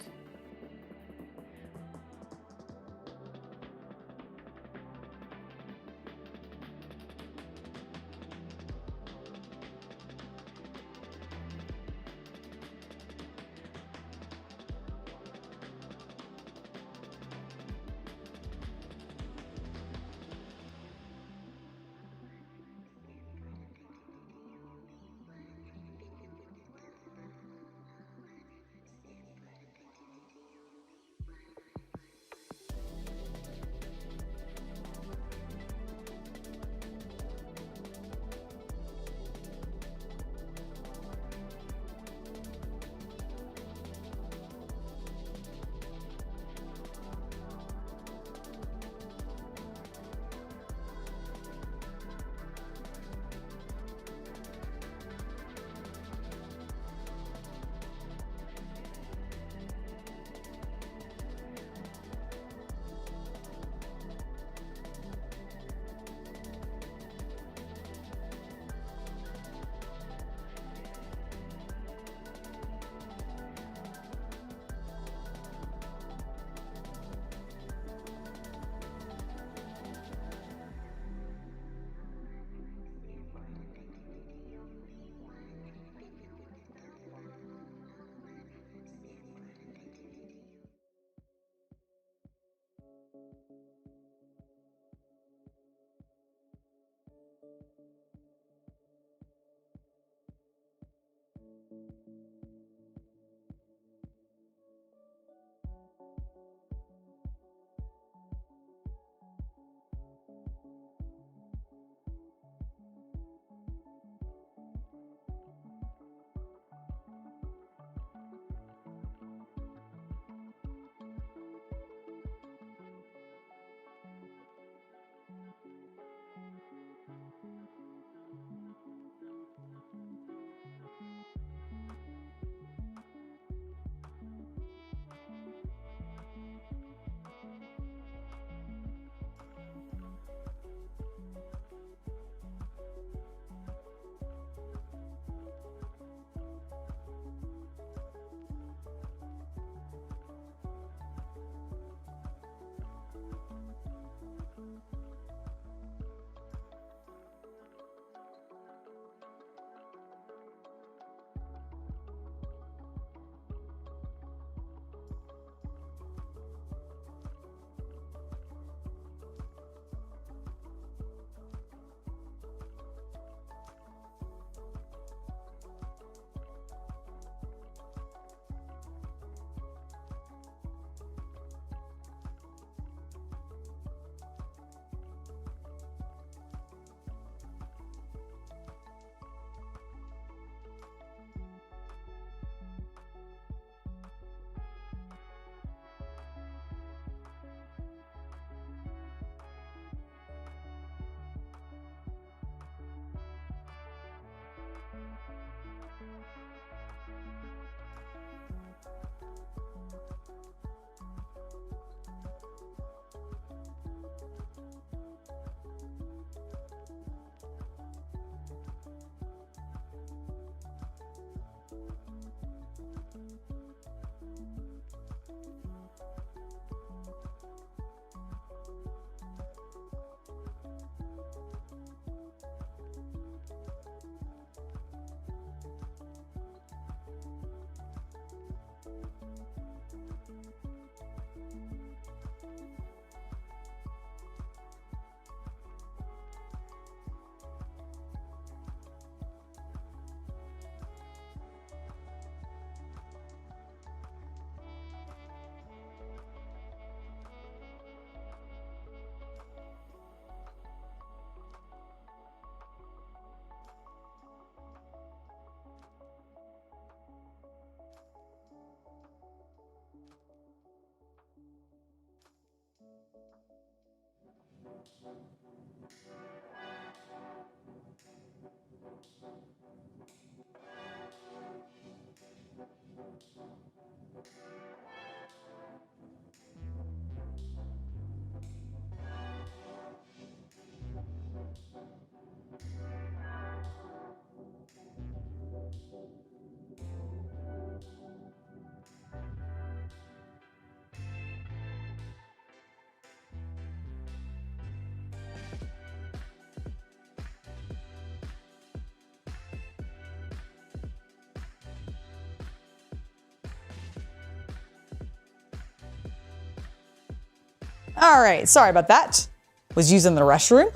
All right, sorry about that. Was using the restroom.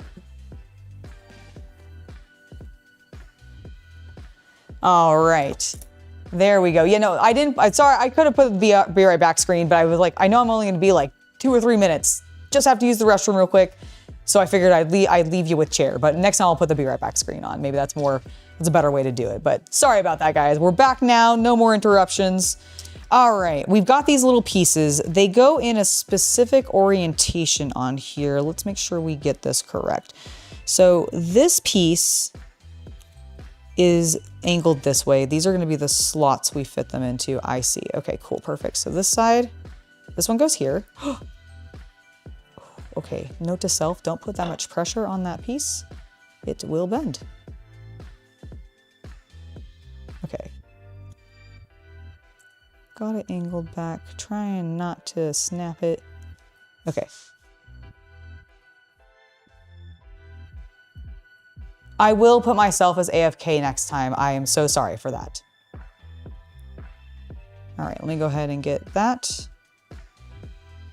All right, there we go. You know, sorry, I could have put the be right back screen, but I was like, I know I'm only gonna be like 2 or 3 minutes. Just have to use the restroom real quick. So I figured I'd leave you with chair, but next time I'll put the be right back screen on. Maybe that's a better way to do it. But sorry about that, guys. We're back now, no more interruptions. All right, we've got these little pieces. They go in a specific orientation on here. Let's make sure we get this correct. So this piece is angled this way. These are gonna be the slots we fit them into. I see, okay, cool, perfect. So this side, this one goes here. Okay, note to self, don't put that much pressure on that piece. It will bend. Okay. Got it angled back, trying not to snap it. Okay. I will put myself as AFK next time. I am so sorry for that. All right, let me go ahead and get that.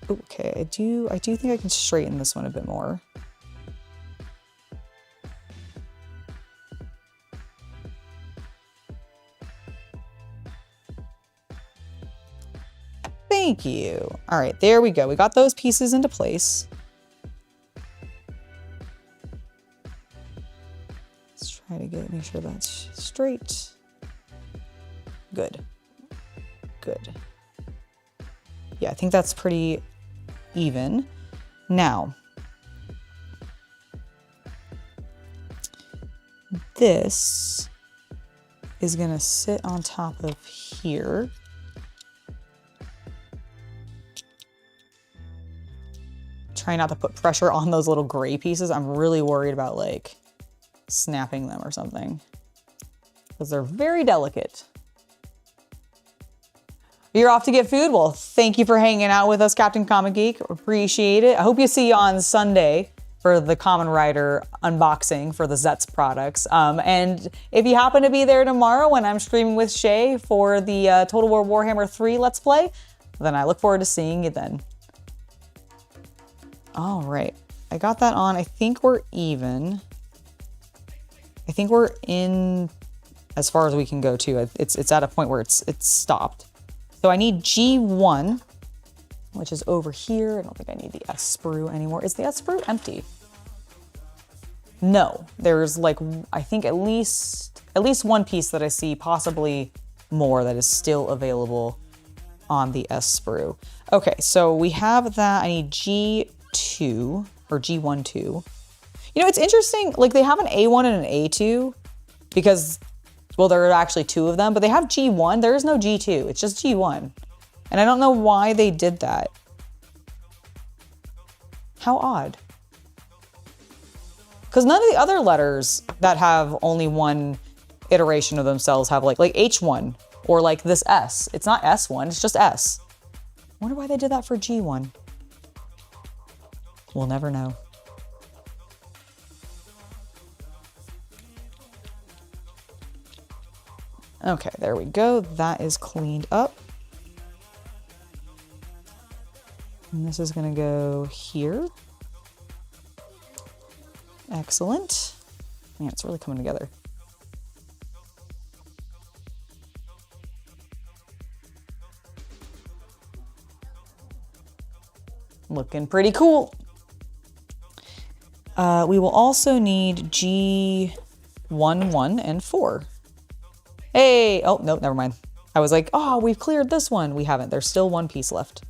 Okay, I do think I can straighten this one a bit more. Thank you. All right, there we go. We got those pieces into place. Let's try to make sure that's straight. Good. Good. Yeah, I think that's pretty even. Now, this is gonna sit on top of here. Try not to put pressure on those little gray pieces. I'm really worried about like snapping them or something because they're very delicate. You're off to get food? Well, thank you for hanging out with us, Captain Comic Geek. Appreciate it. I hope you see you on Sunday for the Kamen Rider unboxing for the Zets products. And if you happen to be there tomorrow when I'm streaming with Shay for the Total War Warhammer 3 Let's Play, then I look forward to seeing you then. All right, I got that on. I think we're even. I think we're in as far as we can go too. It's at a point where it's stopped. So I need G1, which is over here. I don't think I need the S sprue anymore. Is the S sprue empty? No, there's like, I think at least one piece that I see, possibly more, that is still available on the S sprue. Okay, so we have that. I need G2 or G1, 2. You know, it's interesting, like they have an A1 and an A2 because, well, there are actually 2 of them, but they have G1. There is no G2, it's just G1. And I don't know why they did that. How odd. Because none of the other letters that have only one iteration of themselves have like H1 or like this S. It's not S1, it's just S. I wonder why they did that for G1. We'll never know. Okay, there we go. That is cleaned up. And this is gonna go here. Excellent. Man, it's really coming together. Looking pretty cool. We will also need G1, 1, and 4. Hey, oh, no, never mind. I was like, oh, we've cleared this one. We haven't, there's still one piece left.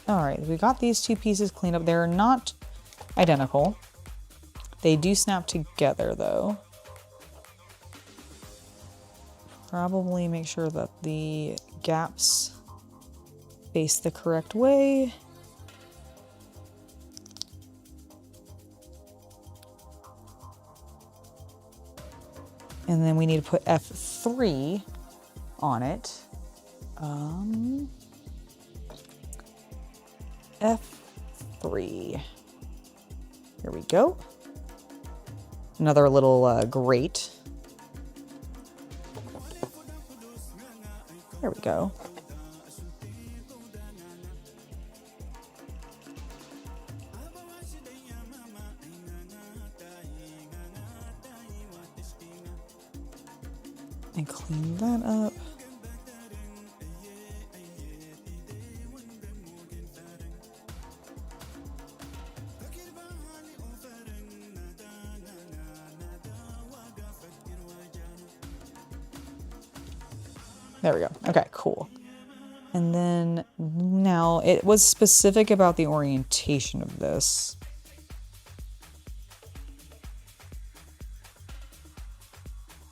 All right, we got these two pieces cleaned up. They're not identical. They do snap together though. Probably make sure that the gaps face the correct way. And then we need to put F3 on it. F3. Here we go. Another little grate. There we go. And clean that up. There we go. Okay, cool. And then now it was specific about the orientation of this.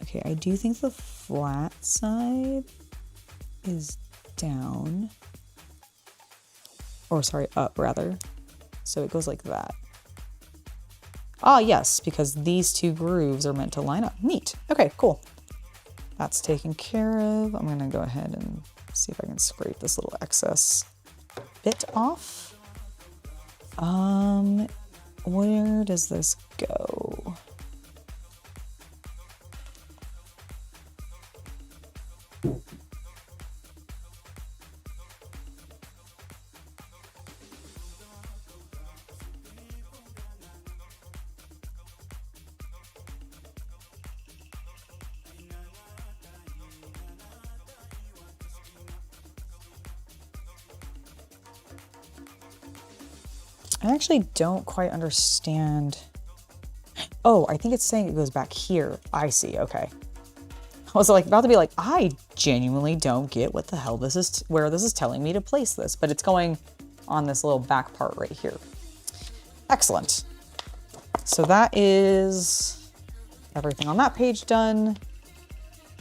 Okay, I do think the flat side is down. Or sorry, up rather. So it goes like that. Ah, yes, because these two grooves are meant to line up. Neat. Okay, cool. That's taken care of. I'm gonna go ahead and see if I can scrape this little excess bit off. Where does this go? I actually don't quite understand. Oh, I think it's saying it goes back here. I see, okay. I was like about to be like, I genuinely don't get what the hell this is, where this is telling me to place this, but it's going on this little back part right here. Excellent. So that is everything on that page done.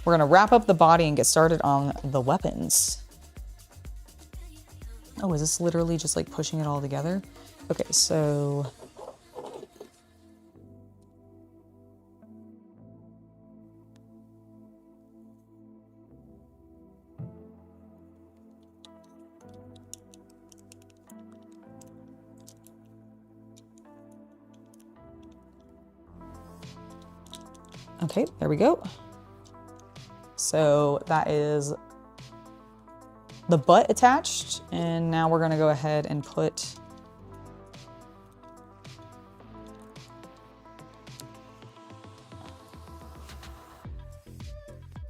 We're gonna wrap up the body and get started on the weapons. Oh, is this literally just like pushing it all together? Okay, so okay, there we go. So that is the butt attached, and now we're gonna go ahead and put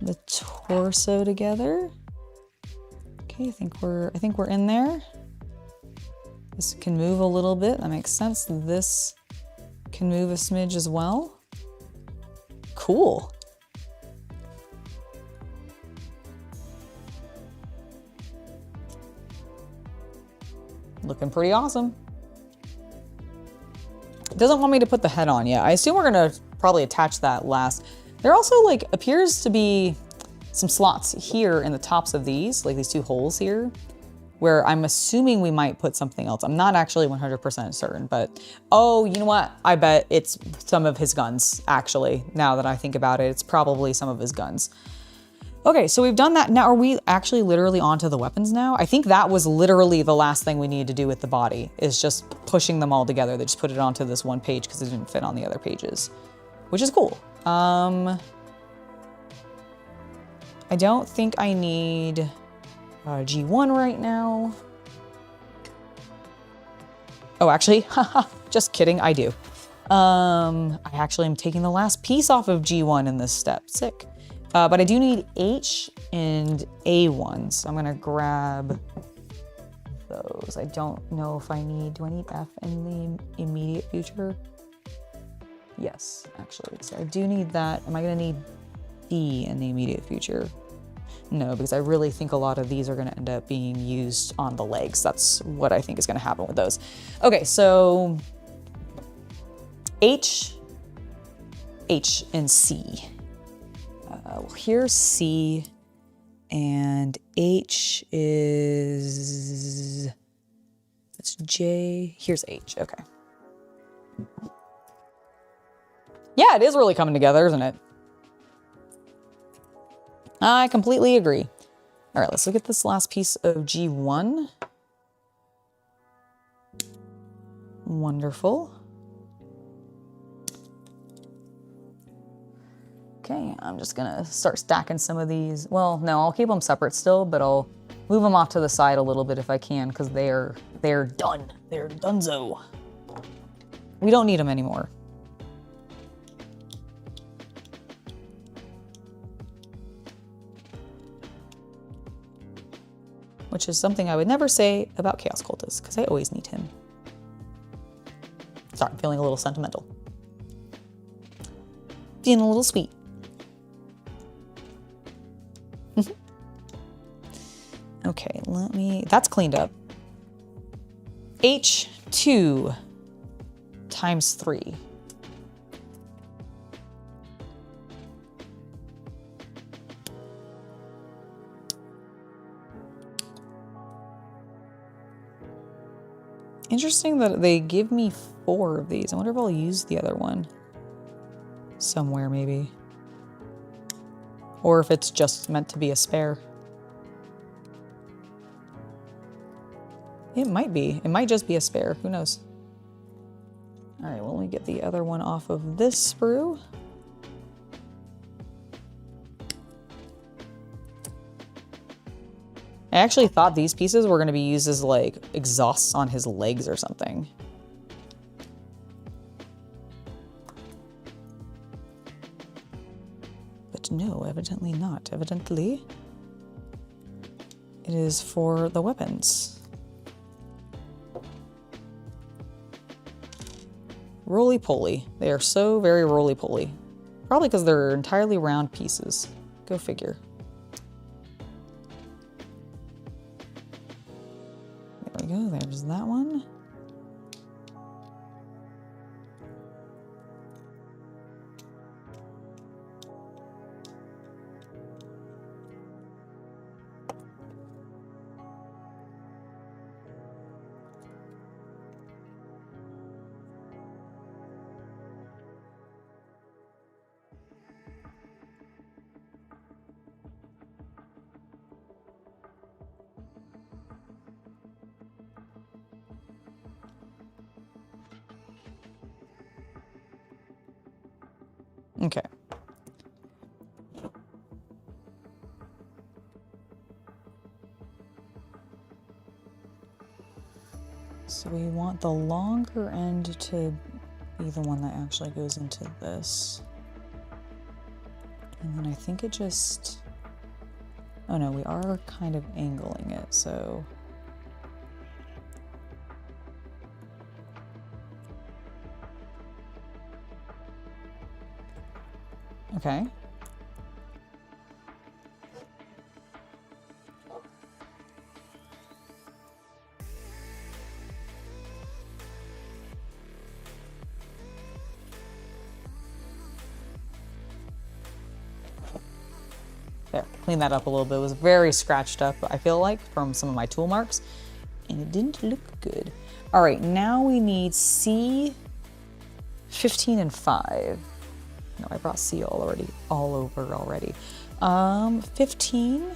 the torso together. Okay, I think we're in there. This can move a little bit. That makes sense. This can move a smidge as well. Cool. Looking pretty awesome. It doesn't want me to put the head on yet. I assume we're gonna probably attach that last. There also like appears to be some slots here in the tops of these, like these two holes here, where I'm assuming we might put something else. I'm not actually 100% certain, but oh, you know what? I bet it's some of his guns, actually. Now that I think about it, it's probably some of his guns. Okay, so we've done that. Now, are we actually literally onto the weapons now? I think that was literally the last thing we needed to do with the body, is just pushing them all together. They just put it onto this one page because it didn't fit on the other pages, which is cool. I don't think I need G1 right now. Oh, actually, just kidding, I do. I actually am taking the last piece off of G1 in this step, sick. But I do need H and A1, so I'm gonna grab those. I don't know if I need, do I need F in the immediate future? Yes, actually, so I do need that. Am I gonna need B in the immediate future? No, because I really think a lot of these are going to end up being used on the legs. That's what I think is going to happen with those. Okay, so H, and C. Well, here's C, and H is, it's J, here's H, okay. Yeah, it is really coming together, isn't it? I completely agree. All right, let's look at this last piece of G1. Wonderful. Okay, I'm just gonna start stacking some of these. Well, no, I'll keep them separate still, but I'll move them off to the side a little bit if I can, because they're done. They're donezo. We don't need them anymore. Which is something I would never say about Chaos Cultist, because I always need him. Sorry, I'm feeling a little sentimental. Being a little sweet. Okay, that's cleaned up. H2 times 3. Interesting that they give me 4 of these. I wonder if I'll use the other one somewhere maybe. Or if it's just meant to be a spare. It might be. It might just be a spare. Who knows? All right, well, let me get the other one off of this sprue. I actually thought these pieces were going to be used as like exhausts on his legs or something. But no, evidently not. Evidently, it is for the weapons. Roly-poly. They are so very roly-poly. Probably because they're entirely round pieces. Go figure. There we go, there's that one. Okay. So we want the longer end to be the one that actually goes into this. And then I think it just... Oh no, we are kind of angling it, so... Okay. There, clean that up a little bit. It was very scratched up, I feel like, from some of my tool marks, and it didn't look good. All right, now we need C, 15 and 5. No, I brought C all over already. 15.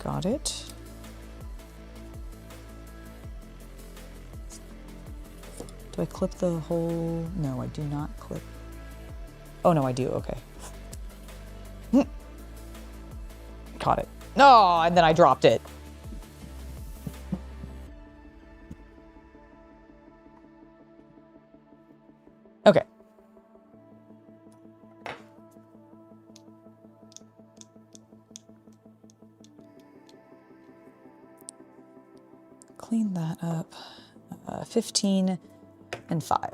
Got it. Do I clip the whole? No, I do not clip. Oh no, I do, okay. Caught it. No, and then I dropped it. Okay. Clean that up. 15 and 5.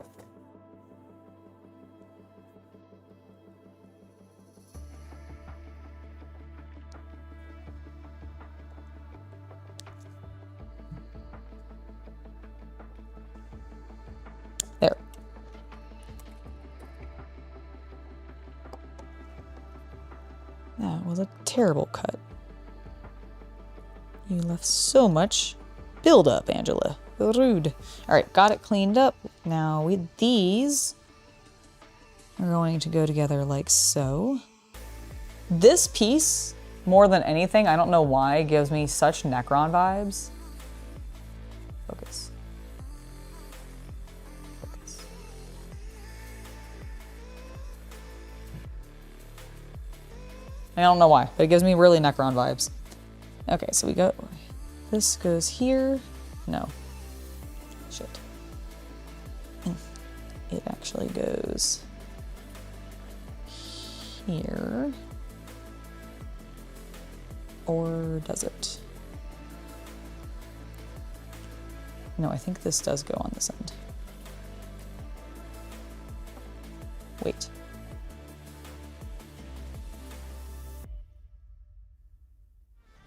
terrible cut. You left so much build up, Angela. Rude. All right, got it cleaned up. Now with these, we're going to go together like so. This piece, more than anything, I don't know why, gives me such Necron vibes. Focus. Focus. I don't know why, but it gives me really Necron vibes. Okay, so we go, this goes here. No. Shit. It actually goes here. Or does it? No, I think this does go on this end. Wait.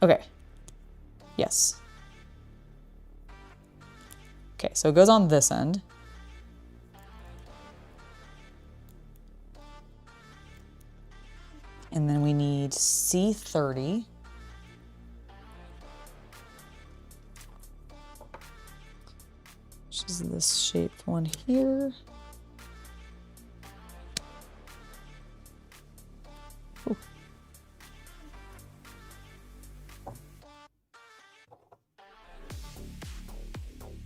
Okay. Yes. Okay, so it goes on this end. And then we need C30. Which is this shaped one here. Ooh.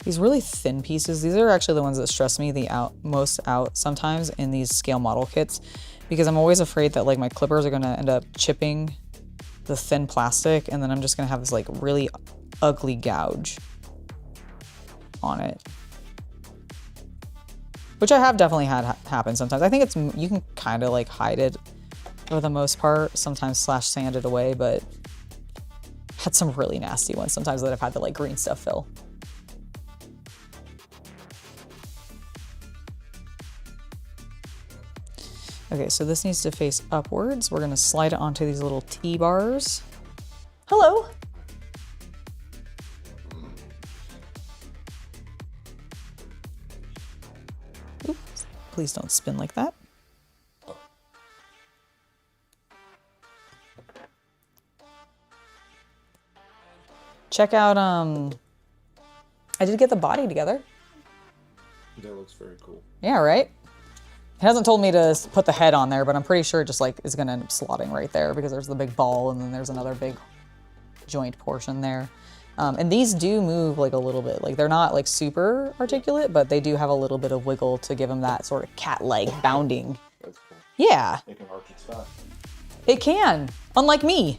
These really thin pieces, these are actually the ones that stress me most out sometimes in these scale model kits, because I'm always afraid that like my clippers are gonna end up chipping the thin plastic, and then I'm just gonna have this like really ugly gouge on it. Which I have definitely had happen sometimes. I think it's, you can kind of like hide it for the most part, sometimes slash sand it away, but had some really nasty ones sometimes that I've had to like green stuff fill. Okay, so this needs to face upwards. We're gonna slide it onto these little T-bars. Hello. Oops, please don't spin like that. Check out, I did get the body together. That looks very cool. Yeah, right? It hasn't told me to put the head on there, but I'm pretty sure it just like is gonna end up slotting right there because there's the big ball and then there's another big joint portion there. And these do move like a little bit. Like they're not like super articulate, but they do have a little bit of wiggle to give them that sort of cat-like bounding. That's cool. Yeah. It can arch its back. It can, unlike me.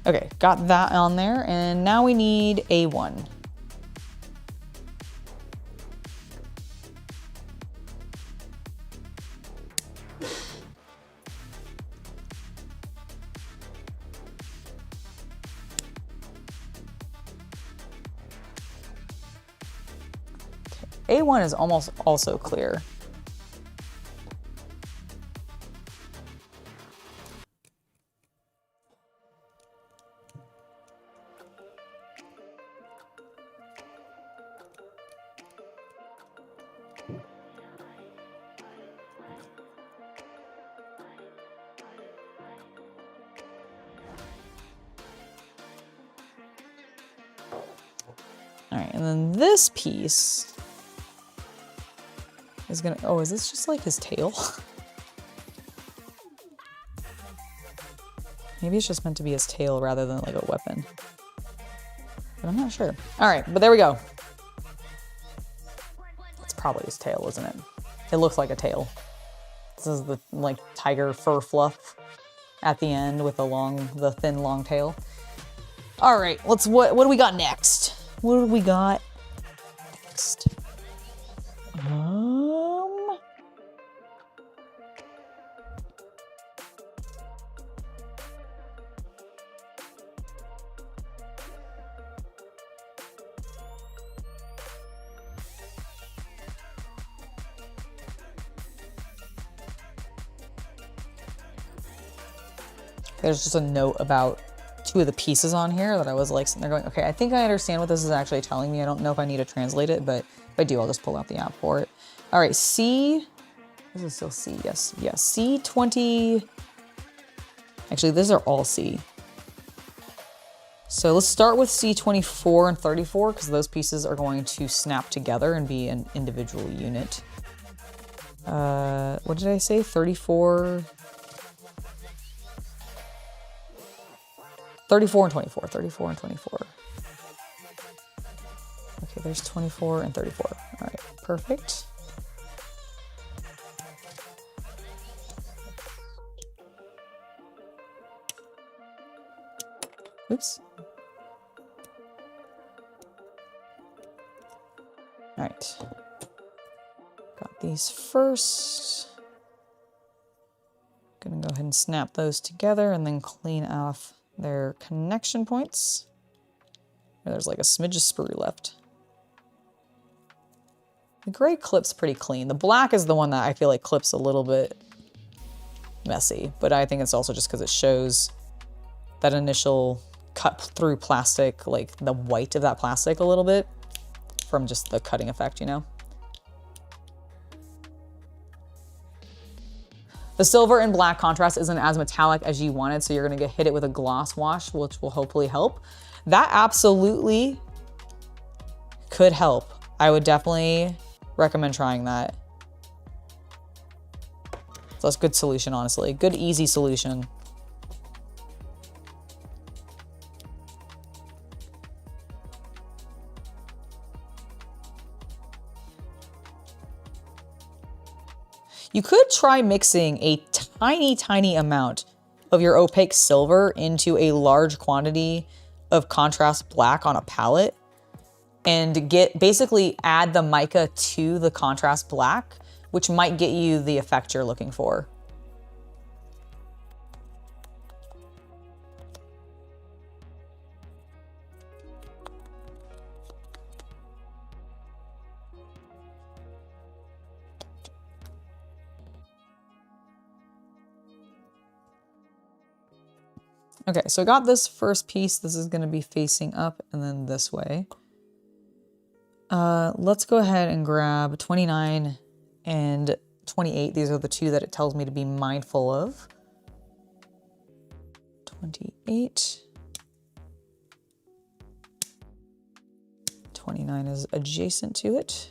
Okay, got that on there, and now we need A1. A1 is almost also clear. All right, and then this piece is gonna, oh, is this just like his tail? Maybe it's just meant to be his tail rather than like a weapon. But I'm not sure. All right, but there we go. It's probably his tail, isn't it? It looks like a tail. This is the like tiger fur fluff at the end with the thin long tail. All right, what do we got next? What do we got next? There's just a note about two of the pieces on here that I was like sitting there going, okay, I think I understand what this is actually telling me. I don't know if I need to translate it, but if I do, I'll just pull out the app for it. All right, C30. This is still C, yes. Yes, C20. Actually, these are all C. So let's start with C24 and 34 because those pieces are going to snap together and be an individual unit. What did I say? 34. 34 and 24. 34 and 24. Okay, there's 24 and 34. All right, perfect. Oops. All right. Got these first. Gonna go ahead and snap those together and then clean off their connection points. There's like a smidge of sprue left. The gray clip's pretty clean. The black is the one that I feel like clips a little bit messy, but I think it's also just because it shows that initial cut through plastic, like the white of that plastic a little bit from just the cutting effect, you know? The silver and black contrast isn't as metallic as you wanted, so you're gonna hit it with a gloss wash, which will hopefully help. That absolutely could help. I would definitely recommend trying that. So that's a good solution, honestly. Good, easy solution. You could try mixing a tiny, tiny amount of your opaque silver into a large quantity of contrast black on a palette and basically add the mica to the contrast black, which might get you the effect you're looking for. Okay, so I got this first piece. This is gonna be facing up and then this way. Let's go ahead and grab 29 and 28. These are the two that it tells me to be mindful of. 28. 29 is adjacent to it.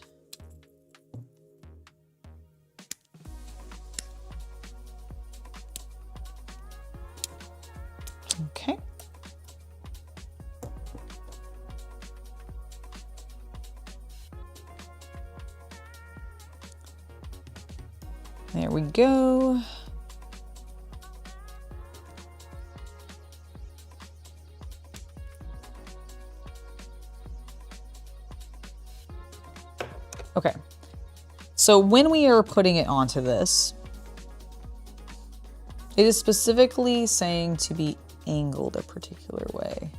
Okay. There we go. Okay. So when we are putting it onto this, it is specifically saying to be angled a particular way.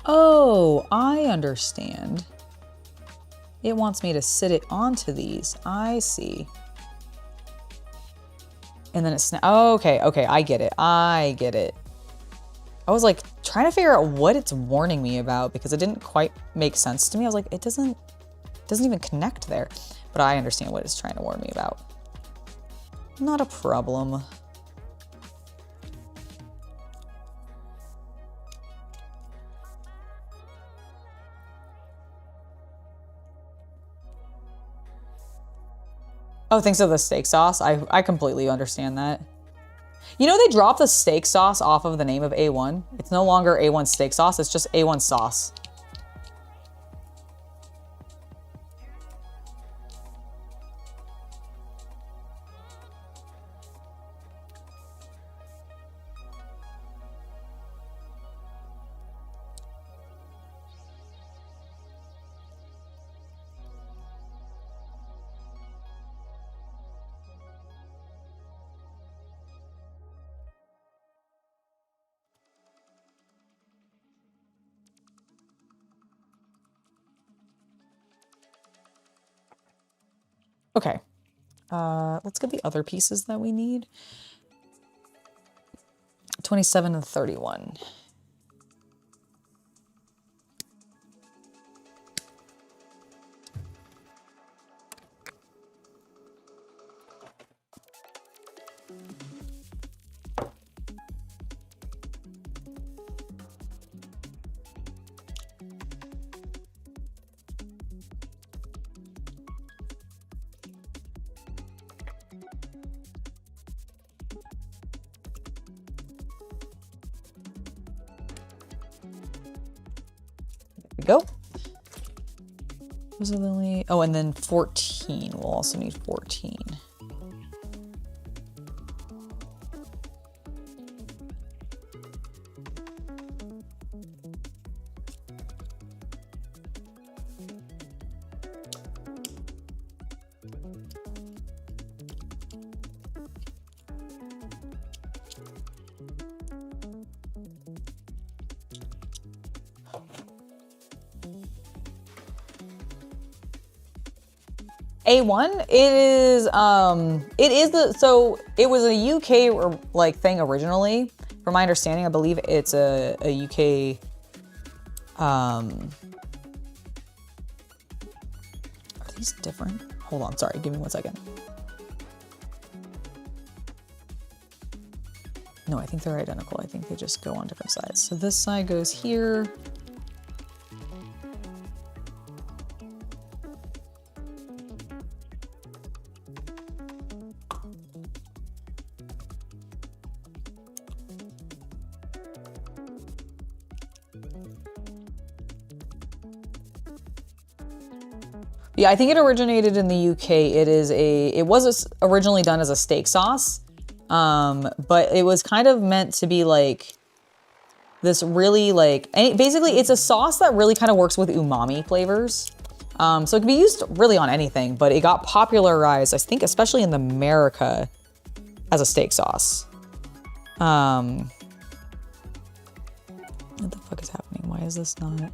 Oh, I understand. It wants me to sit it onto these. I see. And then it's, oh, okay, I get it. I get it. I was like trying to figure out what it's warning me about because it didn't quite make sense to me. I was like, it doesn't even connect there. But I understand what it's trying to warn me about. Not a problem. Oh, thanks to the steak sauce. I completely understand that. You know, they dropped the steak sauce off of the name of A1. It's no longer A1 steak sauce, it's just A1 sauce. Okay. Let's get the other pieces that we need. 27 and 31. Go. Those are the only, oh, and then 14. We'll also need 14. A1, so it was a UK like thing originally. From my understanding, I believe it's a UK, are these different? Hold on, sorry, give me 1 second. No, I think they're identical. I think they just go on different sides. So this side goes here. Yeah, I think it originated in the UK. It was originally done as a steak sauce, but it was kind of meant to be like this really like, basically it's a sauce that really kind of works with umami flavors. So it can be used really on anything, but it got popularized, I think, especially in America as a steak sauce. What the fuck is happening? Why is this not?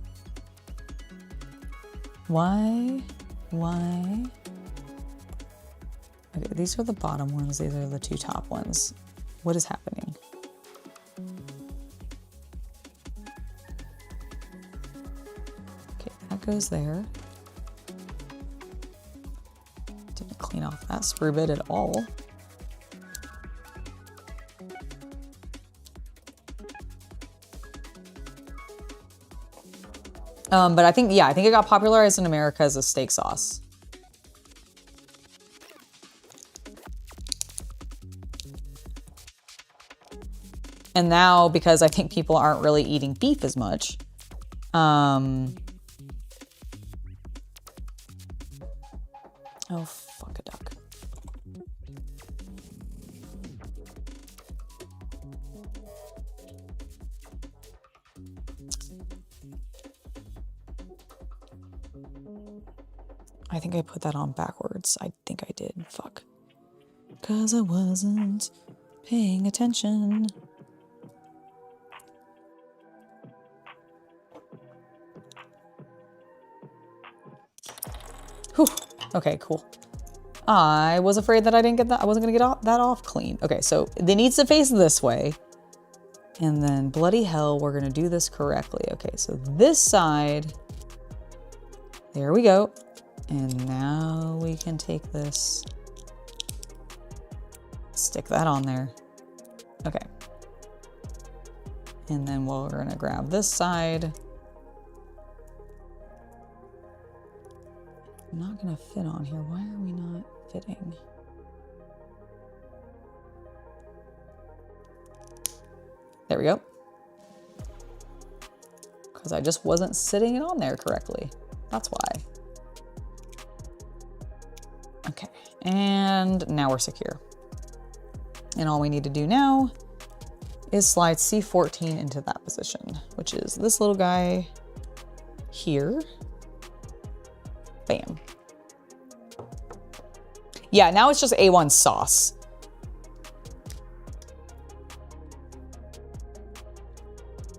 Why? Okay, these are the bottom ones. These are the two top ones. What is happening? Okay, that goes there. Didn't clean off that screw bit at all. But I think it got popularized in America as a steak sauce. And now, because I think people aren't really eating beef as much, oh, fuck a duck. I think I put that on backwards. I think I did. Fuck. 'Cause I wasn't paying attention. Whew. Okay, cool. I was afraid that I didn't get that. I wasn't gonna get that off clean. Okay, so it needs to face this way. And then bloody hell, we're gonna do this correctly. Okay, so this side, there we go. And now we can take this, stick that on there. Okay. And then we're gonna grab this side. Not gonna fit on here. Why are we not fitting? There we go. Because I just wasn't sitting it on there correctly. That's why. Okay, and now we're secure. And all we need to do now is slide C14 into that position, which is this little guy here. Bam. Yeah, now it's just A1 sauce.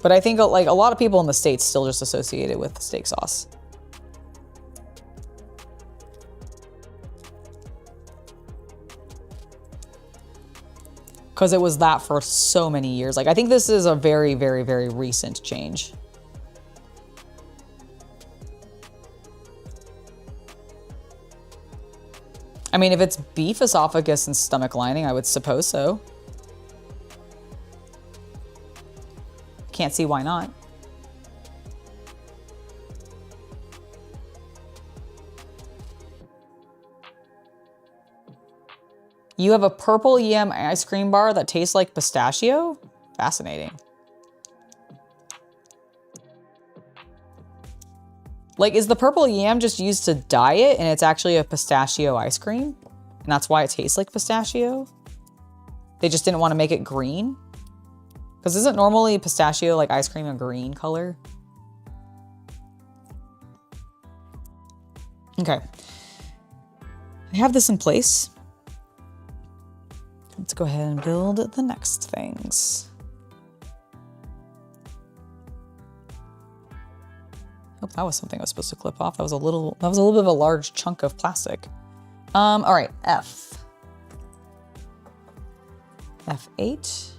But I think like a lot of people in the States still just associate it with steak sauce. because it was that for so many years. Like, I think this is a very, very, very recent change. I mean, if it's beef esophagus and stomach lining, I would suppose so. Can't see why not. You have a purple yam ice cream bar that tastes like pistachio? Fascinating. Like, is the purple yam just used to dye it and it's actually a pistachio ice cream? And that's why it tastes like pistachio? They just didn't want to make it green? Because isn't normally pistachio like ice cream a green color? Okay. I have this in place. Let's go ahead and build the next things. Oh, that was something I was supposed to clip off. That was a little bit of a large chunk of plastic. All right, F8.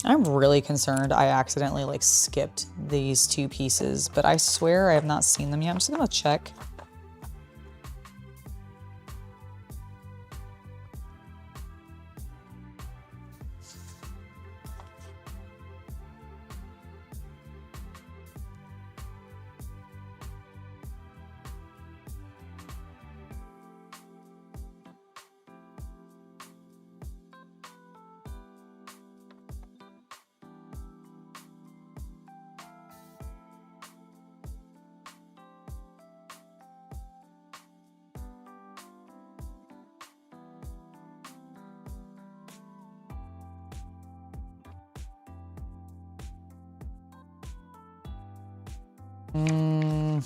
I'm really concerned I accidentally like skipped these two pieces, but I swear I have not seen them yet. I'm just gonna check. Hmm.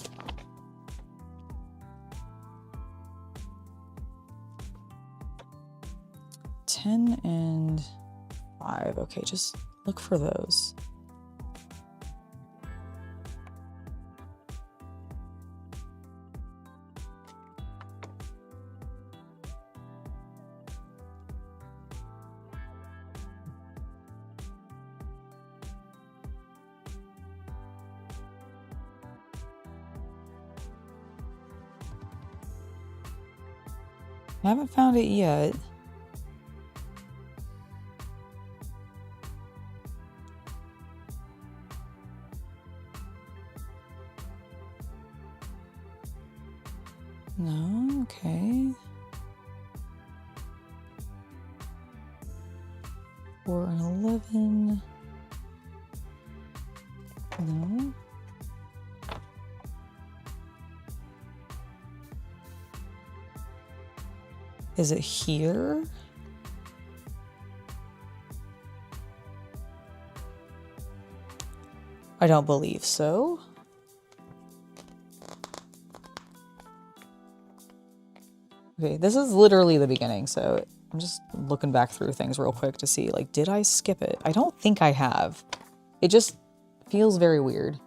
10 and 5. Okay, just look for those. I haven't found it yet. No, okay. 4 and 11. No. Is it here? I don't believe so. Okay, this is literally the beginning, so I'm just looking back through things real quick to see, like, did I skip it? I don't think I have. It just feels very weird.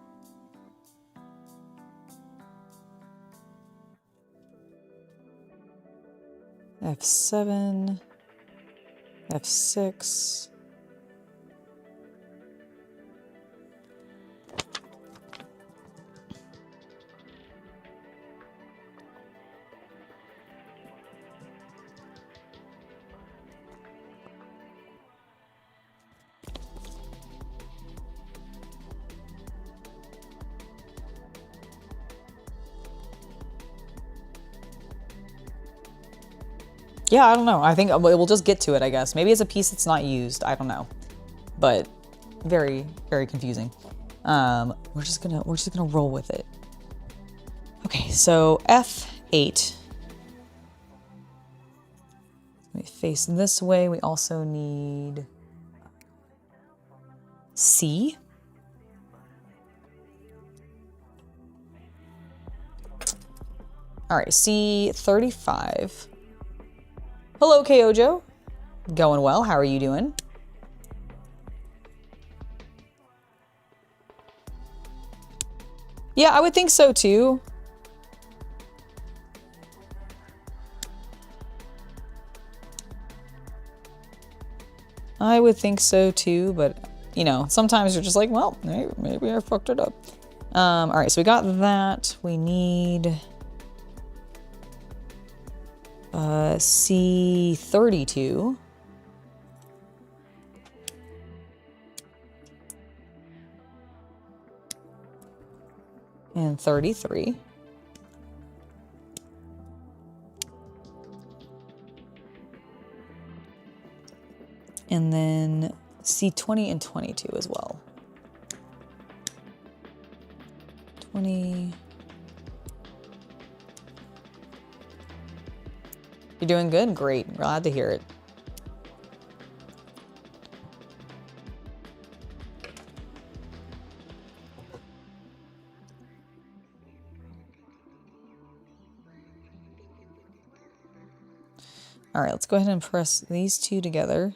F7, F6. Yeah, I don't know. I think we'll just get to it, I guess. Maybe it's a piece that's not used. I don't know. But very, very confusing. We're just gonna roll with it. Okay, so F8. Let me face this way. We also need C. All right, C35. Hello, Kojo. Going well. How are you doing? Yeah, I would think so too. I would think so too, but you know, sometimes you're just like, well, maybe I fucked it up. All right, so we got that. We need C32. And 33. And then C20 and 22 as well. 20. You're doing good? Great. Glad to hear it. All right, let's go ahead and press these two together.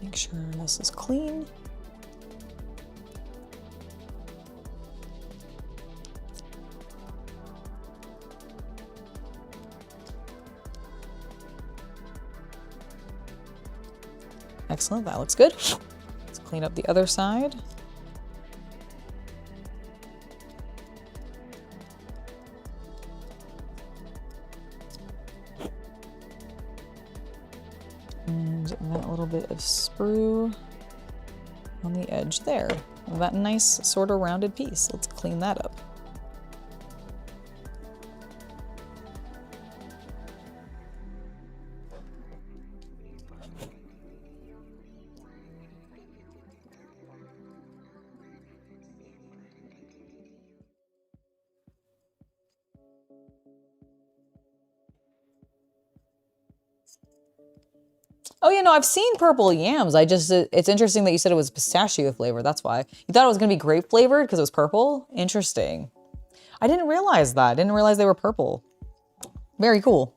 Make sure this is clean. Excellent, that looks good. Let's clean up the other side. And that little bit of sprue on the edge there. That nice sort of rounded piece. Let's clean that up. Oh, yeah, no, I've seen purple yams. It's interesting that you said it was pistachio flavor. That's why. You thought it was going to be grape flavored because it was purple? Interesting. I didn't realize that. I didn't realize they were purple. Very cool.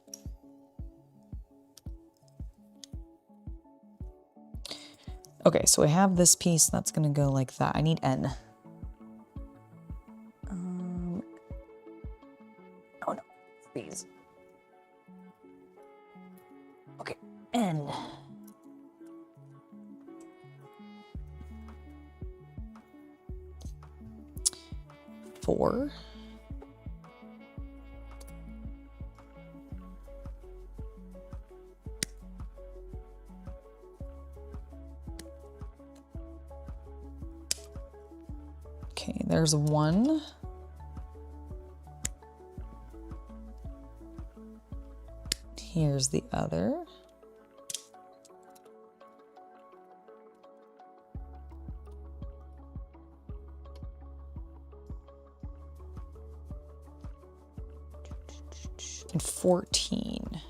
Okay, so I have this piece that's going to go like that. I need N. Oh, no. These. Okay, N. Four. Okay, there's one. Here's the other. And 14.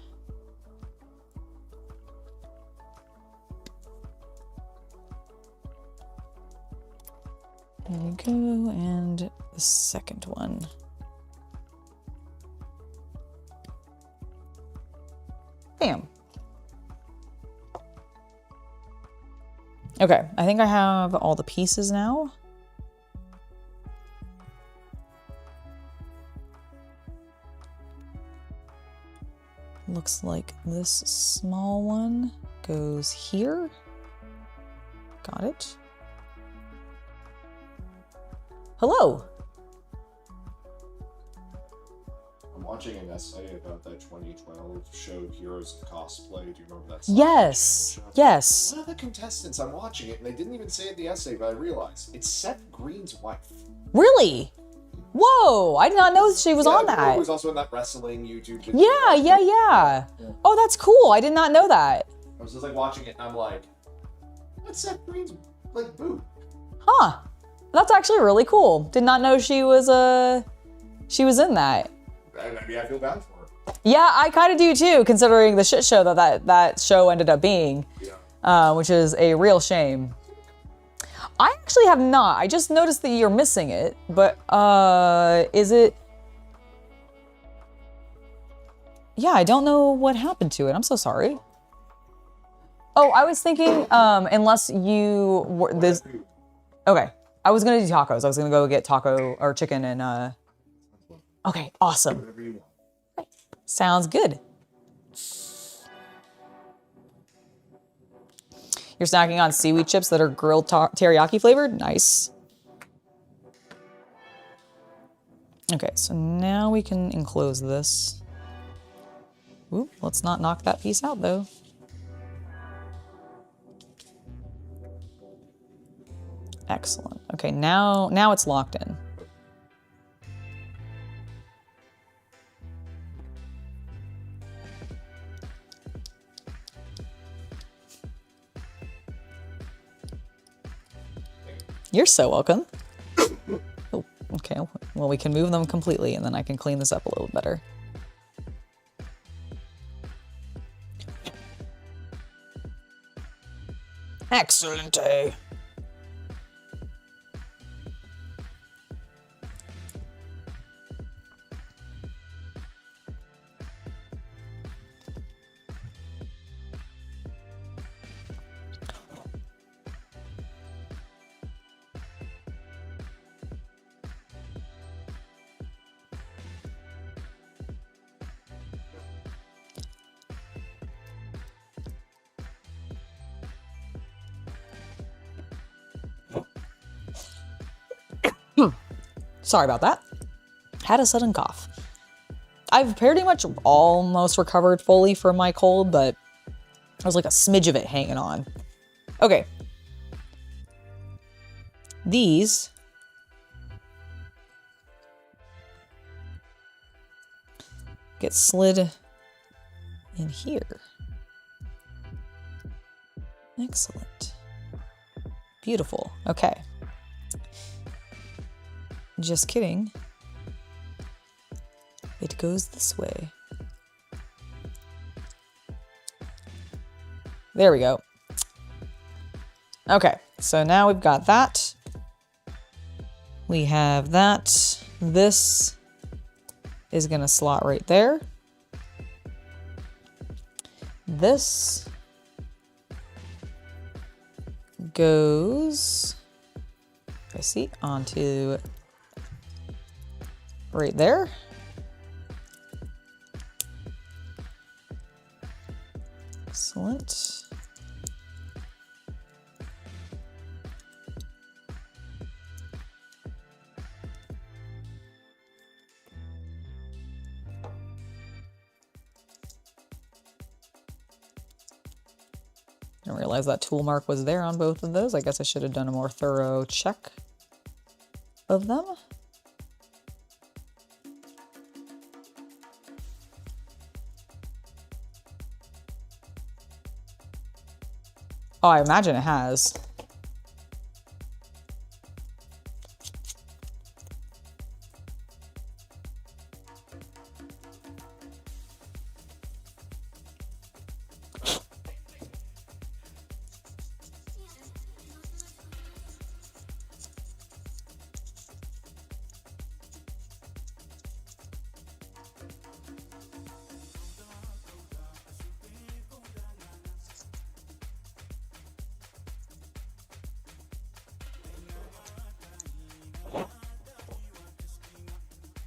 There you go, and the second one. Bam. Okay, I think I have all the pieces now. Looks like this small one goes here. Got it. Hello. I'm watching an essay about that 2012 show Heroes of Cosplay. Do you remember that? Yes. Show? Yes. One of the contestants, I'm watching it, and they didn't even say it in the essay, but I realized it's Seth Green's wife. Really? Whoa, I did not know she was on that. He was also in that wrestling YouTube video. Yeah. Oh, that's cool. I did not know that. I was just like watching it, and I'm like, that's Seth Green's like boob. Huh. That's actually really cool. Did not know she was in that. Maybe I feel bad for her. Yeah, I kind of do too, considering the shit show that show ended up being. Yeah. Which is a real shame. I actually have not. I just noticed that you're missing it, but is it? Yeah, I don't know what happened to it. I'm so sorry. Oh, I was thinking, unless you were this. Okay, I was gonna do tacos. I was gonna go get taco or chicken and. Okay, awesome. Whatever you want. Sounds good. You're snacking on seaweed chips that are grilled teriyaki flavored? Nice. Okay, so now we can enclose this. Ooh, let's not knock that piece out though. Excellent. Okay, now it's locked in. You're so welcome. Oh, okay, well, we can move them completely and then I can clean this up a little better. Excellent. Sorry about that. Had a sudden cough. I've pretty much almost recovered fully from my cold, but there's like a smidge of it hanging on. Okay. These get slid in here. Excellent. Beautiful. Okay. Just kidding. It goes this way. There we go. Okay, so now we've got that. We have that. This is gonna slot right there. This goes, I see, onto right there. Excellent. Didn't realize that tool mark was there on both of those. I guess I should have done a more thorough check of them. Oh, I imagine it has.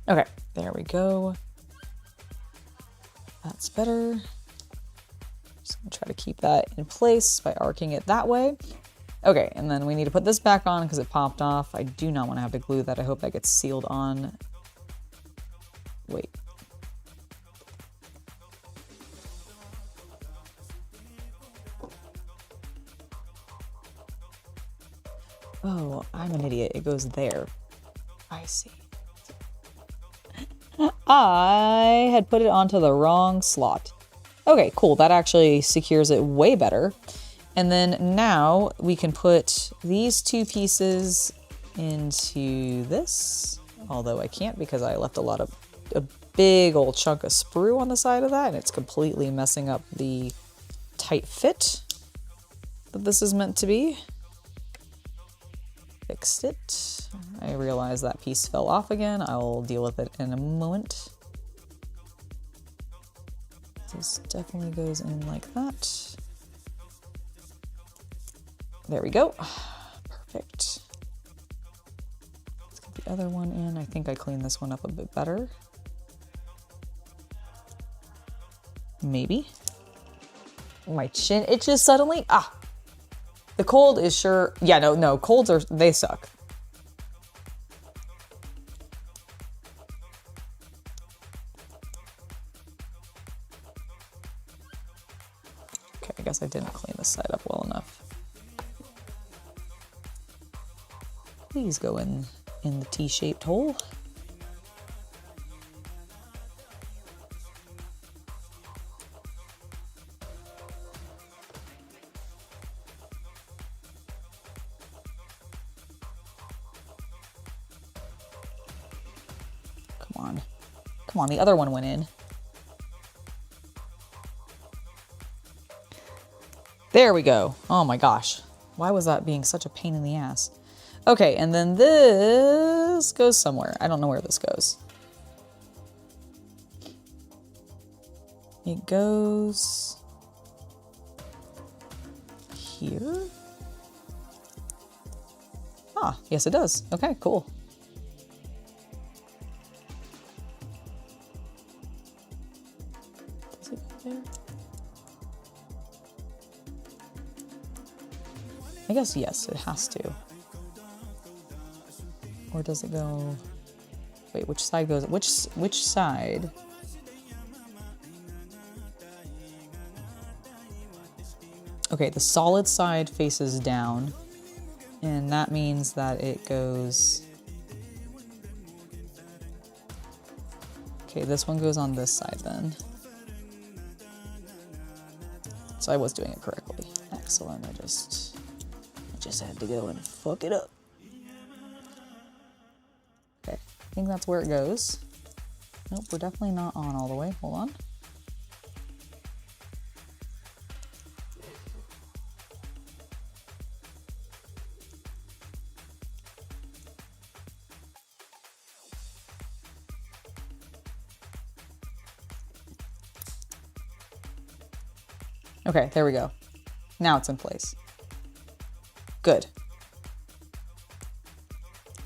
Okay, there we go. That's better. Just gonna try to keep that in place by arcing it that way. Okay, and then we need to put this back on because it popped off. I do not want to have to glue that. I hope that gets sealed on. Wait. Oh, I'm an idiot. It goes there. I see. I had put it onto the wrong slot. Okay, cool. That actually secures it way better. And then now we can put these two pieces into this. Although I can't because I left a big old chunk of sprue on the side of that and it's completely messing up the tight fit that this is meant to be. Fixed it. I realize that piece fell off again. I'll deal with it in a moment. This definitely goes in like that. There we go. Perfect. Let's get the other one in. I think I cleaned this one up a bit better. Maybe. My chin itches suddenly. Ah, the cold is sure. Yeah, no, colds they suck. Okay, I guess I didn't clean this side up well enough. Please go in the T-shaped hole. Come on, the other one went in. There we go. Oh my gosh. Why was that being such a pain in the ass? Okay, and then this goes somewhere. I don't know where this goes. It goes here? Ah, yes it does. Okay, cool. Does it go there? I guess yes, it has to. Or does it go? Wait, which side goes? Which side? Okay, the solid side faces down, and that means that it goes. Okay, this one goes on this side then. So I was doing it correctly. Excellent. I just had to go and fuck it up. Okay, I think that's where it goes. Nope, we're definitely not on all the way. Hold on. Okay, there we go. Now it's in place. Good.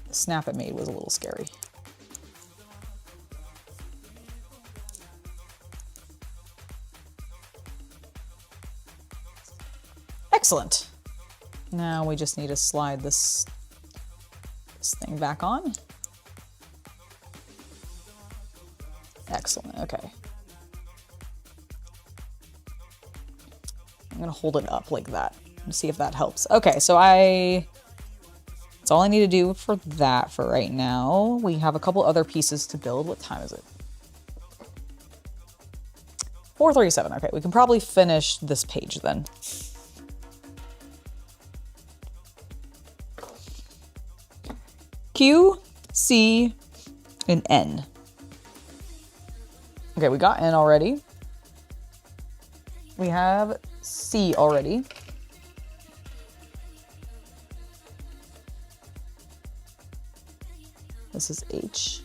The snap it made was a little scary. Excellent. Now we just need to slide this thing back on. Excellent, okay. I'm gonna hold it up like that and see if that helps. Okay, so that's all I need to do for that for right now. We have a couple other pieces to build. What time is it? 4:37. Okay, we can probably finish this page then. Q, C, and N. Okay, we got N already. We have C already. This is H.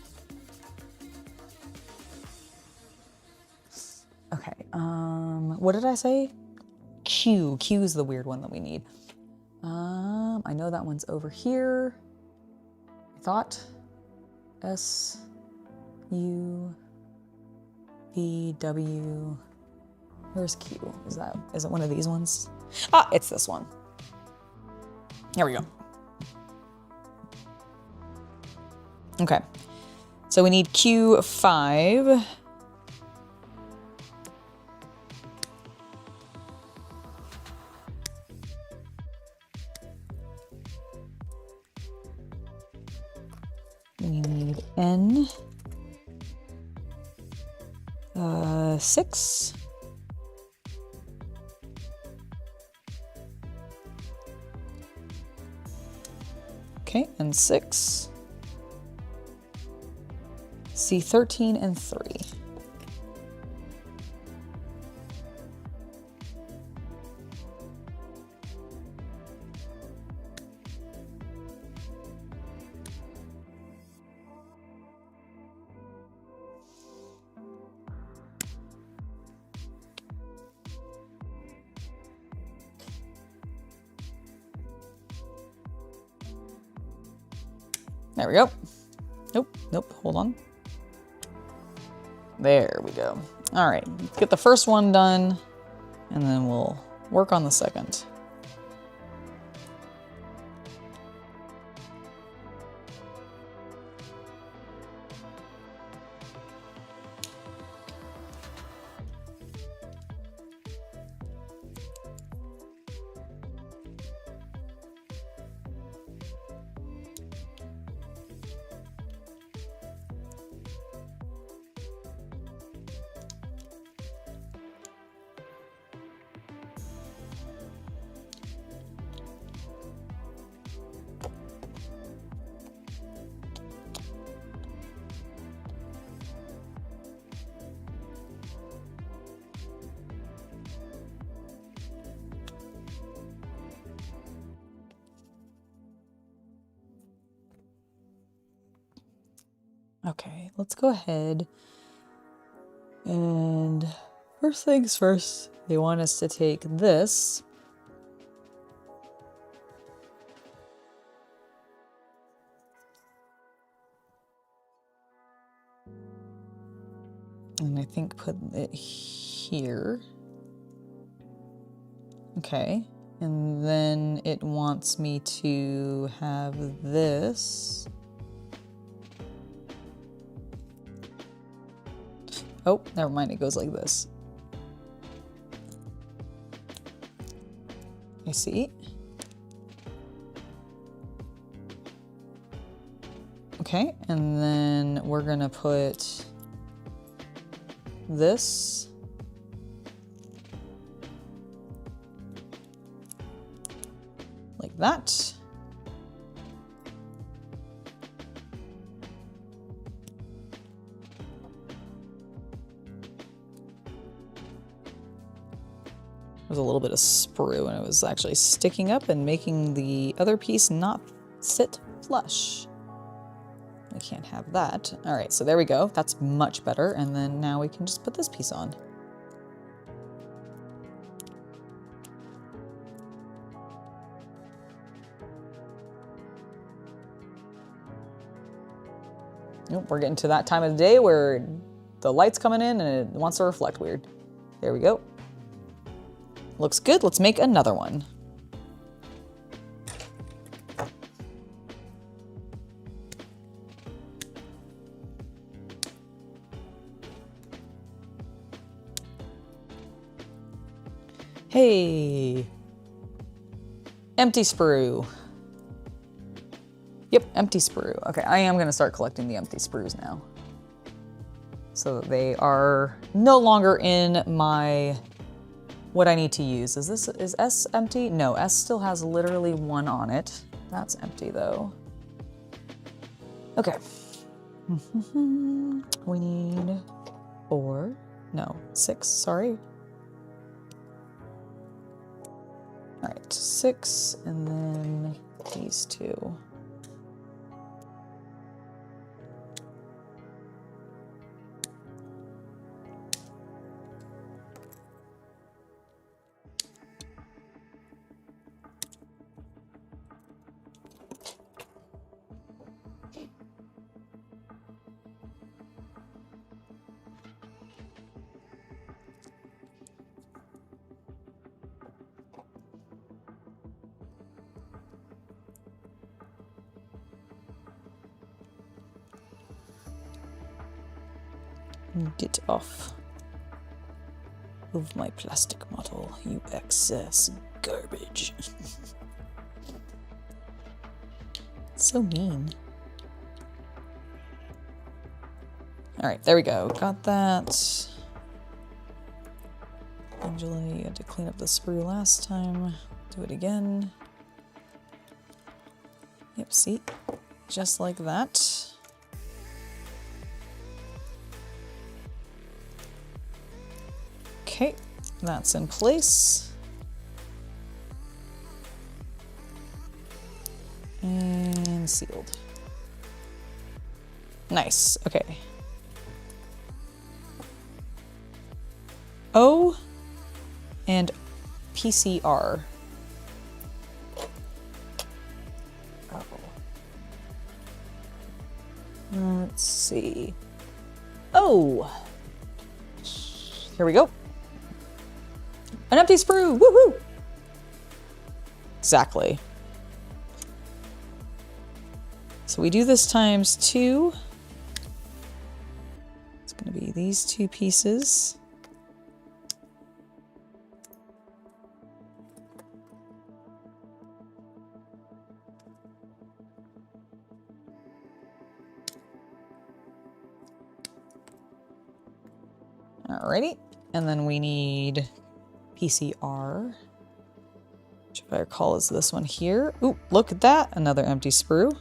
Okay, what did I say? Q. Q is the weird one that we need. I know that one's over here. I thought S, U, V, W. Where's Q? Is it one of these ones? Ah, it's this one. Here we go. Okay, so we need Q5. We need N. 6. Okay, and 6. C13 and 3. There we go. Nope, nope, hold on. There we go. All right, get the first one done, and then we'll work on the second. Okay, let's go ahead and first things first, they want us to take this and I think put it here. Okay, and then it wants me to have this. Oh, never mind, it goes like this. You see? Okay, and then we're gonna put this. Like that. There's a little bit of sprue and it was actually sticking up and making the other piece not sit flush. We can't have that. All right, so there we go. That's much better. And then now we can just put this piece on. Nope, we're getting to that time of the day where the light's coming in and it wants to reflect weird. There we go. Looks good. Let's make another one. Hey. Empty sprue. Yep, empty sprue. Okay, I am going to start collecting the empty sprues now. So that they are no longer in my... what I need to use. Is S empty? No, S still has literally one on it. That's empty though. Okay. We need 6, sorry. All right, 6, and then these 2. Get off of my plastic model, you excess garbage. So mean. All right, there we go. Got that. Angela, you had to clean up the sprue last time. Do it again. Yep, see? Just like that. Okay, that's in place. And sealed. Nice, okay. O and PCR. Oh. Let's see. Oh, here we go. An empty sprue. Woohoo! Exactly. So we do this times 2. It's going to be these 2 pieces. Alrighty, and then we need PCR, which if I recall is this one here. Ooh, look at that, another empty sprue.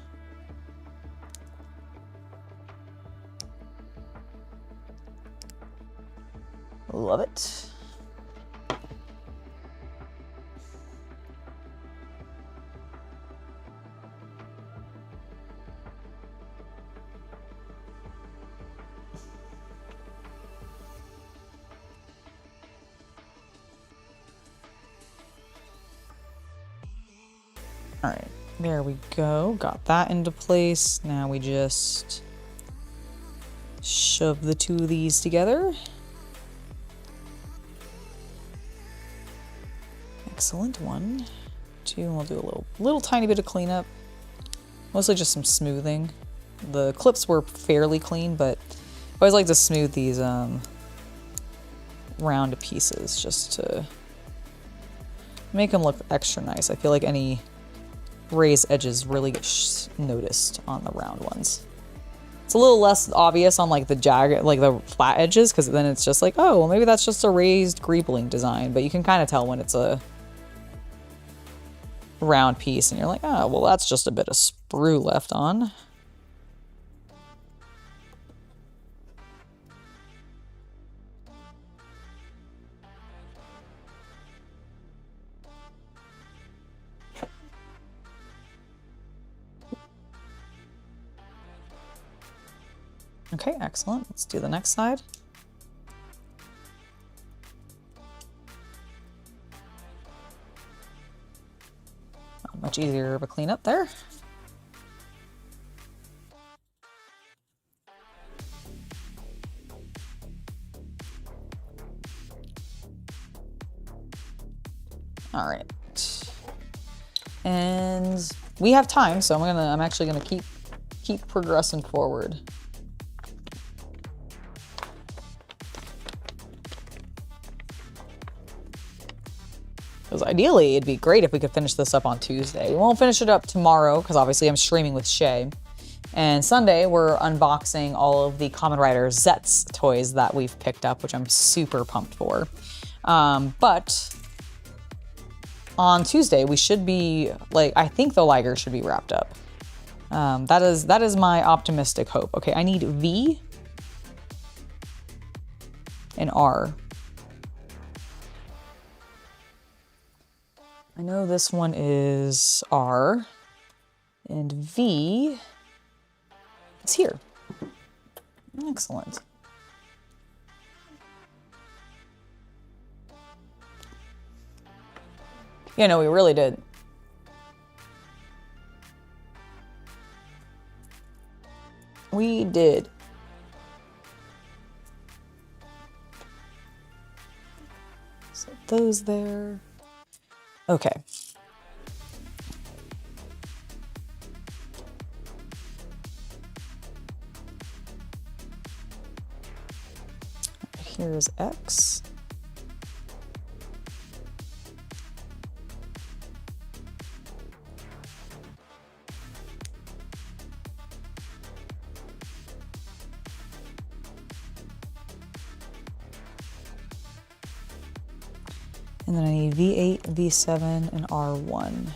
Love it. All right, there we go. Got that into place. Now we just shove the 2 of these together. Excellent. 1, 2, and we'll do a little tiny bit of cleanup. Mostly just some smoothing. The clips were fairly clean, but I always like to smooth these round pieces just to make them look extra nice. I feel like any raised edges really get noticed on the round ones. It's a little less obvious on like the jagged, like the flat edges, because then it's just like, oh, well, maybe that's just a raised greebling design, but you can kind of tell when it's a round piece and you're like, oh, well, that's just a bit of sprue left on. Okay, excellent. Let's do the next side. Much easier of a cleanup there. All right. And we have time, so I'm actually gonna keep progressing forward. Because ideally, it'd be great if we could finish this up on Tuesday. We won't finish it up tomorrow, because obviously I'm streaming with Shay. And Sunday, we're unboxing all of the Kamen Rider Zets toys that we've picked up, which I'm super pumped for. But on Tuesday, we should be, like, I think the Liger should be wrapped up. That is my optimistic hope. Okay, I need V and R. I know this one is R, and V is here. Excellent. Yeah, no, we really did. We did. Set those there. Okay. Here's X. And then I need V8, V7, and R1.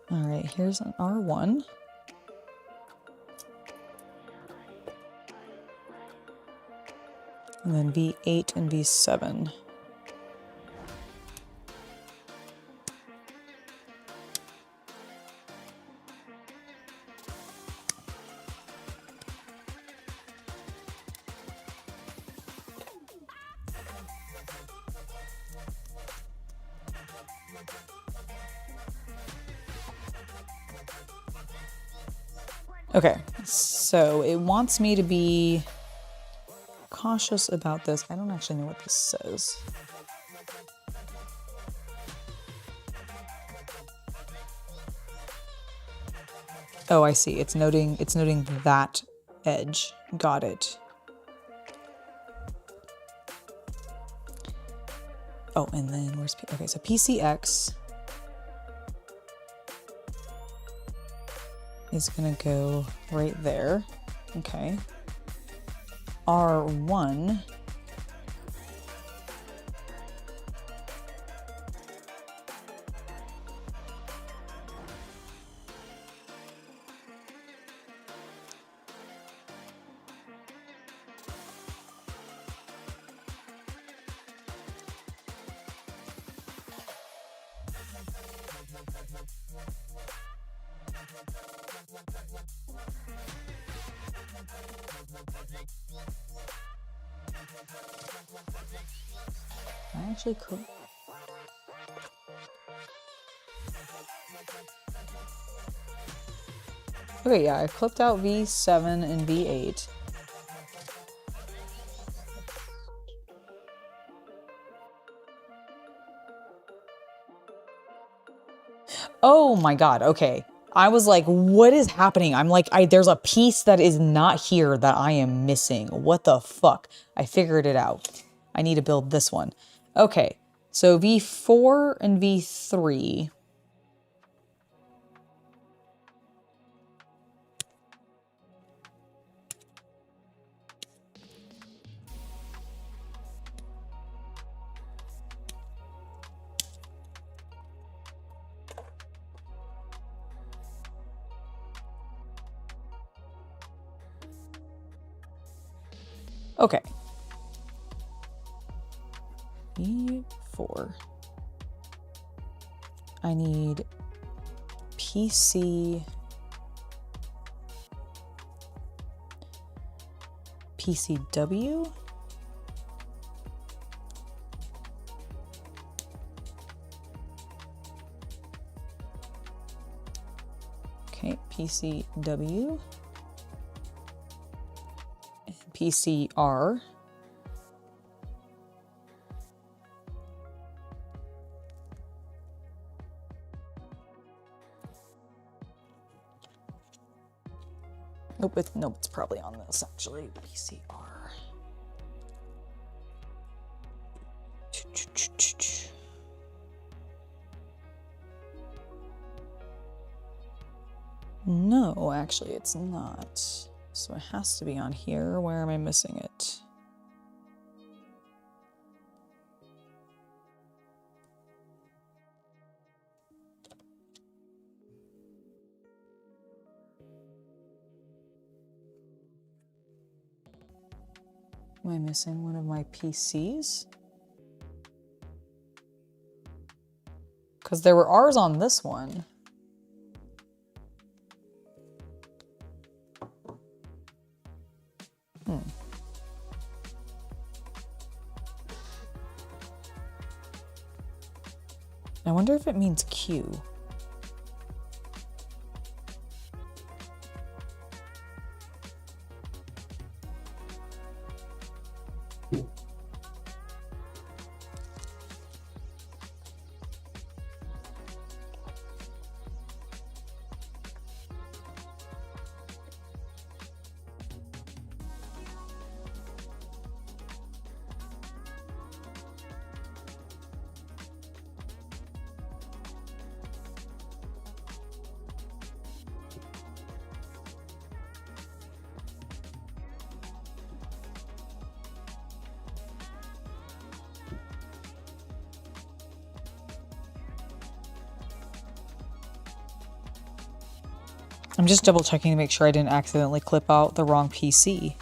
All right, here's an R1. And then V8 and V7. Okay, so it wants me to be cautious about this. I don't actually know what this says. Oh, I see. It's noting that edge. Got it. Oh, and then where's okay, so PCX is gonna go right there. Okay. R1 I actually could. Okay, yeah, I clipped out V7 and V8. Oh my God, okay. I was like, what is happening? I'm like, there's a piece that is not here that I am missing. What the fuck? I figured it out. I need to build this one. Okay, so V4 and V3. Okay. E4. I need PC. PCW. Okay, PCW. PCR. Nope, it's probably on this actually. PCR. No, actually it's not. So it has to be on here. Where am I missing it? Am I missing one of my PCs? Because there were R's on this one. I wonder if it means Q. I'm just double checking to make sure I didn't accidentally clip out the wrong PC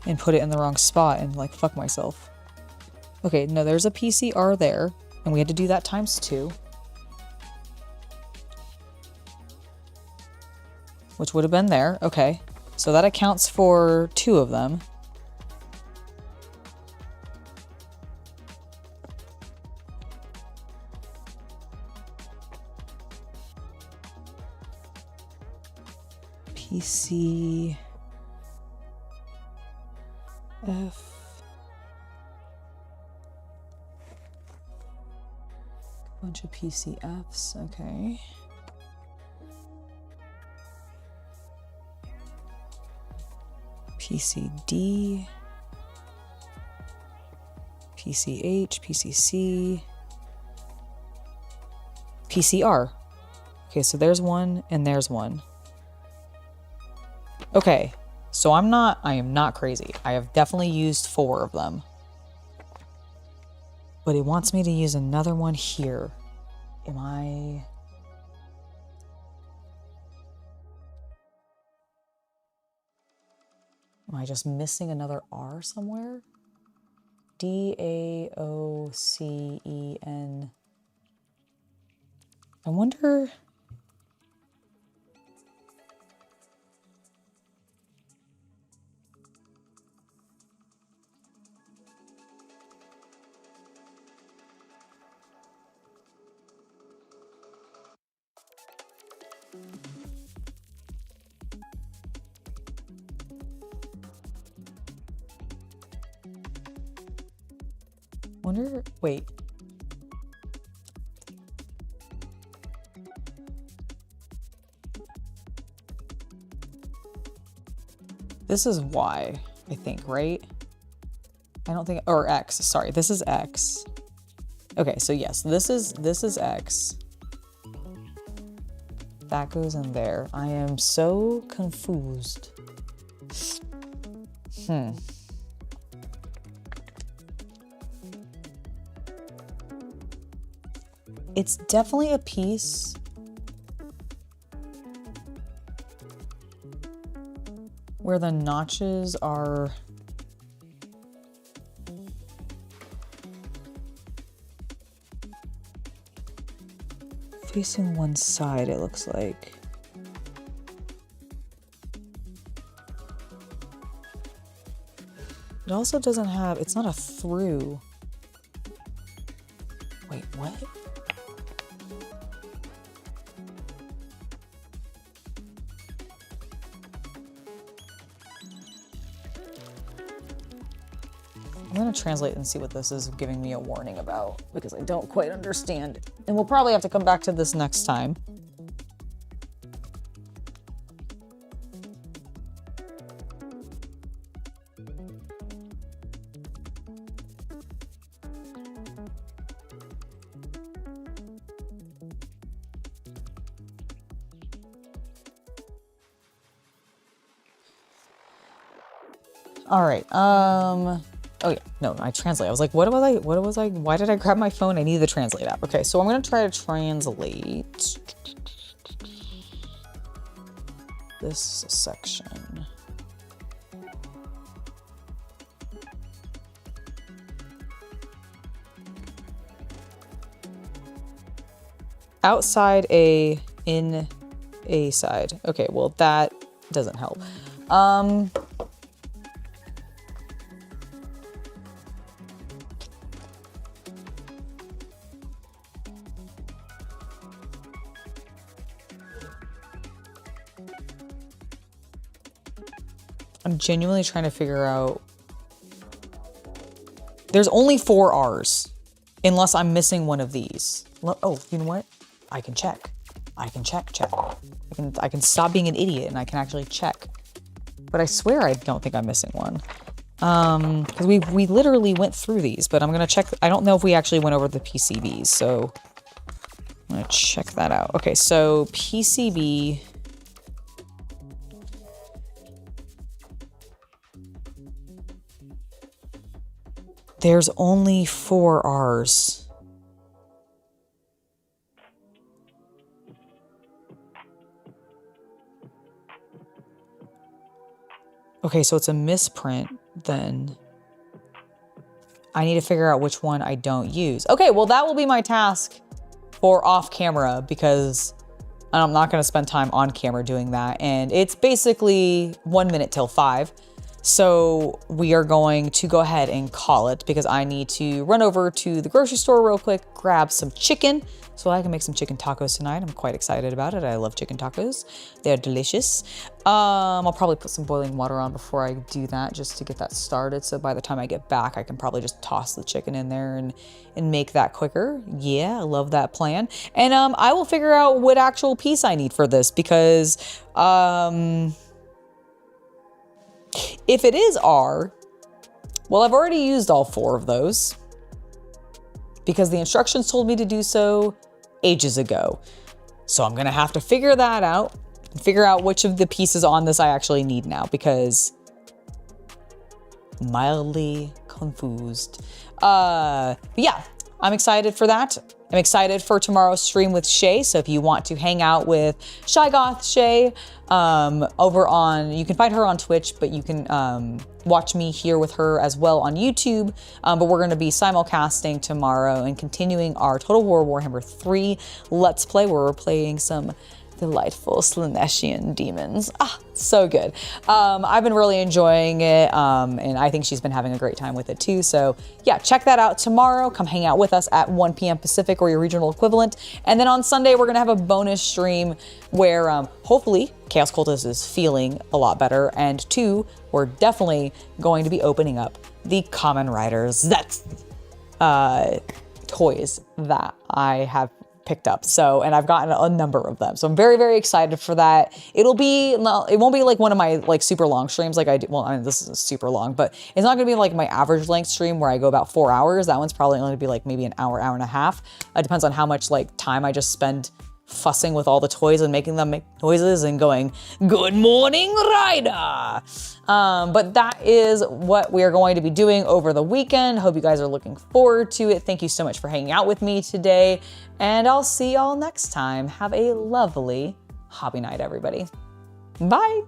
and put it in the wrong spot and like fuck myself. Okay, no, there's a PCR there and we had to do that times 2. Which would have been there. Okay, so that accounts for 2 of them. PC F. Bunch of PCFs, okay. PCD, PCH, PCC, PCR. Okay, so there's one and there's one. Okay, so I am not crazy. I have definitely used 4 of them. But it wants me to use another one here. Am I just missing another R somewhere? DAOCEN. I wonder. Wait. This is Y, I think, right? I don't think, or X, sorry, this is X. Okay, so yes, this is X. That goes in there. I am so confused. It's definitely a piece where the notches are facing one side, it looks like. It also doesn't have, it's not a through. Wait, what? I'm gonna translate and see what this is giving me a warning about, because I don't quite understand. And we'll probably have to come back to this next time. All right, oh yeah, no, I translate. I was like, what was I, why did I grab my phone? I need the translate app. Okay, so I'm gonna try to translate this section. Outside A, in A side. Okay, well that doesn't help. I'm genuinely trying to figure out. There's only 4 R's, unless I'm missing one of these. Oh, you know what? I can check. I can check. I can stop being an idiot and I can actually check. But I swear I don't think I'm missing one. Because we literally went through these, but I'm gonna check. I don't know if we actually went over the PCBs, so I'm gonna check that out. Okay, so PCB. There's only 4 R's. Okay, so it's a misprint then. I need to figure out which one I don't use. Okay, well that will be my task for off camera, because I'm not gonna spend time on camera doing that. And it's basically 1 minute till 5. So we are going to go ahead and call it because I need to run over to the grocery store real quick, grab some chicken so I can make some chicken tacos tonight. I'm quite excited about it. I love chicken tacos. They're delicious. I'll probably put some boiling water on before I do that just to get that started. So by the time I get back, I can probably just toss the chicken in there and make that quicker. Yeah, I love that plan. And I will figure out what actual piece I need for this because if it is R, well, I've already used all 4 of those because the instructions told me to do so ages ago. So I'm gonna have to figure that out, figure out which of the pieces on this I actually need now because mildly confused. But yeah, I'm excited for that. I'm excited for tomorrow's stream with Shay. So if you want to hang out with Shy Goth Shay over on, you can find her on Twitch, but you can watch me here with her as well on YouTube. But we're going to be simulcasting tomorrow and continuing our Total War Warhammer 3 Let's Play where we're playing some delightful Slaneshian demons. So good. I've been really enjoying it, and I think she's been having a great time with it too. So yeah, check that out tomorrow. Come hang out with us at 1 p.m. Pacific or your regional equivalent. And then on Sunday, we're gonna have a bonus stream where hopefully Chaos Cultist is feeling a lot better. And 2, we're definitely going to be opening up the Kamen Riders. That's toys that I have picked up. So, and I've gotten a number of them. So I'm very, very excited for that. It won't be like one of my like super long streams like I do. Well, I mean, this is super long, but it's not gonna be like my average length stream where I go about 4 hours. That one's probably only gonna be like maybe an hour, hour and a half. It depends on how much like time I just spend fussing with all the toys and making them make noises and going, "Good morning, Rider." But that is what we are going to be doing over the weekend. Hope you guys are looking forward to it. Thank you so much for hanging out with me today. And I'll see y'all next time. Have a lovely hobby night, everybody. Bye.